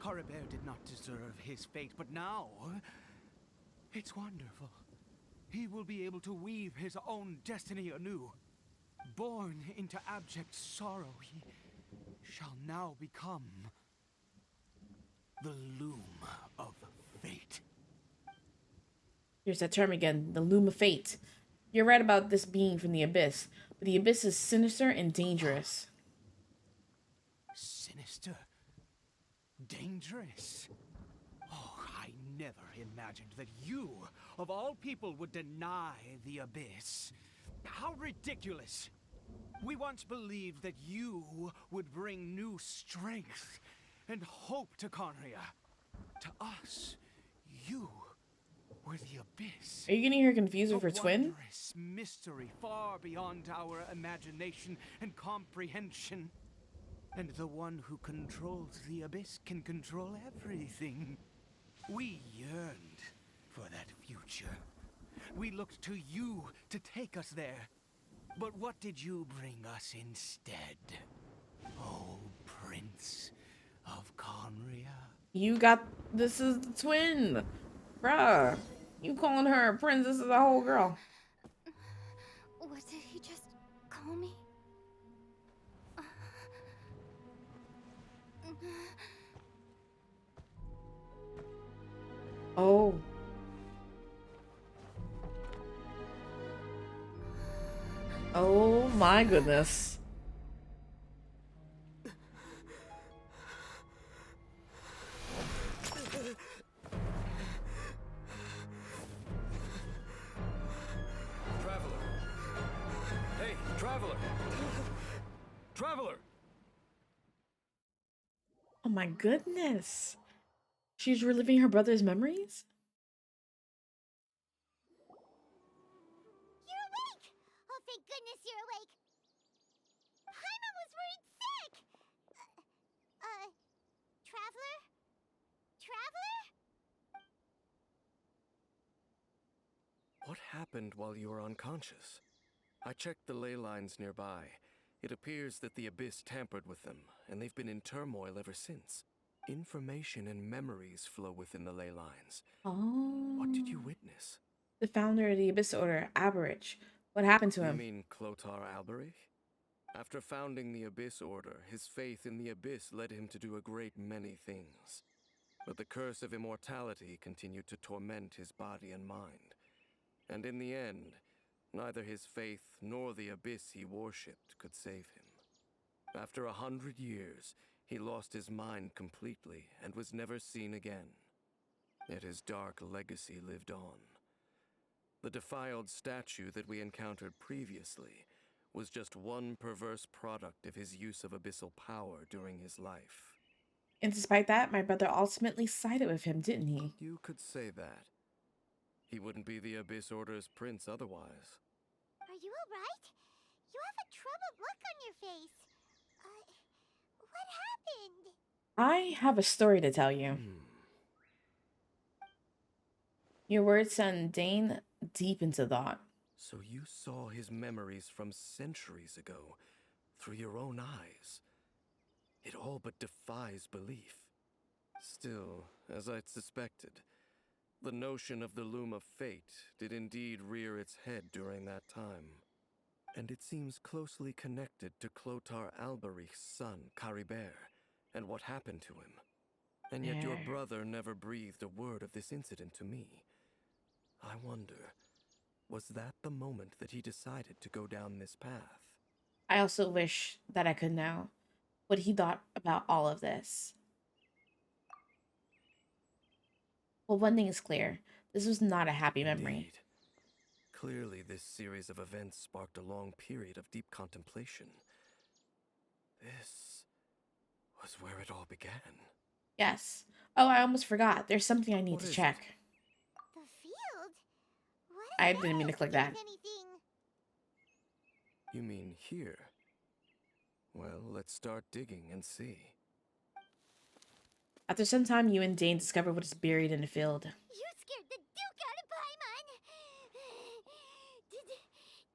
Caribert did not deserve his fate, but now it's wonderful. He will be able to weave his own destiny anew. Born into abject sorrow, he shall now become the loom of fate. Here's that term again, the loom of fate. You're right about this being from the abyss, but the abyss is sinister and dangerous. Sinister? Dangerous? Oh, I never imagined that you, of all people, would deny the abyss. How ridiculous! We once believed that you would bring new strength and hope to Conria. To us, you were the abyss. Are you getting her confused with her A twin? wondrous mystery far beyond our imagination and comprehension. And the one who controls the abyss can control everything. We yearned for that future. We looked to you to take us there. But what did you bring us instead? Oh, Prince of Conria. You got this is the twin. Bruh. You calling her a princess is a whole girl. What did he just call me? Oh. Oh my goodness. Traveler! Hey, Traveler! Traveler! Oh my goodness. She's reliving her brother's memories? You're awake! Oh, thank goodness you're awake! Paimon was worried sick! Traveler? Traveler? What happened while you were unconscious? I checked the ley lines nearby. It appears that the Abyss tampered with them, and they've been in turmoil ever since. Information and memories flow within the ley lines. Oh. What did you witness? The founder of the Abyss Order, Aberich. What happened to You him? mean Clotar Alberich? After founding the Abyss Order, his faith in the Abyss led him to do a great many things. But the curse of immortality continued to torment his body and mind. And in the end, neither his faith nor the Abyss he worshipped could save him. After 100 years, he lost his mind completely and was never seen again. Yet his dark legacy lived on. The defiled statue that we encountered previously was just one perverse product of his use of abyssal power during his life. And despite that, my brother ultimately sided with him, didn't he? You could say that. He wouldn't be the Abyss Order's prince otherwise. Are you alright? You have a troubled look on your face. What happened? I have a story to tell you. Your words send Dane deep into thought. So you saw his memories from centuries ago through your own eyes. It all but defies belief. Still, as I'd suspected, the notion of the Loom of Fate did indeed rear its head during that time. And it seems closely connected to Clotar Alberich's son, Caribert, and what happened to him. And yet your brother never breathed a word of this incident to me. I wonder, was that the moment that he decided to go down this path? I also wish that I could know what he thought about all of this. Well, one thing is clear. This was not a happy memory. Indeed. Clearly, this series of events sparked a long period of deep contemplation. This was where it all began. Yes. Oh, I almost forgot. There's something I need What to is check. The field? What does I that didn't mean to have click do that. with anything? You mean here? Well, let's start digging and see. After some time, you and Dane discover what is buried in the field. You scared the Duke out of Paimon!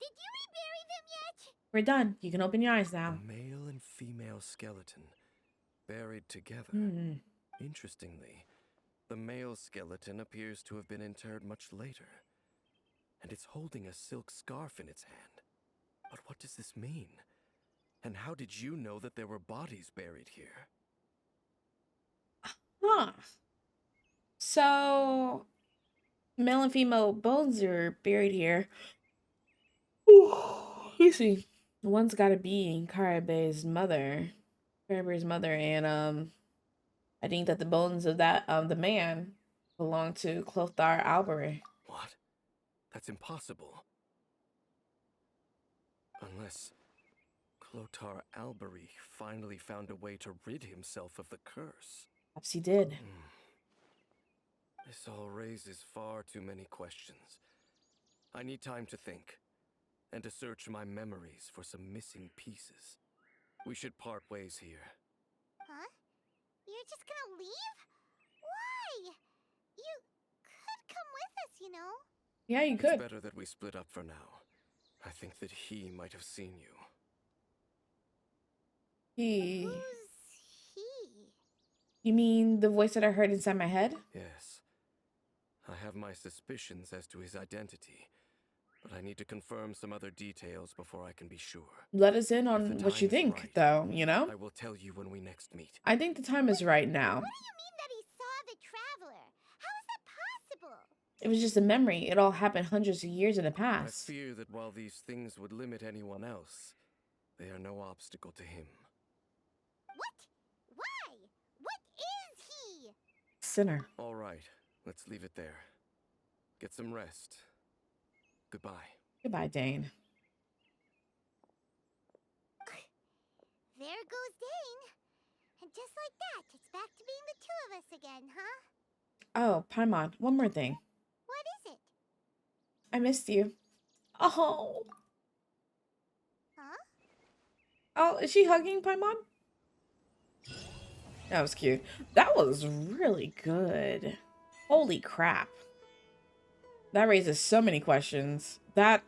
Did you rebury them yet? We're done. You can open your eyes now. A male and female skeleton, buried together. Interestingly, the male skeleton appears to have been interred much later, and it's holding a silk scarf in its hand. But what does this mean? And how did you know that there were bodies buried here? Huh. So, male and female bones are buried here. You see, one's got to be Karabe's mother. Karabe's mother, and I think that the bones of that the man belong to Clothar Albury. What? That's impossible. Unless Clothar Albury finally found a way to rid himself of the curse. Perhaps he did. This all raises far too many questions. I need time to think, and to search my memories for some missing pieces. We should part ways here. Huh? You're just gonna leave? Why? You could come with us, you know? Yeah, you It's could. better that we split up for now. I think that he might have seen you. He. Who's he? You mean the voice that I heard inside my head? Yes. I have my suspicions as to his identity, but I need to confirm some other details before I can be sure. Let us in If on the what you time is think, right, though, you know? I will tell you when we next meet. I think the time is right now. What do you mean that he saw the Traveler? How is that possible? It was just a memory. It all happened hundreds of years in the I past. fear that while these things would limit anyone else, they are no obstacle to him. What? Why? What is he? Sinner. All right, let's leave it there. Get some rest. Goodbye. Goodbye, Dane. There goes Dane. And just like that, it's back to being the two of us again, huh? Oh, Paimon, one more thing. What is it? I missed you. Oh. Huh? Oh, is she hugging Paimon? That was cute. That was really good. Holy crap. That raises so many questions. That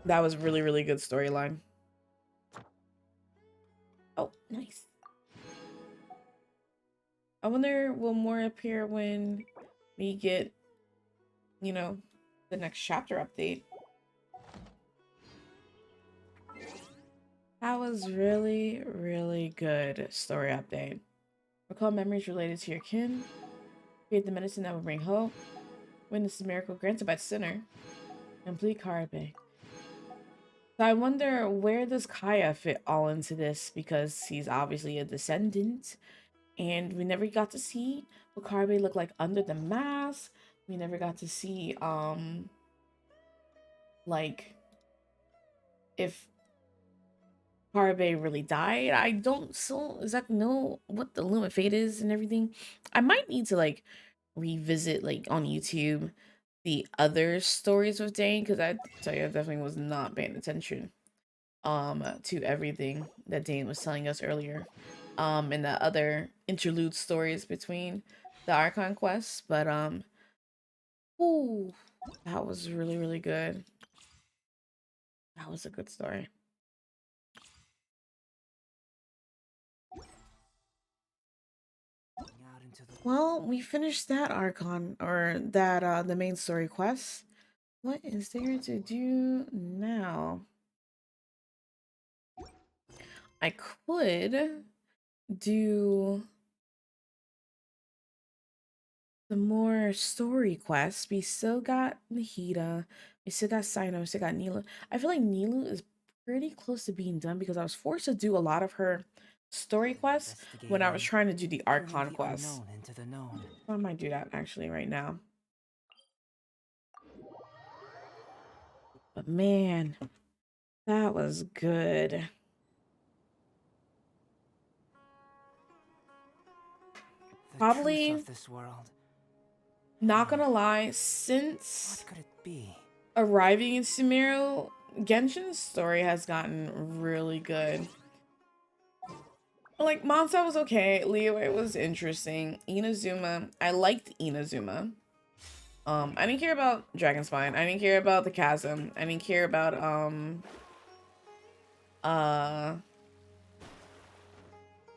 was really, really good storyline. Oh, nice. I wonder will more appear when we get, you know, the next chapter update. That was really, really good story update. Recall memories related to your kin. Create the medicine that will bring hope. Witness the miracle granted by the sinner. Complete Karabe. So I wonder where does Kaya fit all into this, because he's obviously a descendant. And we never got to see what Karabe looked like under the mask. We never got to see like if Karabe really died. I don't so exactly know what the Luma fate is and everything. I might need to like revisit like on YouTube the other stories with Dane, because I tell you I definitely was not paying attention to everything that Dane was telling us earlier. And the other interlude stories between the Archon quests. But ooh, that was really, really good. That was a good story. Well, we finished that Archon, or that the main story quest. What is there to do now? I could do the more story quests. We still got Nahida, we still got Sino, we still got Nilu. I feel like Nilu is pretty close to being done because I was forced to do a lot of her story quests when I was trying to do the Archon quests. Into the known. I might do that actually right now. But man, that was good. Probably Truth of this world. not gonna lie, since What could it be? arriving in Sumeru, Genshin's story has gotten really good. Like, Mansa was okay, Liyue was interesting, Inazuma, I liked Inazuma. I didn't care about Dragonspine, I didn't care about the Chasm, I didn't care about,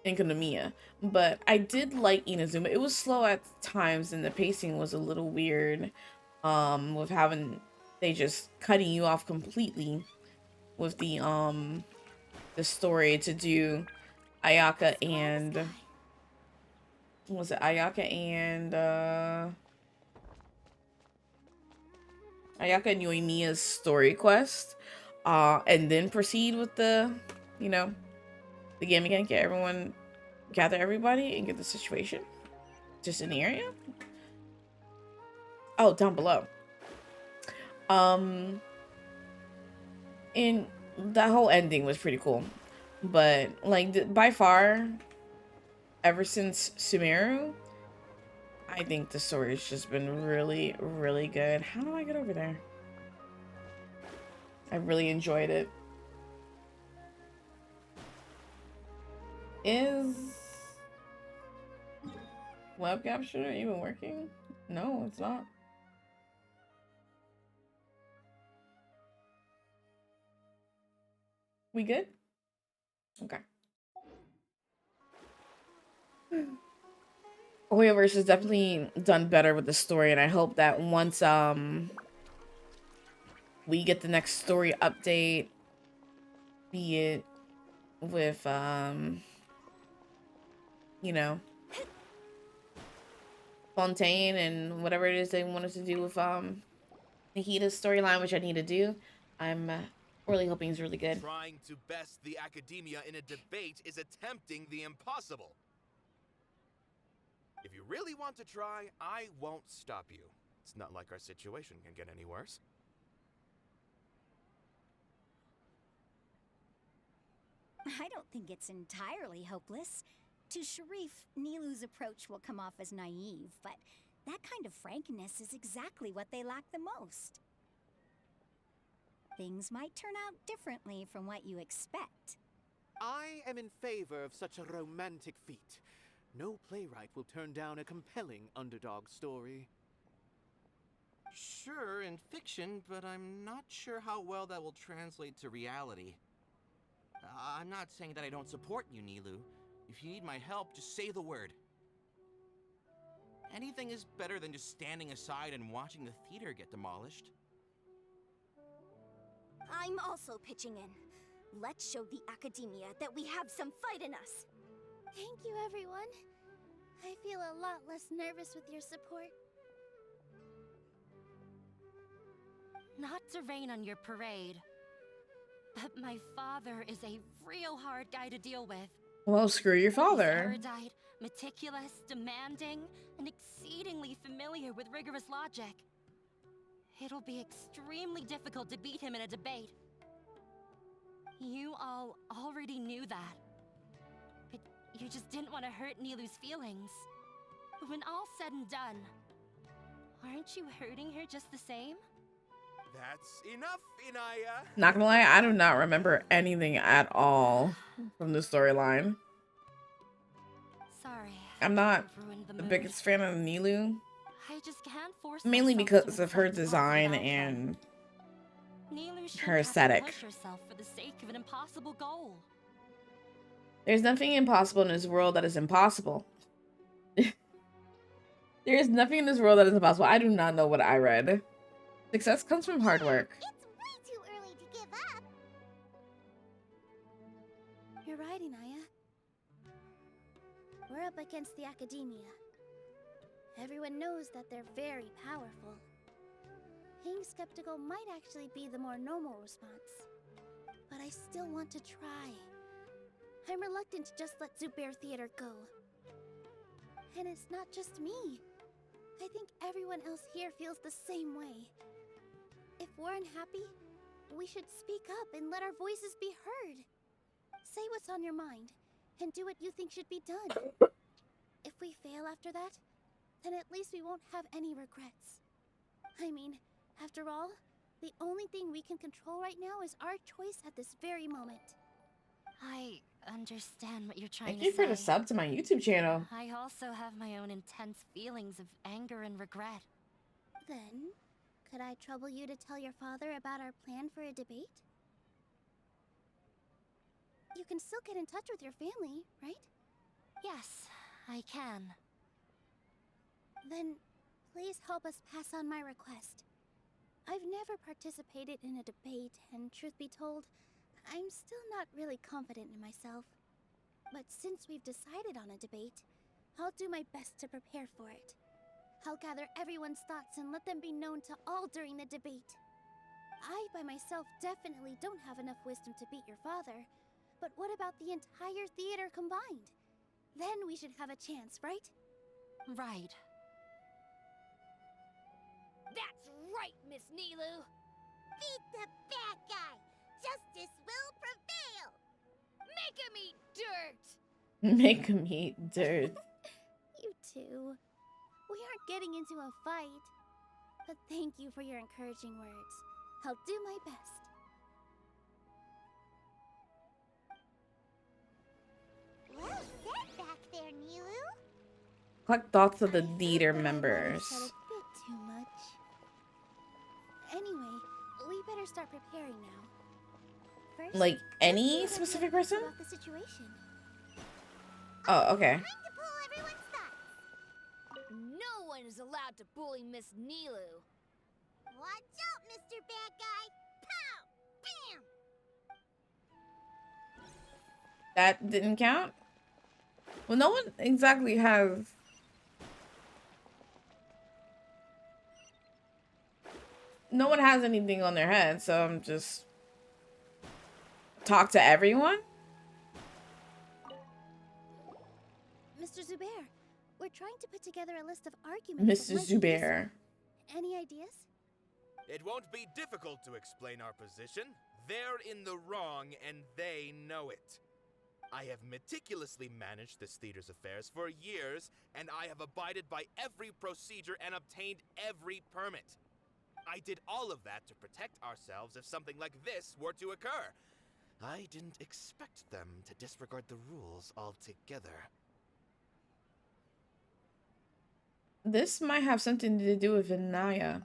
Enkanomiya, but I did like Inazuma. It was slow at times and the pacing was a little weird, with having they just cutting you off completely with the story to do Ayaka and what was it, Ayaka and Yoimiya's story quest, and then proceed with the, you know, the game again, get everyone, gather everybody and get the situation just in the area. Oh, down below. And that whole ending was pretty cool, but like by far, ever since Sumeru, I think the story's just been really, really good. How do I get over there? I really enjoyed it. Is web capture even working? No, it's not. We good? Okay. Hoyoverse has definitely done better with the story, and I hope that once we get the next story update, be it with you know, Fontaine and whatever it is they wanted to do with Nahida's storyline, which I need to do, I'm really hoping it's really good. Trying to best the academia in a debate is attempting the impossible. If you really want to try, I won't stop you. It's not like our situation can get any worse. I don't think it's entirely hopeless. To Sharif, Nilu's approach will come off as naive, but that kind of frankness is exactly what they lack the most. Things might turn out differently from what you expect. I am in favor of such a romantic feat. No playwright will turn down a compelling underdog story. Sure, in fiction, but I'm not sure how well that will translate to reality. I'm not saying that I don't support you, Nilu. If you need my help, just say the word. Anything is better than just standing aside and watching the theater get demolished. I'm also pitching in. Let's show the academia that we have some fight in us. Thank you, everyone. I feel a lot less nervous with your support. Not to rain on your parade, but my father is a real hard guy to deal with. Well, screw your He's father. erudite, meticulous, demanding, and exceedingly familiar with rigorous logic. It'll be extremely difficult to beat him in a debate. You all already knew that. But you just didn't want to hurt Nilu's feelings. But when all's said and done, aren't you hurting her just the same? That's enough, Inaya. Not gonna lie, I do not remember anything at all from the storyline. Sorry. I'm not I've ruined the mood. biggest fan of Nilu, I just can't force mainly myself because to of her accept design positive and outcome. Nilu shouldn't her have to aesthetic. push herself for the sake of an impossible goal. There's nothing impossible in this world that is impossible. There is nothing in this world that is impossible. I do not know what I read. Success comes from hard work. It's way too early to give up. You're right, Inaya. We're up against the academia. Everyone knows that they're very powerful. Being skeptical might actually be the more normal response. But I still want to try. I'm reluctant to just let Zubair Theater go. And it's not just me. I think everyone else here feels the same way. If we're unhappy, we should speak up and let our voices be heard. Say what's on your mind, and do what you think should be done. If we fail after that, then at least we won't have any regrets. I mean, after all, the only thing we can control right now is our choice at this very moment. I understand what you're trying Thank to you say. for the sub to my YouTube channel. I also have my own intense feelings of anger and regret. Then, could I trouble you to tell your father about our plan for a debate? You can still get in touch with your family, right? Yes, I can. Then, please help us pass on my request. I've never participated in a debate, and truth be told, I'm still not really confident in myself. But since we've decided on a debate, I'll do my best to prepare for it. I'll gather everyone's thoughts and let them be known to all during the debate. I, by myself, definitely don't have enough wisdom to beat your father. But what about the entire theater combined? Then we should have a chance, right? Right. That's right, Miss Nilu! Beat the bad guy! Justice will prevail! Make him eat dirt! Make him eat dirt. You two. We aren't getting into a fight. But thank you for your encouraging words. I'll do my best. Well said back there, Nilu. Collect thoughts of the I theater thought that I might have members. said a bit too much. Anyway, we better start preparing now. First, Like any let's see what specific everyone thinks person? about the situation. Oh, okay. Time to pull everyone's thoughts. No one is allowed to bully Miss Nilu. Watch out, Mr. Bad Guy! Pow! Bam! That didn't count? Well, no one exactly has... No one has anything on their head, so I'm just... Talk to everyone? Mr. Zubair, we're trying to put together a list of arguments. Mr. Zubair. Any ideas? It won't be difficult to explain our position. They're in the wrong, and they know it. I have meticulously managed this theater's affairs for years, and I have abided by every procedure and obtained every permit. I did all of that to protect ourselves if something like this were to occur. I didn't expect them to disregard the rules altogether. This might have something to do with Inaya.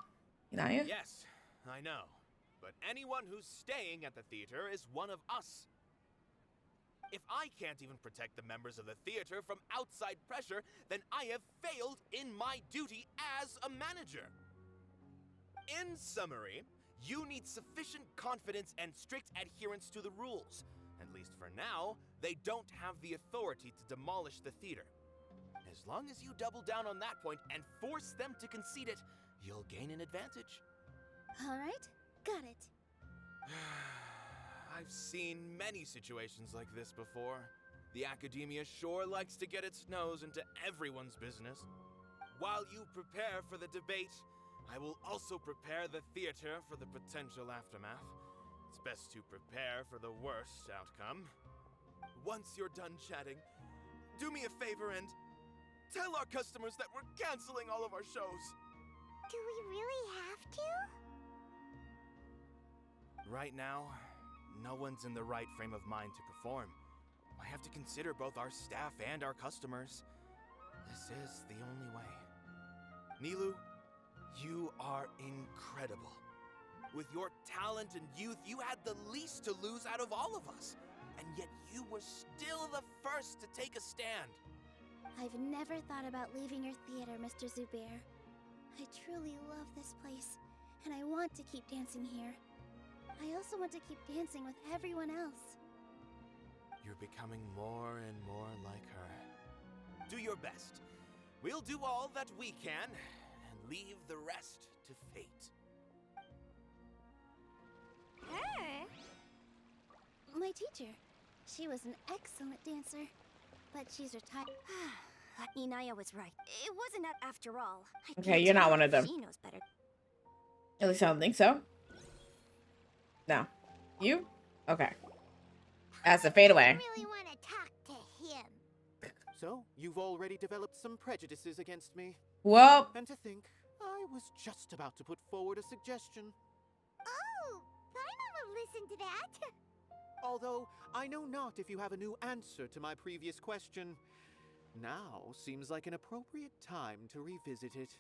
Inaya? Yes, I know. But anyone who's staying at the theater is one of us. If I can't even protect the members of the theater from outside pressure, then I have failed in my duty as a manager. In summary, you need sufficient confidence and strict adherence to the rules. At least for now, they don't have the authority to demolish the theater. As long as you double down on that point and force them to concede it, you'll gain an advantage. All right, got it. I've seen many situations like this before. The academia sure likes to get its nose into everyone's business. While you prepare for the debate, I will also prepare the theater for the potential aftermath. It's best to prepare for the worst outcome. Once you're done chatting, do me a favor and tell our customers that we're canceling all of our shows. Do we really have to? Right now, no one's in the right frame of mind to perform. I have to consider both our staff and our customers. This is the only way. Nilu, you are incredible. With your talent and youth, you had the least to lose out of all of us. And yet you were still the first to take a stand. I've never thought about leaving your theater, Mr. Zubair. I truly love this place, and I want to keep dancing here. I also want to keep dancing with everyone else. You're becoming more and more like her. Do your best. We'll do all that we can and leave the rest to fate. Her? My teacher. She was an excellent dancer, but she's retired. Inaya was right. It wasn't that after all. Okay, you're not one of them. She knows better. At least I don't think so. No. You? Okay. That's a fade away. I really want to talk to him. So, you've already developed some prejudices against me. Well. And to think, I was just about to put forward a suggestion. Oh, Paimon will listen to that. Although, I know not if you have a new answer to my previous question. Now seems like an appropriate time to revisit it.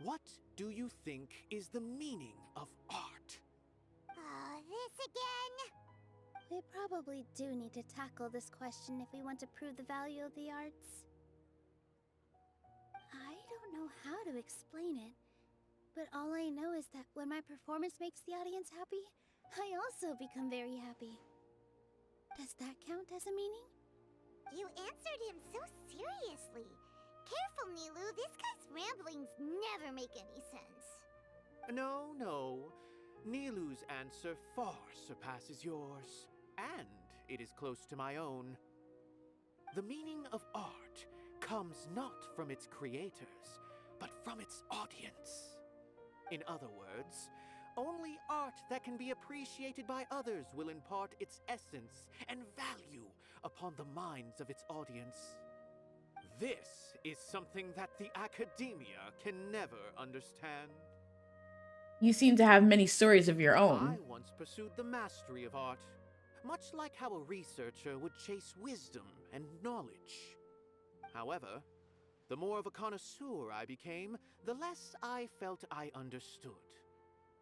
What do you think is the meaning of art? Oh, this again? We probably do need to tackle this question if we want to prove the value of the arts. I don't know how to explain it, but all I know is that when my performance makes the audience happy, I also become very happy. Does that count as a meaning? You answered him so seriously. Careful, Nilou. This guy's ramblings never make any sense. No. Nilou's answer far surpasses yours, and it is close to my own. The meaning of art comes not from its creators, but from its audience. In other words, only art that can be appreciated by others will impart its essence and value upon the minds of its audience. This is something that the academia can never understand. You seem to have many stories of your own. I once pursued the mastery of art, much like how a researcher would chase wisdom and knowledge. However, the more of a connoisseur I became, the less I felt I understood.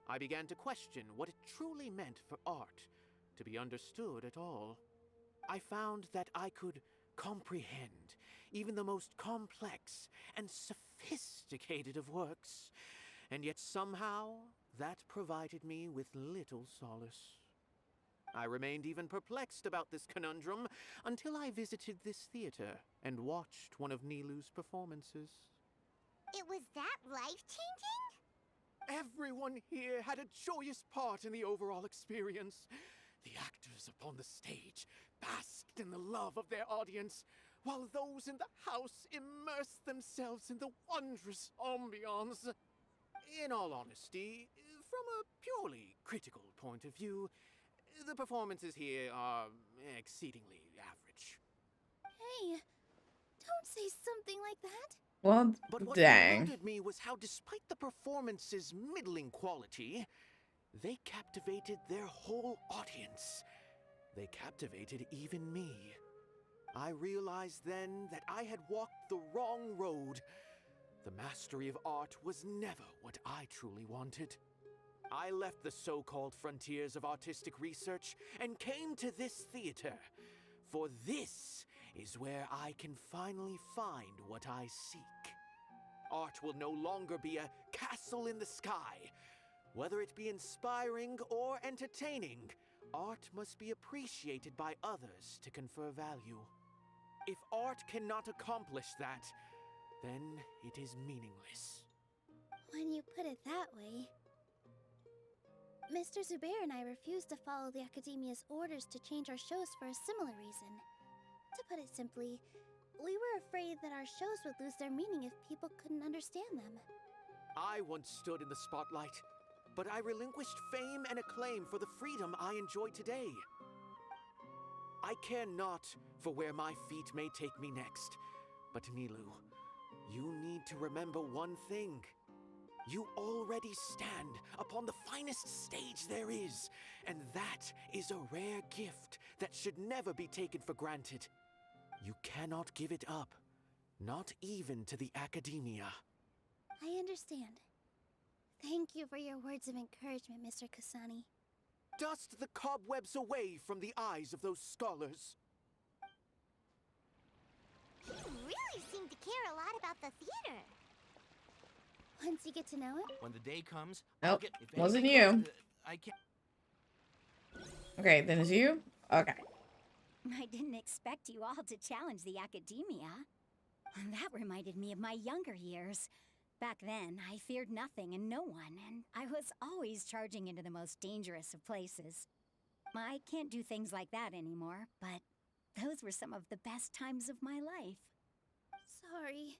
I began to question what it truly meant for art to be understood at all. I found that I could comprehend even the most complex and sophisticated of works, and yet somehow that provided me with little solace. I remained even perplexed about this conundrum until I visited this theater and watched one of Nilou's performances. It was that life-changing? Everyone here had a joyous part in the overall experience. The actors upon the stage basked in the love of their audience, while those in the house immersed themselves in the wondrous ambiance. In all honesty, from a purely critical point of view, the performances here are exceedingly average. Hey, don't say something like that. Well, But what dang. bewildered me was how, despite the performance's middling quality, they captivated their whole audience. They captivated even me. I realized then that I had walked the wrong road. The mastery of art was never what I truly wanted. I left the so-called frontiers of artistic research and came to this theater, for this is where I can finally find what I seek. Art will no longer be a castle in the sky. Whether it be inspiring or entertaining, art must be appreciated by others to confer value. If art cannot accomplish that, then it is meaningless. When you put it that way... Mr. Zubair and I refused to follow the Academia's orders to change our shows for a similar reason. To put it simply, we were afraid that our shows would lose their meaning if people couldn't understand them. I once stood in the spotlight, but I relinquished fame and acclaim for the freedom I enjoy today. I care not for where my feet may take me next, but Nilou, you need to remember one thing. You already stand upon the finest stage there is, and that is a rare gift that should never be taken for granted. You cannot give it up, not even to the Academia. I understand. Thank you for your words of encouragement, Mr. Kasani. Dust the cobwebs away from the eyes of those scholars. He really seemed to care a lot about the theater. Once you get to know it... When the day comes, Nope, if wasn't anything you. goes, I can't... Okay, then it's you? Okay. I didn't expect you all to challenge the Academia. That reminded me of my younger years. Back then, I feared nothing and no one, and I was always charging into the most dangerous of places. I can't do things like that anymore, but those were some of the best times of my life. Sorry.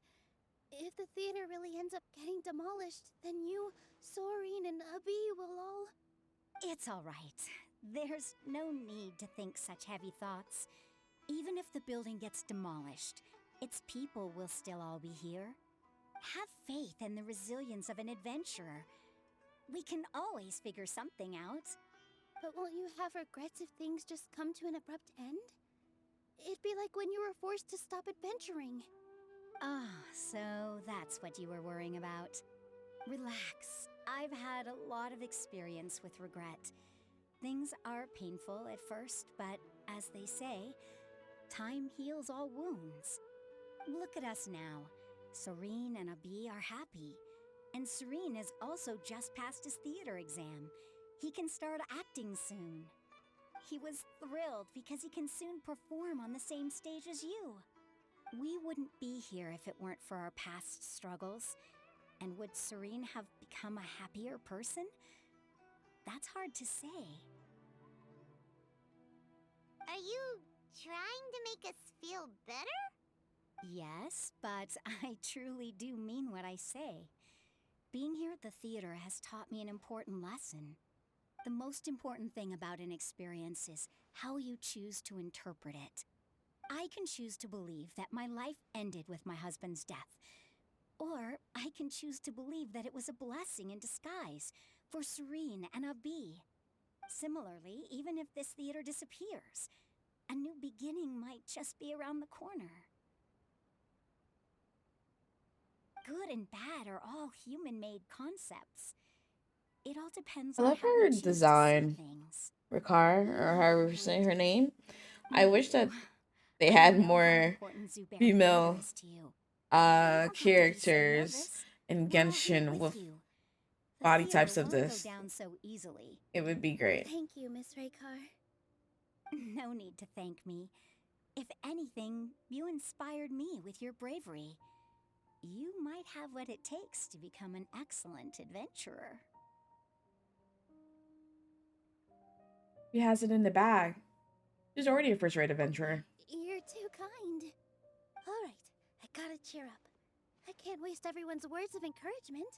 If the theater really ends up getting demolished, then you, Soren, and Abby will all... It's all right. There's no need to think such heavy thoughts. Even if the building gets demolished, its people will still all be here. Have faith in the resilience of an adventurer. We can always figure something out. But won't you have regrets if things just come to an abrupt end? It'd be like when you were forced to stop adventuring. Ah, so that's what you were worrying about. Relax. I've had a lot of experience with regret. Things are painful at first, but as they say, time heals all wounds. Look at us now. Serene and Abi are happy. And Serene has also just passed his theater exam. He can start acting soon. He was thrilled because he can soon perform on the same stage as you. We wouldn't be here if it weren't for our past struggles. And would Serene have become a happier person? That's hard to say. Are you trying to make us feel better? Yes, but I truly do mean what I say. Being here at the theater has taught me an important lesson. The most important thing about an experience is how you choose to interpret it. I can choose to believe that my life ended with my husband's death. Or I can choose to believe that it was a blessing in disguise for Serene and Abi. Similarly, even if this theater disappears, a new beginning might just be around the corner. Good and bad are all human-made concepts. It all depends I on love how we her choose to see design, things. Ricard, or however you say her name. I wish that they I had know how more important Zubair female Theater is to you. You don't have to be so characters nervous. in We're all here Genshin with you. The body theater types of won't go this. down so easily. It would be great. Thank you, Miss Raykar. No need to thank me. If anything, you inspired me with your bravery. You might have what it takes to become an excellent adventurer. He has it in the bag. He's already a first-rate adventurer. You're too kind. All right, I gotta cheer up. I can't waste everyone's words of encouragement.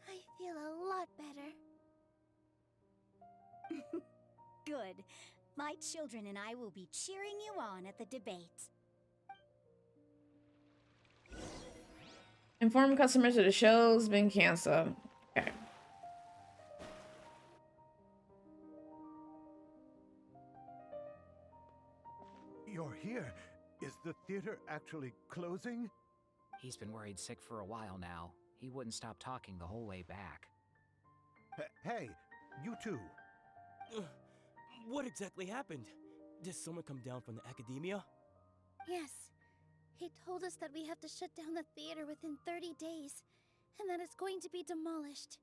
I feel a lot better. Good. My children and I will be cheering you on at the debate. Inform customers that the show's been canceled. Okay. You're here. Is the theater actually closing? He's been worried sick for a while now. He wouldn't stop talking the whole way back. Hey, you two. What exactly happened? Did someone come down from the academia? Yes. He told us that we have to shut down the theater within 30 days, and that it's going to be demolished.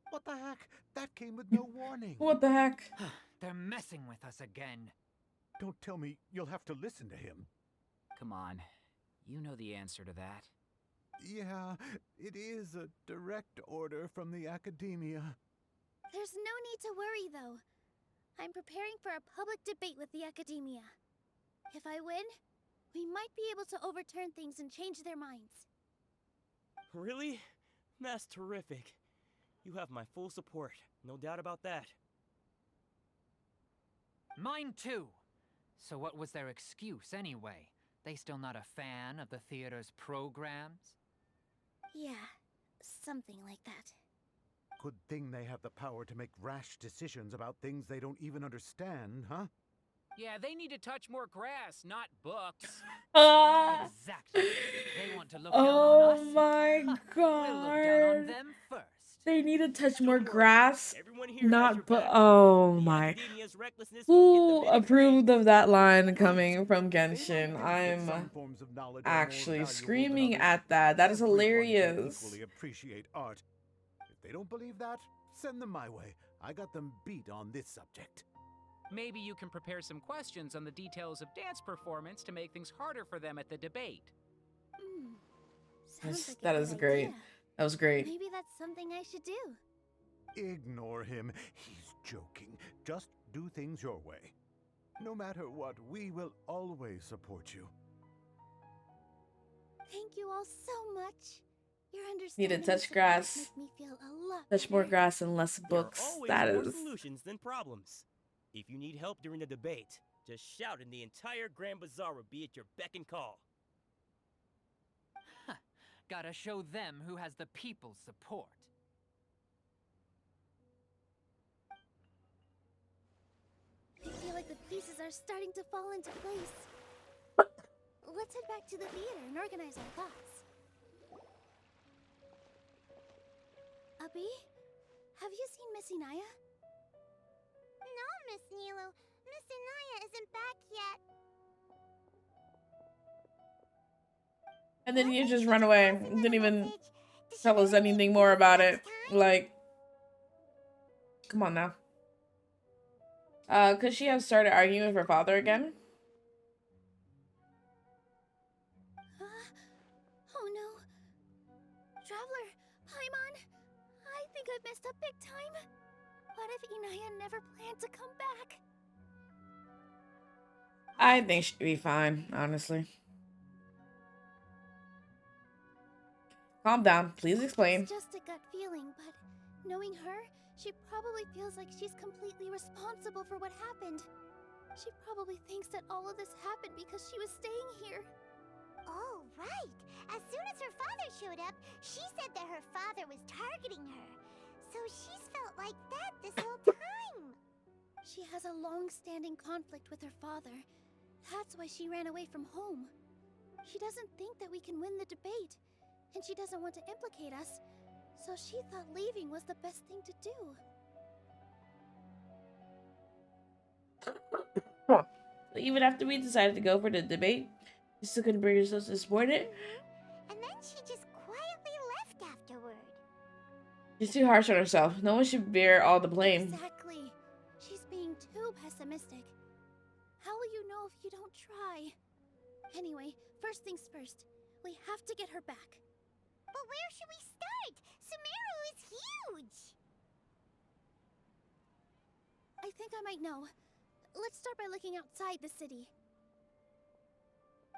What the heck? That came with no warning. What the heck? They're messing with us again. Don't tell me you'll have to listen to him. Come on. You know the answer to that. Yeah, it is a direct order from the academia. There's no need to worry, though. I'm preparing for a public debate with the academia. If I win, we might be able to overturn things and change their minds. Really? That's terrific. You have my full support, no doubt about that. Mine too! So what was their excuse anyway? They still not a fan of the theater's programs? Yeah, something like that. Good thing they have the power to make rash decisions about things they don't even understand, huh? Yeah, they need to touch more grass, not books. Exactly. They want to look down on us. Oh my god. We'll look down on them first. They need to touch more grass, here not but oh my. Who approved of that line coming from Genshin? I'm actually screaming at that. That is hilarious. Equally appreciate art. If they don't believe that, send them my way. I got them beat on this subject. Maybe you can prepare some questions on the details of dance performance to make things harder for them at the debate. Sounds like That a is good great. idea. That was great. Maybe that's something I should do. Ignore him. He's joking. Just do things your way. No matter what, we will always support you. Thank you all so much. Your Need to understanding and touch support grass. make me feel a lot Touch more better. grass and less There books. are always That more is. solutions than problems. If you need help during the debate, just shout and the entire Grand Bazaar will be at your beck and call. Gotta show them who has the people's support. I feel like the pieces are starting to fall into place. Let's head back to the theater and organize our thoughts. Abby, have you seen Miss Inaya? No, Miss Nilu. Miss Inaya isn't back yet. And then you just run away. Didn't even tell us anything more about it. Like, come on now. Could she have started arguing with her father again? Oh no. Traveler, Paimon, I think I've messed up big time. What if Inaya never planned to come back? I think she'd be fine, honestly. Calm down. Please explain. It's just a gut feeling, but knowing her, she probably feels like she's completely responsible for what happened. She probably thinks that all of this happened because she was staying here. Oh, right. As soon as her father showed up, she said that her father was targeting her. So she's felt like that this whole time. She has a long-standing conflict with her father. That's why she ran away from home. She doesn't think that we can win the debate, and she doesn't want to implicate us, so she thought leaving was the best thing to do. Huh. So even after we decided to go for the debate, you still couldn't bring yourself to support it? And then she just quietly left afterward. She's too harsh on herself. No one should bear all the blame. Exactly. She's being too pessimistic. How will you know if you don't try? Anyway, first things first. We have to get her back. But where should we start? Sumeru is huge! I think I might know. Let's start by looking outside the city.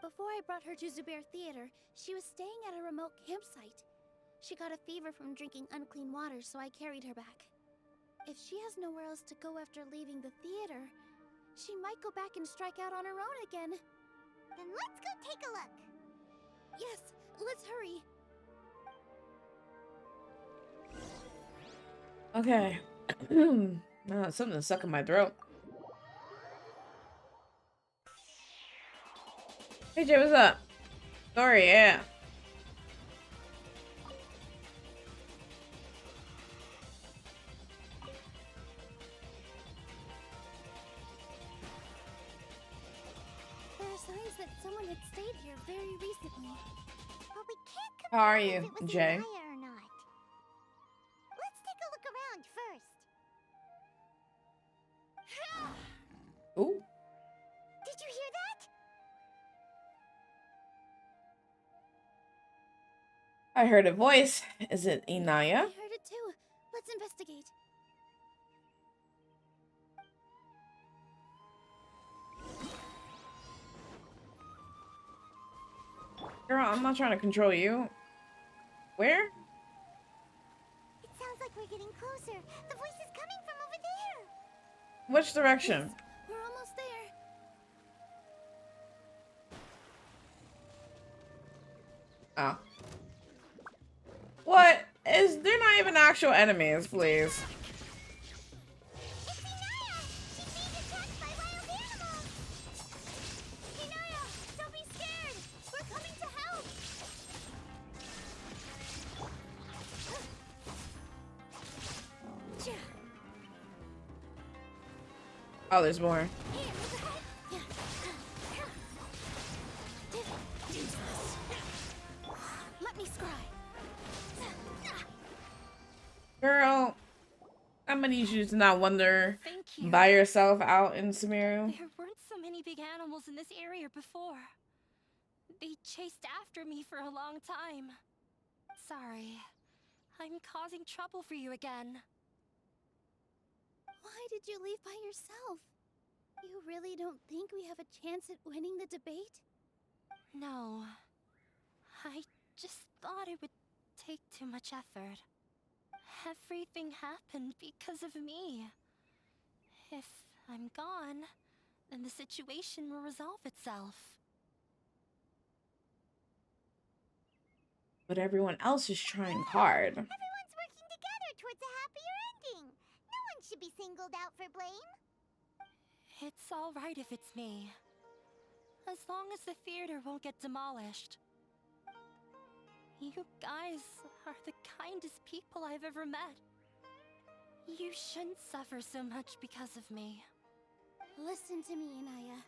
Before I brought her to Zubair Theater, she was staying at a remote campsite. She got a fever from drinking unclean water, so I carried her back. If she has nowhere else to go after leaving the theater, she might go back and strike out on her own again. Then let's go take a look. Yes, let's hurry. Okay. Something's stuck in my throat. Hey Jay, what's up? Sorry, yeah. There are signs that someone had stayed here very recently. But we can't How are confirm if you, it was Jay? Inaya or not. Let's take a look around first. Ooh. Did you hear that? I heard a voice. Is it I Inaya? heard it too. Let's investigate. Girl, I'm not trying to control you. Where? It sounds like we're getting closer. The voice is coming from over there. Which direction? We're almost there. Oh. What? They're not even actual enemies, please. It's Inaya! She's being attacked by wild animals! Inaya, don't be scared! We're coming to help! Oh, there's more. Let me scry. Girl, I'm gonna need you to not wonder here. By yourself out in Sumeru? There weren't so many big animals in this area before. They chased after me for a long time. Sorry. I'm causing trouble for you again. Why did you leave by yourself? You really don't think we have a chance at winning the debate? No. I just thought it would take too much effort. Everything happened because of me. If I'm gone, then the situation will resolve itself. But everyone else is trying hard. Everyone's working together towards a happier ending. No one should be singled out for blame. It's all right if it's me. As long as the theater won't get demolished. You guys are the kindest people I've ever met. You shouldn't suffer so much because of me. Listen to me, Inaya.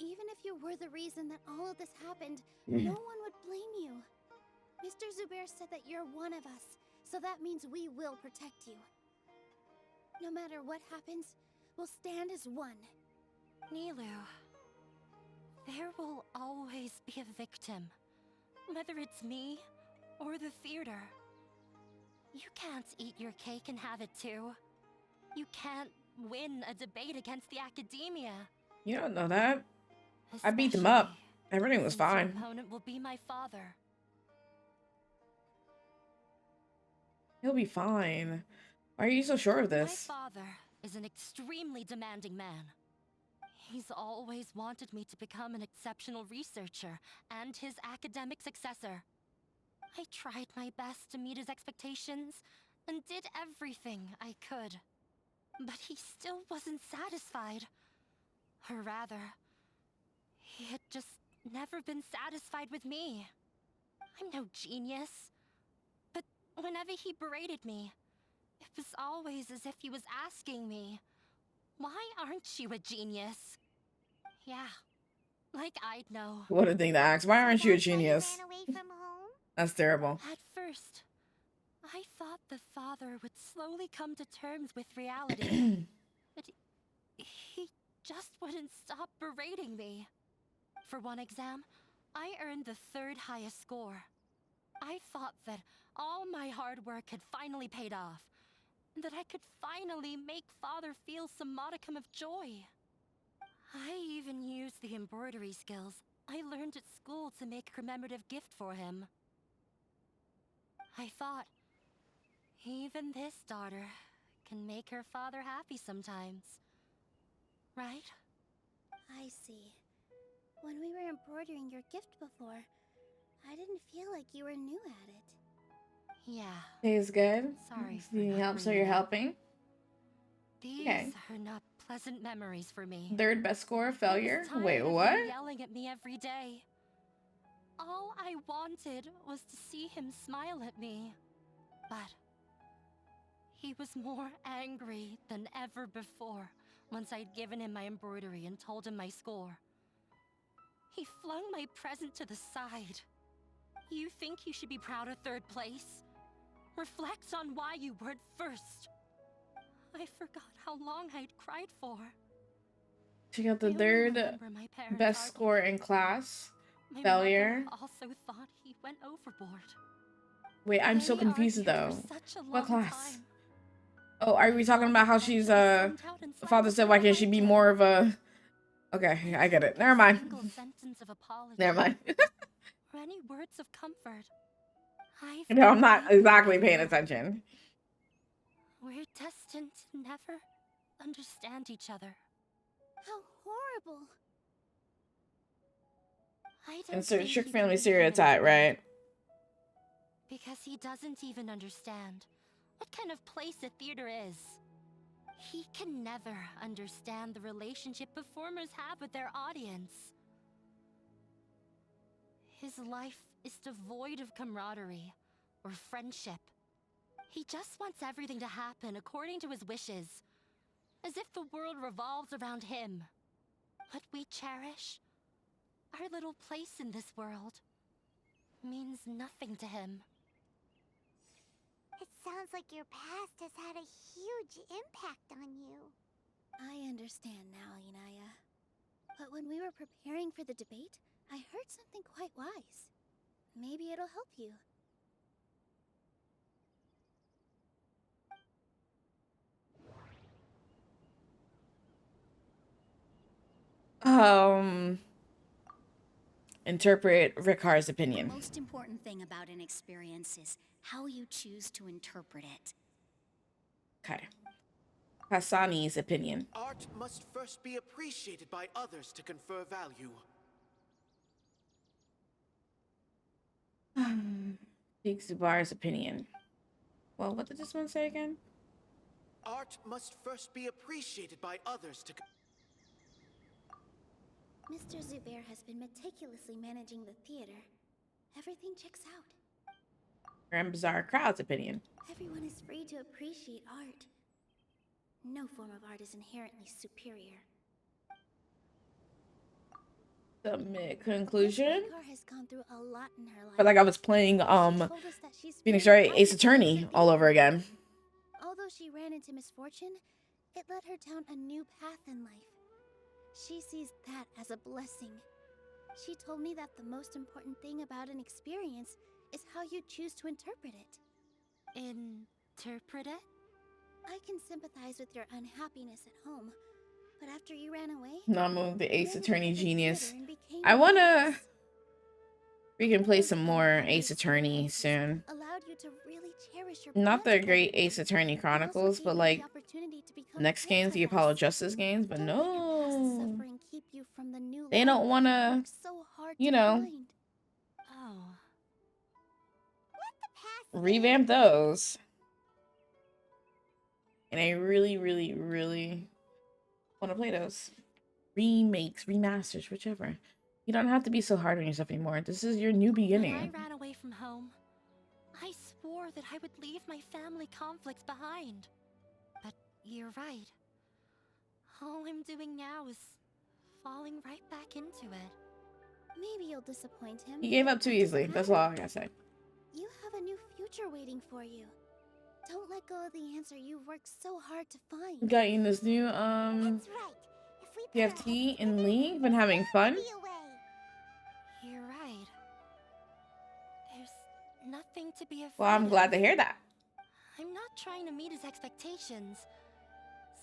Even if you were the reason that all of this happened, no one would blame you. Mr. Zubair said that you're one of us, so that means we will protect you. No matter what happens, we'll stand as one. Nilu, there will always be a victim. Whether it's me or the theater. You can't eat your cake and have it too. You can't win a debate against the academia. You don't know that. I beat them up. Everything was Since your fine. opponent will be my father. He'll be fine. Why are you so sure of this? My father is an extremely demanding man. He's always wanted me to become an exceptional researcher and his academic successor. I tried my best to meet his expectations and did everything I could. But he still wasn't satisfied. Or rather, he had just never been satisfied with me. I'm no genius. But whenever he berated me, it was always as if he was asking me, "Why aren't you a genius?" Yeah, like I'd know. What a thing to ask. Why aren't you a genius? Ran away from home? That's terrible. At first, I thought the father would slowly come to terms with reality. But he just wouldn't stop berating me. For one exam, I earned the 3rd highest score. I thought that all my hard work had finally paid off, and that I could finally make father feel some modicum of joy. I even used the embroidery skills I learned at school to make a commemorative gift for him. I thought, even this daughter can make her father happy sometimes. Right? I see. When we were embroidering your gift before, I didn't feel like you were new at it. Yeah. Tastes good. Sorry for You not help, so bringing you're it up. helping. These Okay. are not pleasant memories for me. 3rd best score, failure. I was Wait, tired of what? him yelling at me every day. All I wanted was to see him smile at me. But he was more angry than ever before once I'd given him my embroidery and told him my score. He flung my present to the side. You think you should be proud of 3rd place? Reflect on why you weren't 1st. I forgot how long I'd cried for. She got the I only 3rd remember my parents best arguing. score in class. My Failure. mother also thought he went overboard. Wait, I'm so They confused argued though. for such a What long class? time. Oh, are we talking about how she's Sent out and father silently said why can't she be more of a Okay, I get it. Never mind. single sentence of apology. Never mind. Or any words of comfort. I've No, I'm been not waiting exactly for paying you. attention. We're destined to never understand each other. How horrible. I don't Insert think strict you can family beat him in a stereotype, debate, right? because he doesn't even understand what kind of place a theater is. He can never understand the relationship performers have with their audience. His life is devoid of camaraderie or friendship. He just wants everything to happen according to his wishes, as if the world revolves around him. What we cherish, our little place in this world, means nothing to him. It sounds like your past has had a huge impact on you. I understand now, Inaya. But when we were preparing for the debate, I heard something quite wise. Maybe it'll help you. Interpret Rikar's The opinion. most important thing about an experience is how you choose to interpret it. Okay. Hassani's opinion. Art must first be appreciated by others to confer value. Speak Zubar's opinion. Well, what did this one say again? Art must first be appreciated by others to... Mr. Zubair has been meticulously managing the theater. Everything checks out. Grand Bazaar Crowd's opinion. Everyone is free to appreciate art. No form of art is inherently superior. Submit conclusion. Rikar has gone through a lot in her life. Felt like I was playing She told us that she's Phoenix very Wright Ace proud Attorney to be all over here. again. Although she ran into misfortune, it led her down a new path in life. She sees that as a blessing. She told me that the most important thing about an experience is how you choose to interpret it. Interpret it? I can sympathize with your unhappiness at home, but after you ran away, Namu, the Ace you Attorney left the genius. theater and became I wanna. famous. We can play some more Ace Attorney soon. Allowed you to really cherish your Not the bonds great together. Ace Attorney Also Chronicles, gave but you like the opportunity to become next friends games, the with Apollo us. Justice games. But Don't let your past no, suffering keep you from the new they life don't that wanna, you worked so hard you to know, find. Oh. revamp those. And I really, really, really want to play those. Remakes, remasters, whichever. You don't have to be so hard on yourself anymore. This is your new When I beginning. ran away from home, I swore that I would leave my family conflicts behind. But you're right. All I'm doing now is falling right back into it. Maybe you'll disappoint him. You gave up too It doesn't easily. That's all I gotta say. You have a new future waiting for you. Don't let go of the answer you've worked so hard to find. Got you in this new PFT in League. Been having fun. You're right. There's nothing to be afraid Well, I'm glad of. to hear that. I'm not trying to meet his expectations.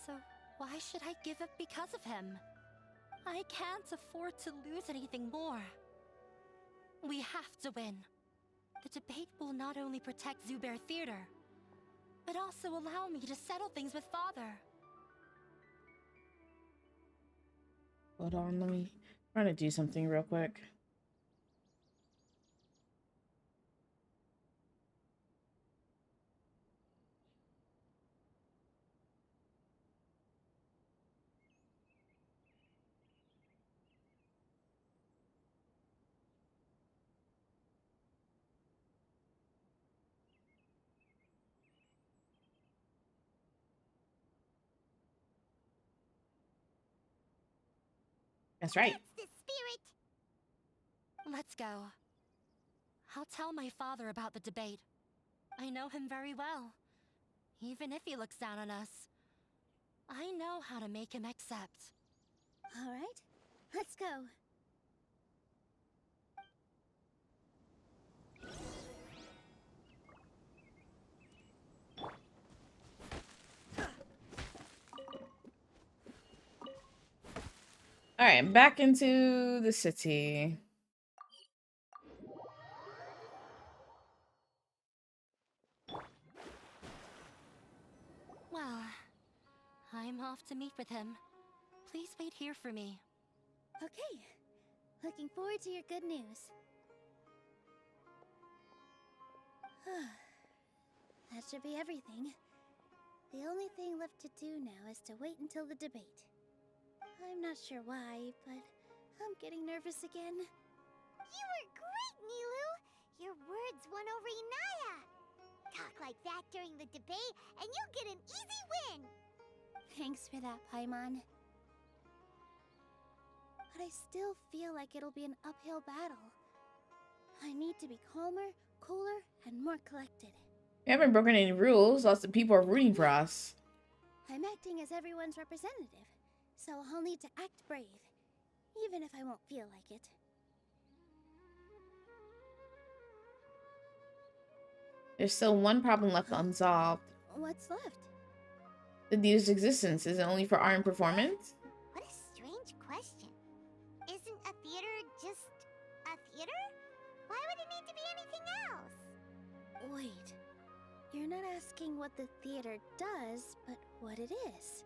So why should I give up because of him? I can't afford to lose anything more. We have to win. The debate will not only protect Zubair Theater, but also allow me to settle things with Father. Hold on, let me try to do something real quick. That's right. That's the spirit. Let's go. I'll tell my father about the debate. I know him very well. Even if he looks down on us, I know how to make him accept. All right, let's go. All right, back into the city. Well, I'm off to meet with him. Please wait here for me. Okay, looking forward to your good news. That should be everything. The only thing left to do now is to wait until the debate. I'm not sure why, but I'm getting nervous again. You were great, Nilu! Your words won over Inaya! Talk like that during the debate, and you'll get an easy win! Thanks for that, Paimon. But I still feel like it'll be an uphill battle. I need to be calmer, cooler, and more collected. We haven't broken any rules. Lots of people are rooting for us. I'm acting as everyone's representative, so I'll need to act brave, even if I won't feel like it. There's still one problem left unsolved. What's left? The theater's existence. Is it only for art and performance? What a strange question. Isn't a theater just a theater? Why would it need to be anything else? Wait. You're not asking what the theater does, but what it is.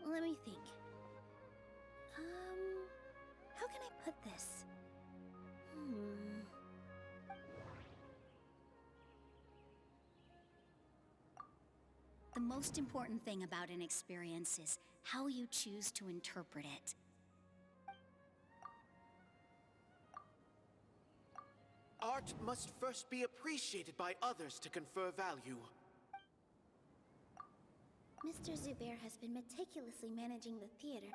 Let me think. How can I put this? The most important thing about an experience is how you choose to interpret it. Art must first be appreciated by others to confer value. Mr. Zubair has been meticulously managing the theater.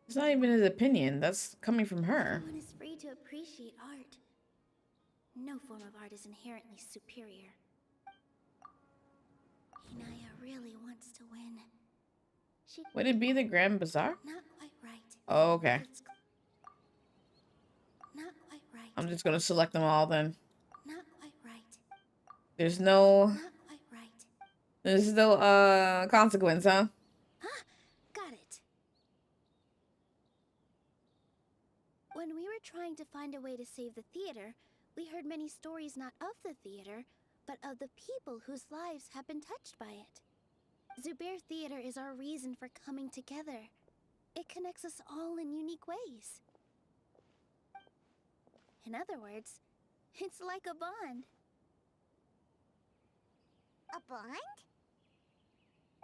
It's not even his opinion. That's coming from her. Everyone is free to appreciate art. No form of art is inherently superior. Inaya really wants to win. Would it be the Grand Bazaar? Not quite right. Oh, okay. Not quite right. I'm just gonna select them all then. Not quite right. There's no... Not quite right. There's no, consequence, huh? Got it. When we were trying to find a way to save the theater, we heard many stories not of the theater, but of the people whose lives have been touched by it. Zubair Theater is our reason for coming together. It connects us all in unique ways. In other words, it's like a bond. A bond?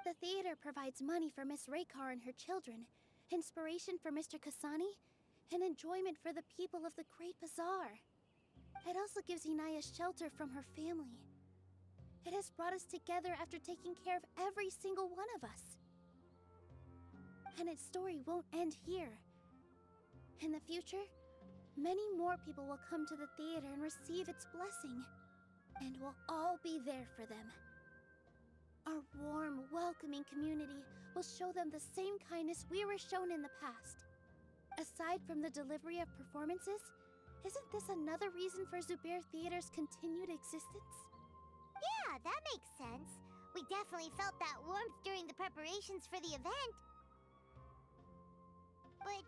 The theater provides money for Miss Raykar and her children, inspiration for Mr. Kasani, and enjoyment for the people of the Great Bazaar. It also gives Inaya shelter from her family. It has brought us together after taking care of every single one of us. And its story won't end here. In the future, many more people will come to the theater and receive its blessing. And we'll all be there for them. Our warm, welcoming community will show them the same kindness we were shown in the past. Aside from the delivery of performances, isn't this another reason for Zubair Theater's continued existence? Yeah, that makes sense. We definitely felt that warmth during the preparations for the event. But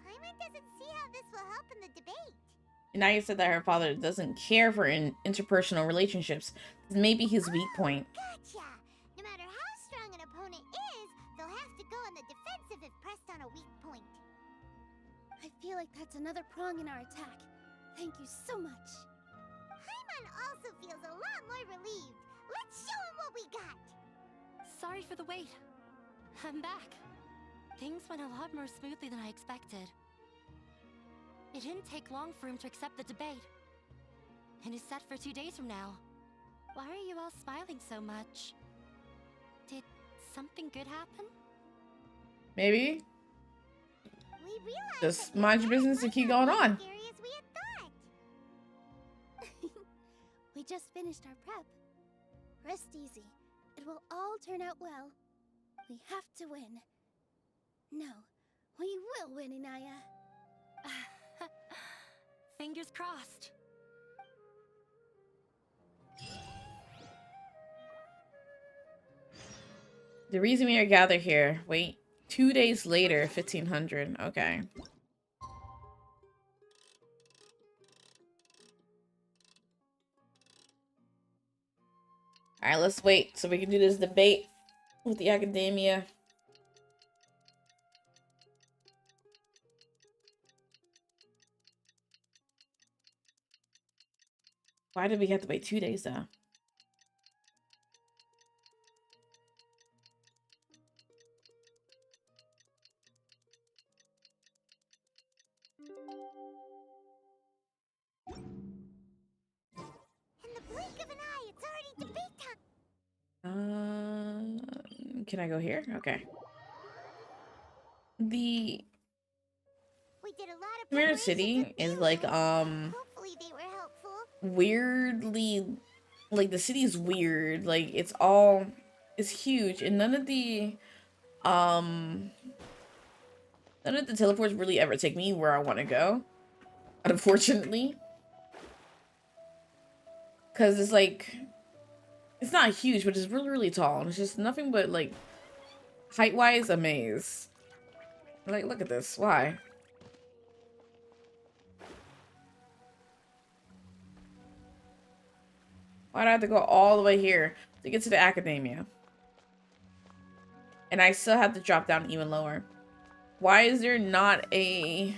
Paimon doesn't see how this will help in the debate. Inaya said that her father doesn't care for interpersonal relationships. Maybe his weak point. Gotcha! No matter how strong an opponent is, they'll have to go on the defensive if pressed on a weak point. I feel like that's another prong in our attack. Thank you so much. Paimon also feels a lot more relieved. Let's show him what we got! Sorry for the wait. I'm back. Things went a lot more smoothly than I expected. It didn't take long for him to accept the debate. And it's set for 2 days from now. Why are you all smiling so much? Did something good happen? Maybe. Just mind your business and keep going on. We just finished our prep. Rest easy. It will all turn out well. We have to win. No, we will win, Inaya. Fingers crossed. The reason we are gathered here. Wait. 2 days later, 1500. Okay. Alright, let's wait so we can do this debate with the academia. Why did we have to wait 2 days though? In the blink of an eye, it's already debate time. Can I go here? Okay. The We did a lot of Mirror City is like Hopefully they were helpful. weirdly like the city's weird. Like it's huge, and none of the teleports really ever take me where I want to go, unfortunately. Cause it's like it's not huge, but it's really, really tall. And it's just nothing but like height-wise a maze. Like, look at this. Why? Why do I have to go all the way here to get to the academia? And I still have to drop down even lower. Why is there not a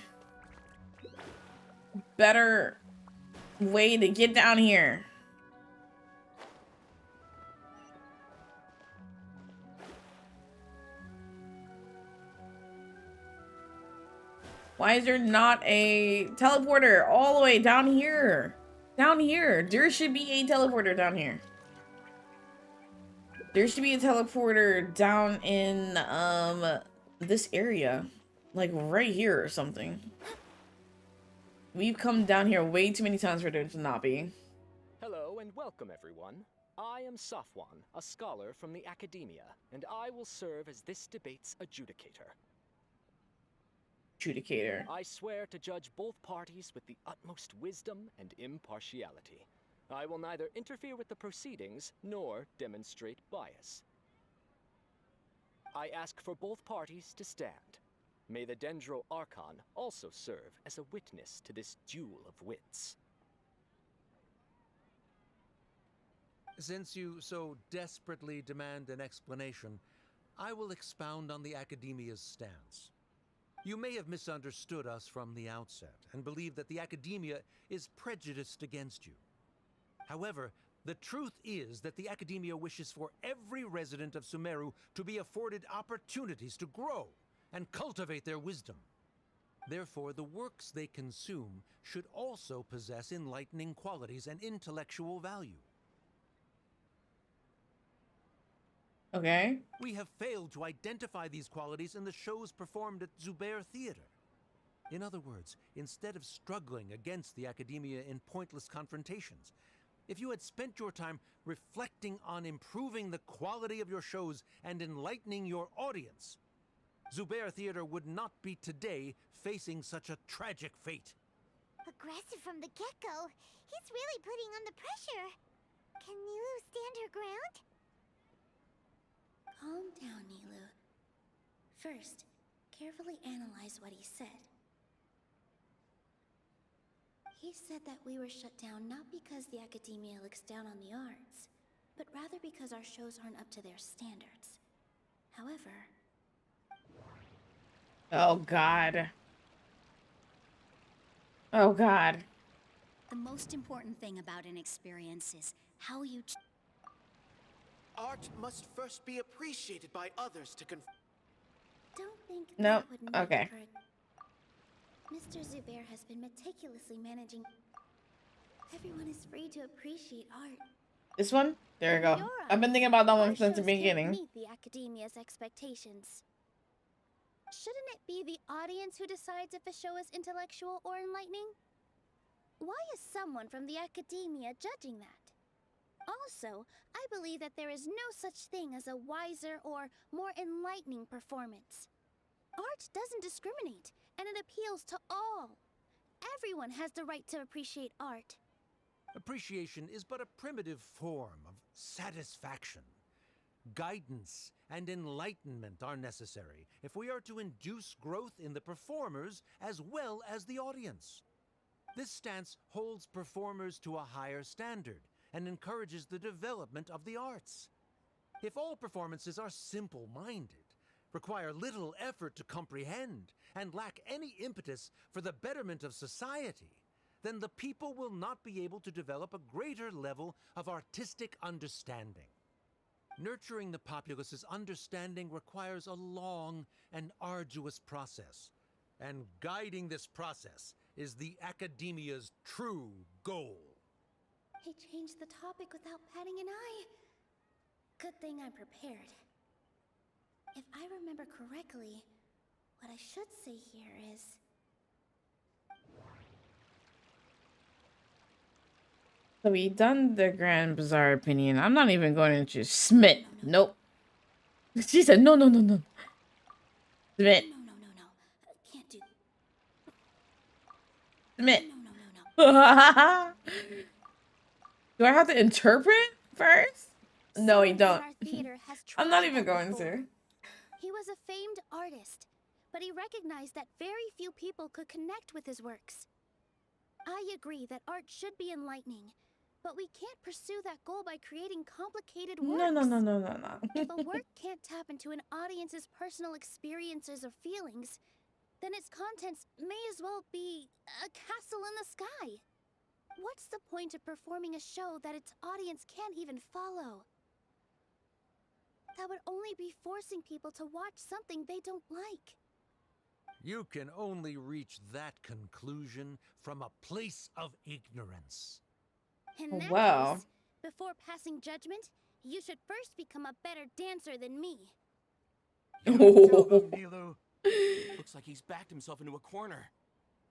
better way to get down here? Why is there not a teleporter all the way down here? Down here. There should be a teleporter down here. There should be a teleporter down in this area. Like right here or something. We've come down here way too many times for there to not be. Hello and welcome, everyone. I am Safwan, a scholar from the Academia, and I will serve as this debate's adjudicator. I swear to judge both parties with the utmost wisdom and impartiality. I will neither interfere with the proceedings nor demonstrate bias. I ask for both parties to stand. May the Dendro Archon also serve as a witness to this duel of wits. Since you so desperately demand an explanation, I will expound on the Academia's stance. You may have misunderstood us from the outset and believe that the Academia is prejudiced against you. However, the truth is that the Academia wishes for every resident of Sumeru to be afforded opportunities to grow and cultivate their wisdom. Therefore, the works they consume should also possess enlightening qualities and intellectual value. Okay. We have failed to identify these qualities in the shows performed at Zubair Theater. In other words, instead of struggling against the Academia in pointless confrontations, if you had spent your time reflecting on improving the quality of your shows and enlightening your audience, Zubair Theater would not be today facing such a tragic fate. Aggressive from the get-go. He's really putting on the pressure. Can Nilu stand her ground? Calm down, Nilu. First, carefully analyze what he said. He said that we were shut down not because the Academia looks down on the arts, but rather because our shows aren't up to their standards. However... Oh, God. Oh, God. The most important thing about an experience is how you... Art must first be appreciated by others to Don't think Nope. that would make Okay. her... Mr. Zubair has been meticulously managing... Everyone is free to appreciate art. This one? There we go. Your I've been eyes, thinking about that one our since the shows can't beginning. meet the Academia's expectations. Shouldn't it be the audience who decides if a show is intellectual or enlightening? Why is someone from the Academia judging that? Also, I believe that there is no such thing as a wiser or more enlightening performance. Art doesn't discriminate, and it appeals to all. Everyone has the right to appreciate art. Appreciation is but a primitive form of satisfaction. Guidance and enlightenment are necessary if we are to induce growth in the performers as well as the audience. This stance holds performers to a higher standard and encourages the development of the arts. If all performances are simple-minded, require little effort to comprehend, and lack any impetus for the betterment of society, then the people will not be able to develop a greater level of artistic understanding. Nurturing the populace's understanding requires a long and arduous process, and guiding this process is the Academia's true goal. He changed the topic without batting an eye. Good thing I'm prepared. If I remember correctly, what I should say here is... So we done the Grand Bazaar opinion. I'm not even going into Smith. Nope. She said no, no, no, no. Smith. Can't do. Smith. Do I have to interpret first? No, you don't. I'm not even going to. He was a famed artist, but he recognized that very few people could connect with his works. I agree that art should be enlightening, but we can't pursue that goal by creating complicated works. No, no, no, no, no, no. If a work can't tap into an audience's personal experiences or feelings, then its contents may as well be a castle in the sky. What's the point of performing a show that its audience can't even follow? That would only be forcing people to watch something they don't like. You can only reach that conclusion from a place of ignorance. In that Wow. case, before passing judgment, you should first become a better dancer than me. You tell them, Nilou. Looks like he's backed himself into a corner.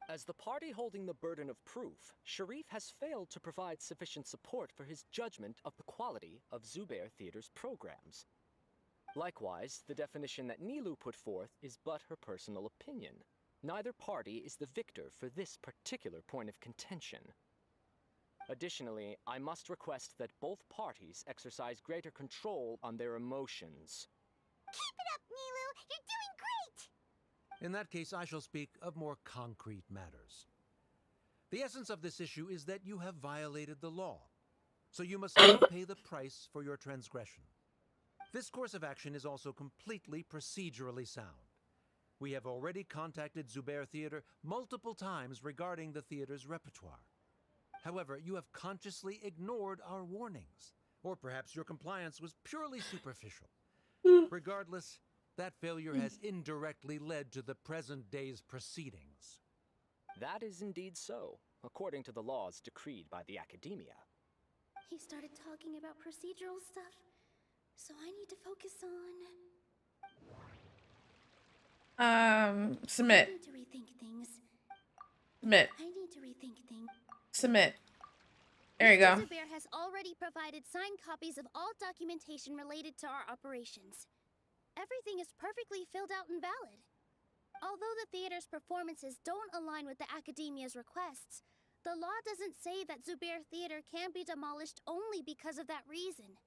As the party holding the burden of proof, Sharif has failed to provide sufficient support for his judgment of the quality of Zubair Theater's programs. Likewise, the definition that Nilou put forth is but her personal opinion. Neither party is the victor for this particular point of contention. Additionally, I must request that both parties exercise greater control on their emotions. Keep it up, Nilou! You're doing great! In that case, I shall speak of more concrete matters. The essence of this issue is that you have violated the law, so you must now pay the price for your transgression. This course of action is also completely procedurally sound. We have already contacted Zubair Theater multiple times regarding the theater's repertoire. However, you have consciously ignored our warnings, or perhaps your compliance was purely superficial. Regardless, that failure has indirectly led to the present day's proceedings. That is indeed so, according to the laws decreed by the Academia. He started talking about procedural stuff, so I need to focus on... Submit. I need to rethink things. Submit. I need to rethink things. Submit. There you go. Zubair has already provided signed copies of all documentation related to our operations. Everything is perfectly filled out and valid. Although the theater's performances don't align with the Academia's requests, the law doesn't say that Zubair Theater can be demolished only because of that reason.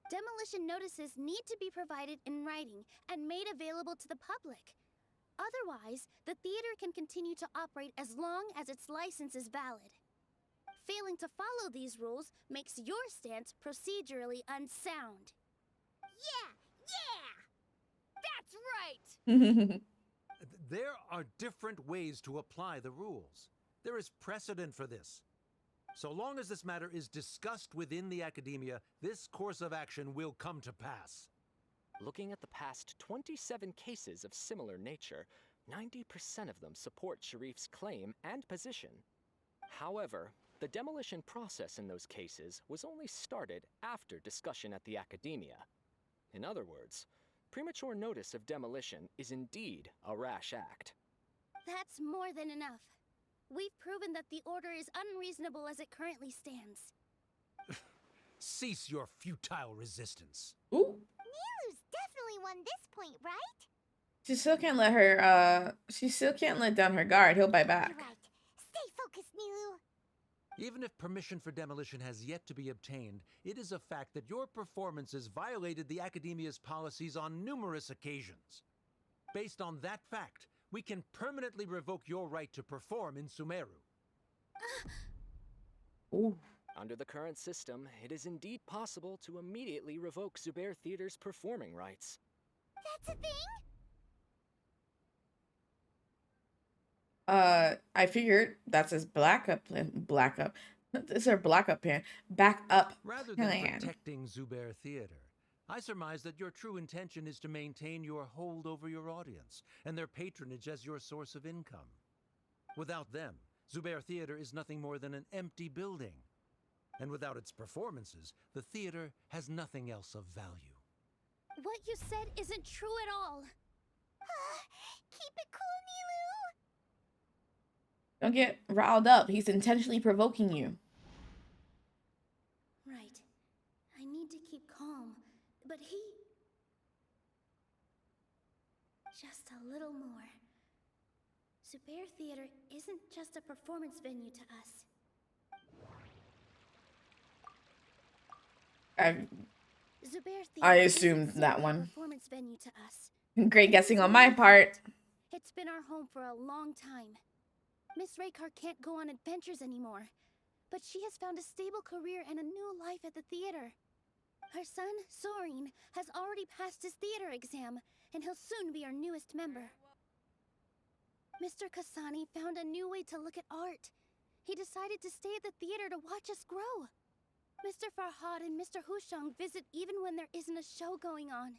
Demolition notices need to be provided in writing and made available to the public. Otherwise, the theater can continue to operate as long as its license is valid. Failing to follow these rules makes your stance procedurally unsound. Yeah! That's right! There are different ways to apply the rules. There is precedent for this. So long as this matter is discussed within the Academia, this course of action will come to pass. Looking at the past 27 cases of similar nature, 90% of them support Sharif's claim and position. However, the demolition process in those cases was only started after discussion at the Academia. In other words, premature notice of demolition is indeed a rash act. That's more than enough. We've proven that the order is unreasonable as it currently stands. Cease your futile resistance. Ooh. Nilou's definitely won this point, right? She still can't let her, she still can't let down her guard. He'll bite back. You're right. Stay focused, Nilou. Even if permission for demolition has yet to be obtained, it is a fact that your performances violated the Academia's policies on numerous occasions. Based on that fact, we can permanently revoke your right to perform in Sumeru. Ooh. Under the current system, it is indeed possible to immediately revoke Zubair Theater's performing rights. That's a thing? I figured that's his backup plan. This is her backup plan. Backup Rather than plan. protecting Zubair Theater, I surmise that your true intention is to maintain your hold over your audience and their patronage as your source of income. Without them, Zubair Theater is nothing more than an empty building. And without its performances, the theater has nothing else of value. What you said isn't true at all. Keep it cool, Nilou. Don't get riled up. He's intentionally provoking you. to keep calm, but he... Just a little more. Zubair Theater isn't just a performance venue to us. Zubair I Theater assumed isn't that simply a one. performance venue to us. Great It guessing means on my more than part. that. It's been our home for a long time. Miss Raykar can't go on adventures anymore, but she has found a stable career and a new life at the theater. Her son, Sorin, has already passed his theater exam, and he'll soon be our newest member. Mr. Kasani found a new way to look at art. He decided to stay at the theater to watch us grow. Mr. Farhad and Mr. Hushang visit even when there isn't a show going on,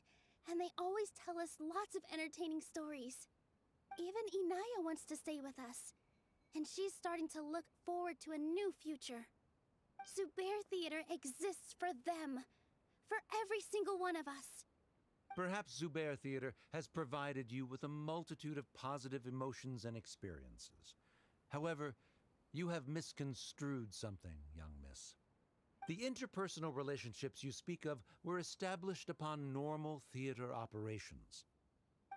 and they always tell us lots of entertaining stories. Even Inaya wants to stay with us, and she's starting to look forward to a new future. Zubair Theater exists for them, for every single one of us. Perhaps Zubair Theater has provided you with a multitude of positive emotions and experiences. However, you have misconstrued something, young miss. The interpersonal relationships you speak of were established upon normal theater operations.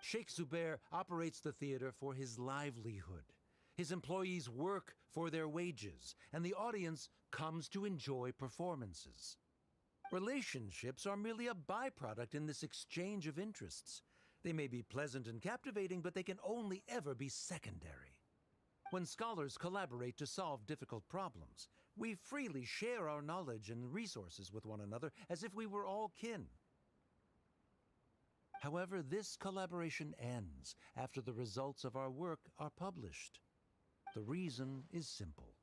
Sheikh Zubair operates the theater for his livelihood. His employees work for their wages, and the audience comes to enjoy performances. Relationships are merely a byproduct in this exchange of interests. They may be pleasant and captivating, but they can only ever be secondary. When scholars collaborate to solve difficult problems, we freely share our knowledge and resources with one another as if we were all kin. However, this collaboration ends after the results of our work are published. The reason is simple.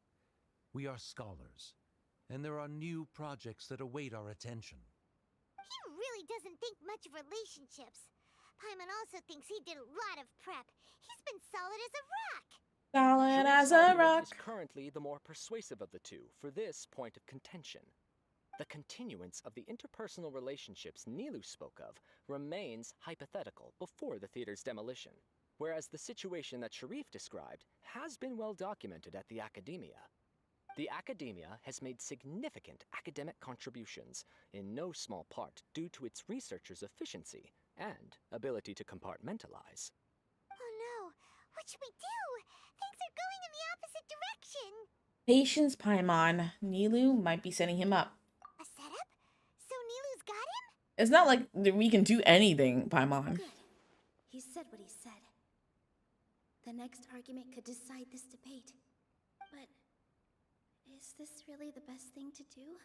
We are scholars, and there are new projects that await our attention. He really doesn't think much of relationships. Paimon also thinks he did a lot of prep. He's been solid as a rock. Solid Sharif's as a argument rock. is currently the more persuasive of the two for this point of contention. The continuance of the interpersonal relationships Nilu spoke of remains hypothetical before the theater's demolition, whereas the situation that Sharif described has been well documented at the Academia. The Academia has made significant academic contributions, in no small part due to its researchers' efficiency and ability to compartmentalize. Oh no, what should we do? Things are going in the opposite direction. Patience, Paimon. Nilu might be setting him up. A setup? So Nilu's got him? It's not like we can do anything, Paimon. Good. He said what he said. The next argument could decide this debate. But is this really the best thing to do?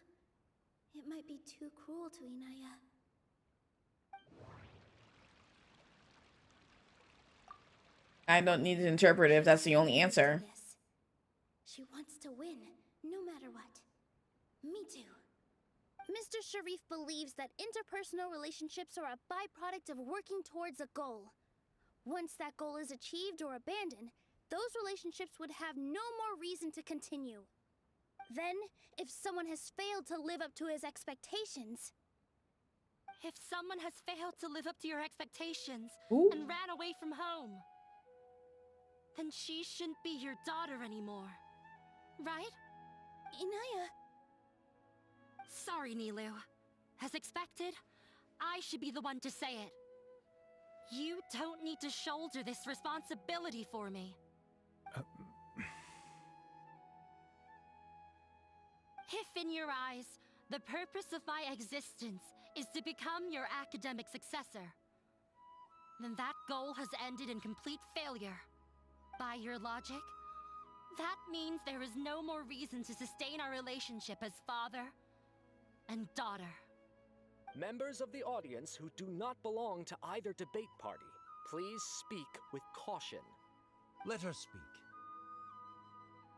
It might be too cruel to Inaya. I don't need an interpreter if that's the only answer. She wants to win, no matter what. Me too. Mr. Sharif believes that interpersonal relationships are a byproduct of working towards a goal. Once that goal is achieved or abandoned, those relationships would have no more reason to continue. Then, if someone has failed to live up to his expectations... If someone has failed to live up to your expectations Ooh. and ran away from home, then she shouldn't be your daughter anymore. Right? Inaya... Sorry, Nilu. As expected, I should be the one to say it. You don't need to shoulder this responsibility for me. If in your eyes, the purpose of my existence is to become your academic successor, then that goal has ended in complete failure. By your logic, that means there is no more reason to sustain our relationship as father and daughter. Members of the audience who do not belong to either debate party, please speak with caution. Let her speak.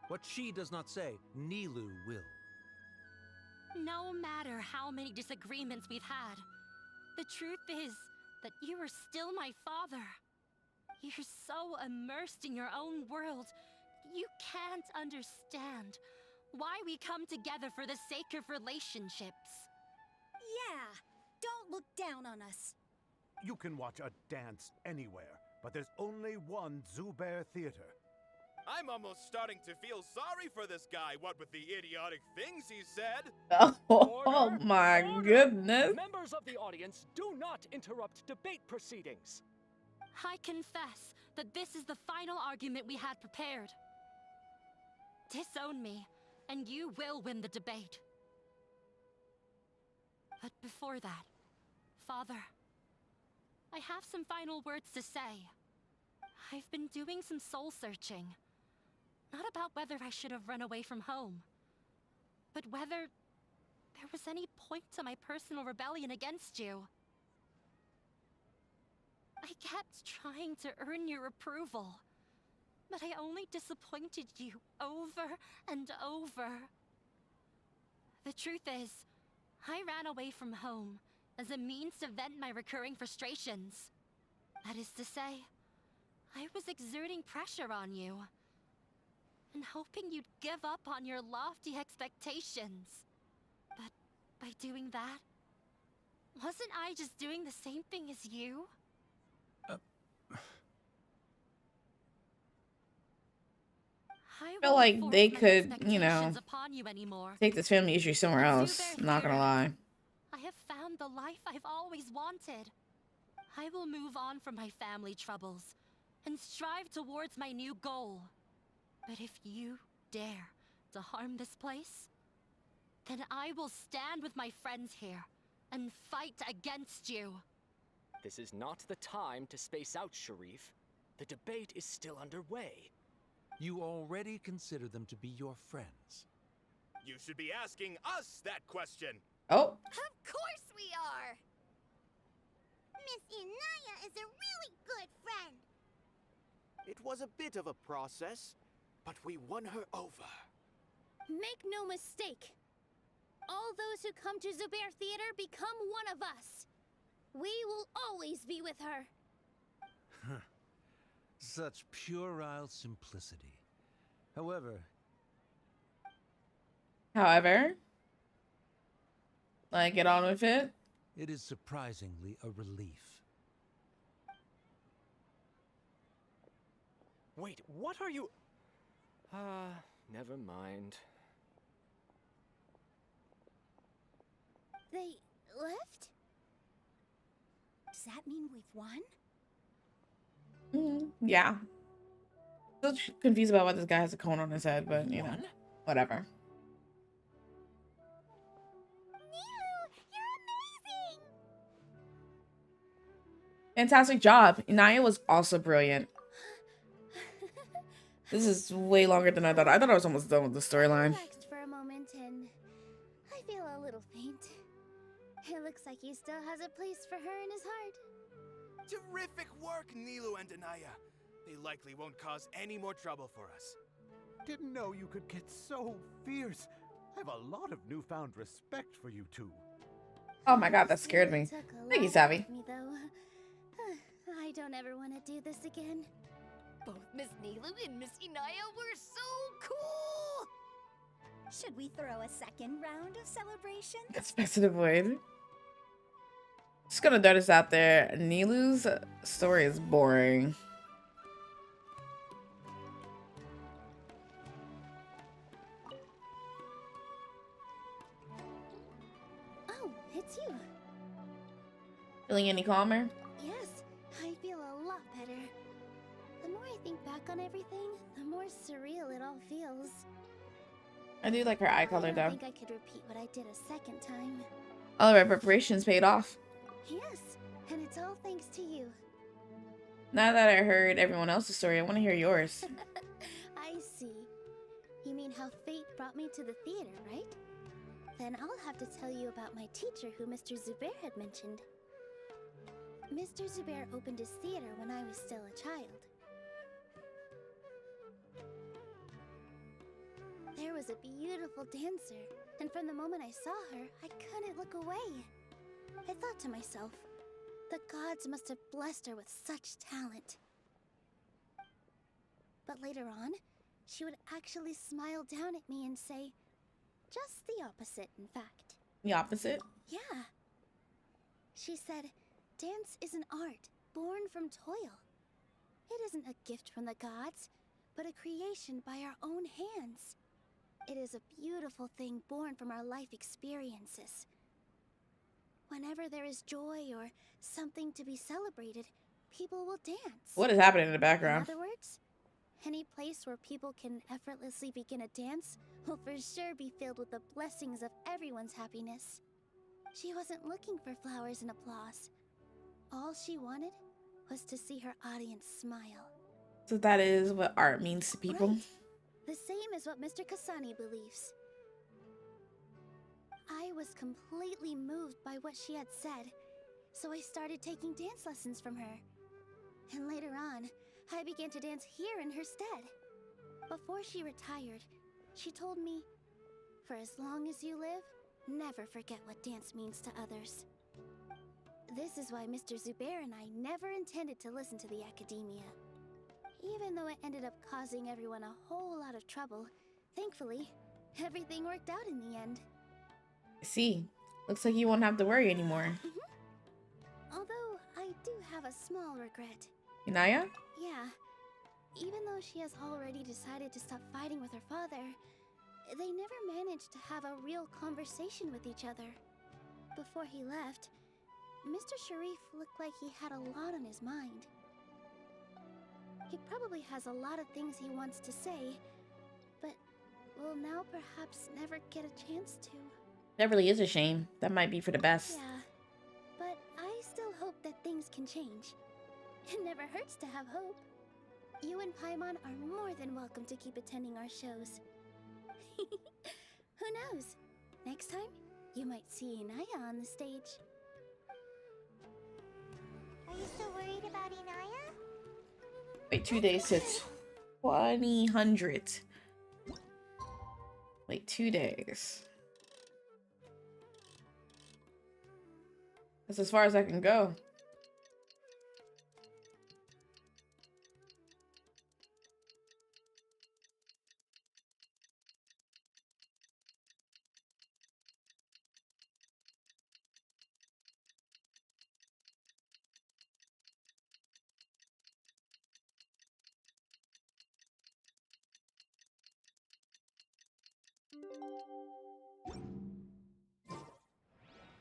What she does not say, Nilu will. No matter how many disagreements we've had, the truth is that you are still my father. You're so immersed in your own world, you can't understand why we come together for the sake of relationships. Yeah, don't look down on us. You can watch a dance anywhere, but there's only one Zubair Theater. I'm almost starting to feel sorry for this guy, what with the idiotic things he said. Oh my goodness. Members of the audience, do not interrupt debate proceedings. I confess that this is the final argument we had prepared. Disown me, and you will win the debate. But before that, Father, I have some final words to say. I've been doing some soul searching. Not about whether I should have run away from home, but whether there was any point to my personal rebellion against you. I kept trying to earn your approval, but I only disappointed you over and over. The truth is, I ran away from home as a means to vent my recurring frustrations. That is to say, I was exerting pressure on you, and hoping you'd give up on your lofty expectations. But by doing that, wasn't I just doing the same thing as you? I feel like they could, you know, take this family issue somewhere else. Not gonna lie. I have found the life I've always wanted. I will move on from my family troubles and strive towards my new goal. But if you dare to harm this place, then I will stand with my friends here and fight against you. This is not the time to space out, Sharif. The debate is still underway. You already consider them to be your friends. You should be asking us that question. Oh. Of course we are! Miss Inaya is a really good friend. It was a bit of a process, but we won her over. Make no mistake. All those who come to Zubair Theater become one of us. We will always be with her. Such puerile simplicity. However, like, get on with it. It is surprisingly a relief. Wait, what are you... never mind. They left? Does that mean we've won? Yeah. Still confused about why this guy has a cone on his head, but you know, whatever. Fantastic job. Inaya was also brilliant. This is way longer than I thought. I thought I was almost done with the storyline. Relaxed for a moment and I feel a little faint. It looks like he still has a place for her in his heart. Terrific work, Nilu and Anaya. They likely won't cause any more trouble for us. Didn't know you could get so fierce. I have a lot of newfound respect for you two. Oh my god, that scared me. Thank you, Savvy. Me, though. I don't ever want to do this again. Both Miss Nilu and Miss Inaya were so cool! Should we throw a second round of celebration? Expected avoid. Just gonna notice out there, Nilu's story is boring. Oh, it's you. Feeling any calmer? Yes, I feel a lot better. The more I think back on everything, the more surreal it all feels. I do like her eye color I though. don't think I could repeat what I did a second time. All of our preparations paid off. Yes, and it's all thanks to you. Now that I heard everyone else's story, I want to hear yours. I see. You mean how fate brought me to the theater, right? Then I'll have to tell you about my teacher who Mr. Zubair had mentioned. Mr. Zubair opened his theater when I was still a child. There was a beautiful dancer, and from the moment I saw her, I couldn't look away. I thought to myself, the gods must have blessed her with such talent. But later on, she would actually smile down at me and say, just the opposite, in fact. The opposite? Yeah. She said, dance is an art born from toil. It isn't a gift from the gods, but a creation by our own hands. It is a beautiful thing born from our life experiences. Whenever there is joy or something to be celebrated, people will dance. What is happening in the In background? other words, any place where people can effortlessly begin a dance will for sure be filled with the blessings of everyone's happiness. She wasn't looking for flowers and applause. All she wanted was to see her audience smile. So that is what art means to people. Right. The same as what Mr. Kasani believes. I was completely moved by what she had said, so I started taking dance lessons from her. And later on, I began to dance here in her stead. Before she retired, she told me, "For as long as you live, never forget what dance means to others." This is why Mr. Zubair and I never intended to listen to the academia. Even though it ended up causing everyone a whole lot of trouble, thankfully, everything worked out in the end. See, looks like you won't have to worry anymore. Although, I do have a small regret. Inaya? Yeah. Even though she has already decided to stop fighting with her father, they never managed to have a real conversation with each other. Before he left, Mr. Sharif looked like he had a lot on his mind. He probably has a lot of things he wants to say, but will now perhaps never get a chance to. That really is a shame. That might be for the best. Yeah, but I still hope that things can change. It never hurts to have hope. You and Paimon are more than welcome to keep attending our shows. Who knows? Next time, you might see Inaya on the stage. Are you still worried about Inaya? Wait 2 days to 2000. Wait 2 days. That's as far as I can go.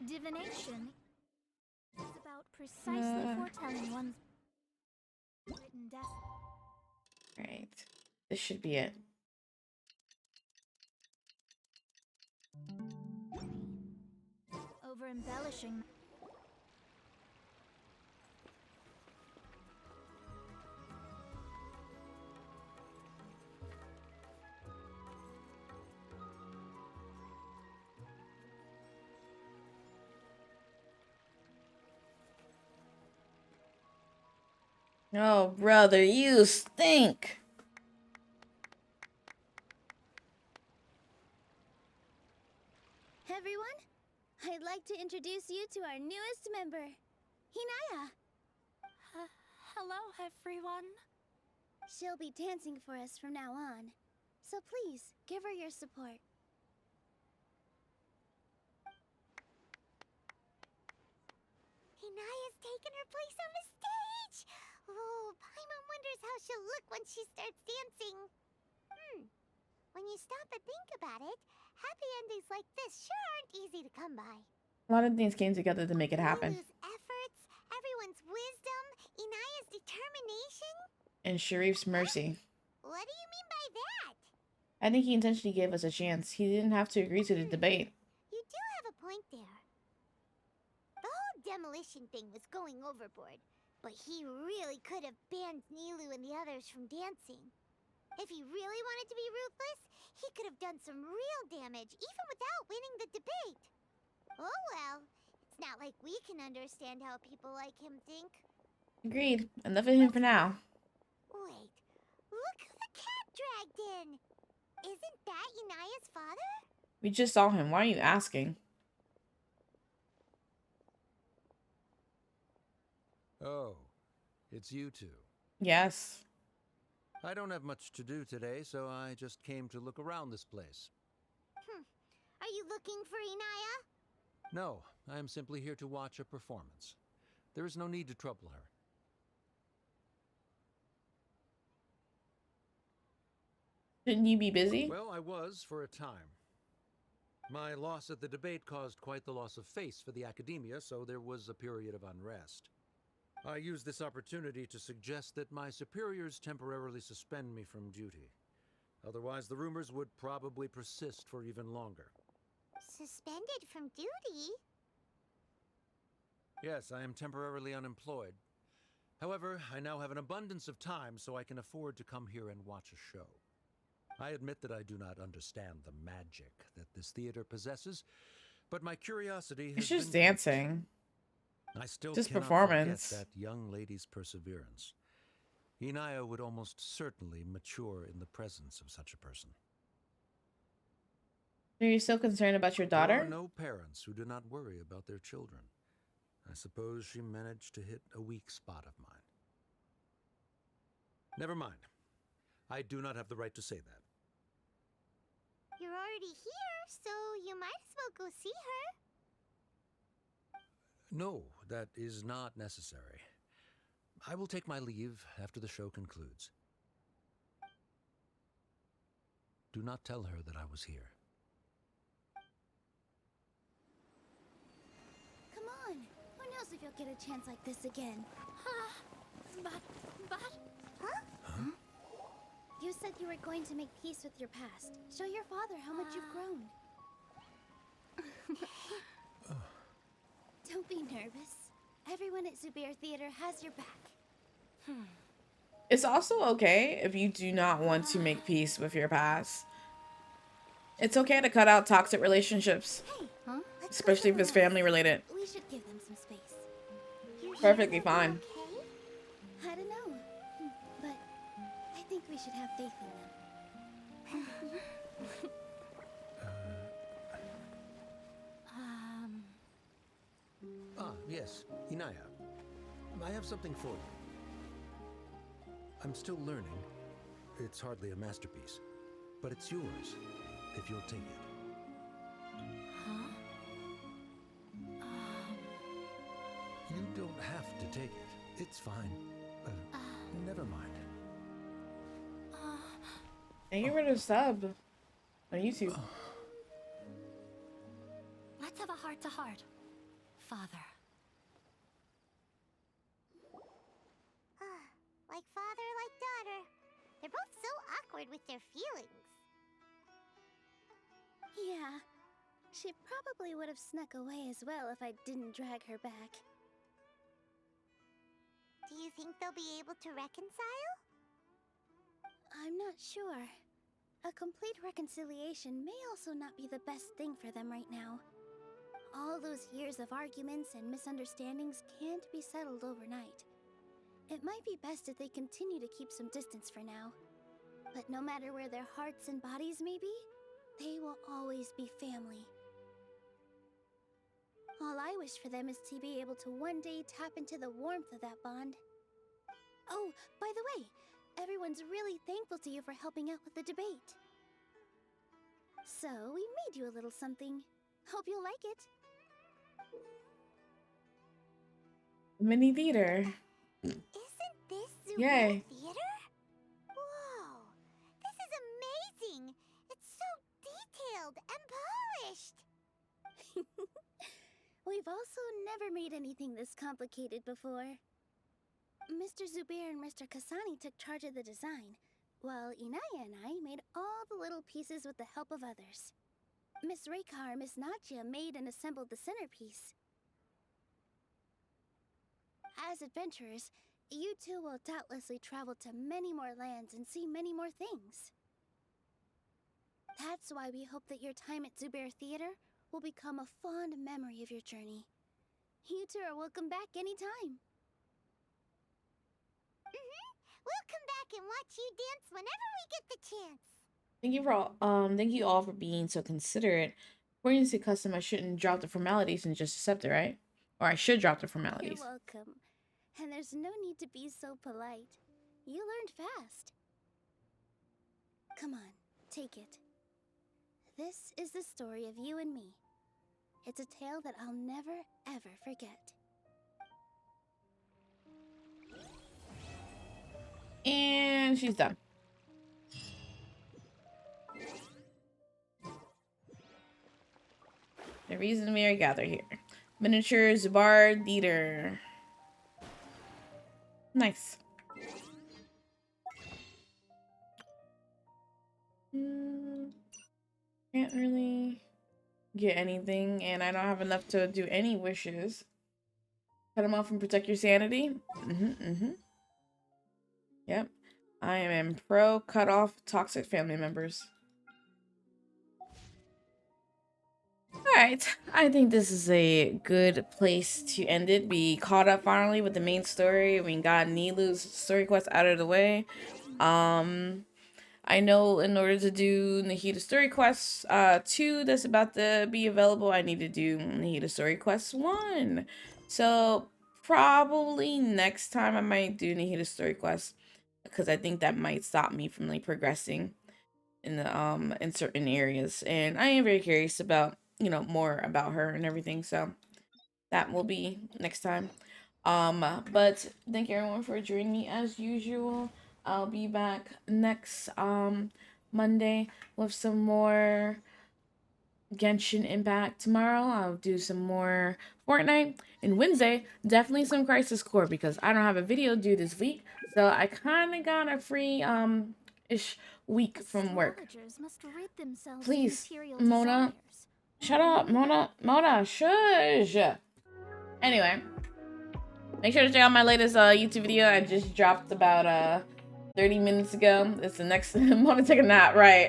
Divination is about precisely foretelling one's written destiny. Alright. This should be it. Over embellishing. Oh, brother, you stink. Everyone, I'd like to introduce you to our newest member, Hinaya. Hello, everyone. She'll be dancing for us from now on, so please give her your support. Inaya's taken her place on the stage! Oh, Paimon wonders how she'll look when she starts dancing. When you stop and think about it, happy endings like this sure aren't easy to come by. A lot of things came together to make it happen. Lulu's efforts, everyone's wisdom, Inaya's determination. And Sharif's mercy. What do you mean by that? I think he intentionally gave us a chance. He didn't have to agree to the debate. You do have a point there. The whole demolition thing was going overboard, but he really could have banned Nilu and the others from dancing. If he really wanted to be ruthless, he could have done some real damage, even without winning the debate. Oh well, it's not like we can understand how people like him think. Agreed. Enough of him for now. Wait, look who the cat dragged in! Isn't that Inaya's father? We just saw him. Why are you asking? Oh, it's you two. Yes. I don't have much to do today, so I just came to look around this place. Are you looking for Inaya? No, I am simply here to watch a performance. There is no need to trouble her. Shouldn't you be busy? Well, I was for a time. My loss at the debate caused quite the loss of face for the academia, so there was a period of unrest. I used this opportunity to suggest that my superiors temporarily suspend me from duty. Otherwise, the rumors would probably persist for even longer. Suspended from duty? Yes, I am temporarily unemployed. However, I now have an abundance of time, so I can afford to come here and watch a show. I admit that I do not understand the magic that this theater possesses, but my curiosity It's has just been piqued. dancing. I still Just cannot performance. forget that young lady's perseverance. Inaya would almost certainly mature in the presence of such a person. Are you still concerned about your There are daughter? no parents who do not worry about their children. I suppose she managed to hit a weak spot of mine. Never mind. I do not have the right to say that. You're already here, so you might as well go see her. No, that is not necessary. I will take my leave after the show concludes. Do not tell her that I was here. Come on. Who knows if you'll get a chance like this again? But... Huh? You said you were going to make peace with your past. Show your father how much you've grown. Don't be nervous. Everyone at Zubair Theater has your back. It's also okay if you do not want to make peace with your past. It's okay to cut out toxic relationships, Hey, especially if it's family related. We should give them some space. Perfectly fine. I don't know, but I think we should have faith in them. Ah, yes, Inaya. I have something for you. I'm still learning. It's hardly a masterpiece, but it's yours, if you'll take it. You don't have to take it. It's fine. Never mind. And get rid of sub on YouTube. Let's have a heart-to-heart. Father. Like father, like daughter. They're both so awkward with their feelings. Yeah, she probably would have snuck away as well if I didn't drag her back. Do you think they'll be able to reconcile? I'm not sure. A complete reconciliation may also not be the best thing for them right now. All those years of arguments and misunderstandings can't be settled overnight. It might be best if they continue to keep some distance for now. But no matter where their hearts and bodies may be, they will always be family. All I wish for them is to be able to one day tap into the warmth of that bond. Oh, by the way, everyone's really thankful to you for helping out with the debate. So, we made you a little something. Hope you'll like it. Mini theater. Isn't this Zubair Yay. Theater? Whoa! This is amazing! It's so detailed and polished! We've also never made anything this complicated before. Mr. Zubair and Mr. Kasani took charge of the design, while Inaya and I made all the little pieces with the help of others. Miss Reikar and Miss Nadja made and assembled the centerpiece. As adventurers, you two will doubtlessly travel to many more lands and see many more things. That's why we hope that your time at Zubair Theater will become a fond memory of your journey. You two are welcome back anytime. We'll come back and watch you dance whenever we get the chance. Thank you all for being so considerate. According to custom, I shouldn't drop the formalities and just accept it, right? Or I should drop the formalities. You're welcome. And there's no need to be so polite. You learned fast. Come on, take it. This is the story of you and me. It's a tale that I'll never, ever forget. And she's done. The reason we are gathered here. Miniature Zubar Theater. Nice. Can't really get anything, and I don't have enough to do any wishes. Cut them off and protect your sanity. Yep. I am pro cut off toxic family members. Alright, I think this is a good place to end it. We caught up finally with the main story. We got Nilu's story quest out of the way. I know in order to do Nahida Story Quest 2 that's about to be available, I need to do Nahida Story Quest 1. So probably next time I might do Nahida Story Quest, because I think that might stop me from like progressing in the in certain areas. And I am very curious about, you know, more about her and everything. So that will be next time. But thank you everyone for joining me as usual. I'll be back next Monday with some more Genshin Impact. Tomorrow I'll do some more Fortnite, and Wednesday definitely some Crisis Core because I don't have a video due this week, so I kind of got a free ish week from work. Must rid themselves Please, of material Mona, shut up, Mona, shush. Anyway, make sure to check out my latest YouTube video. I just dropped about 30 minutes ago. It's the next Mona take a nap, right?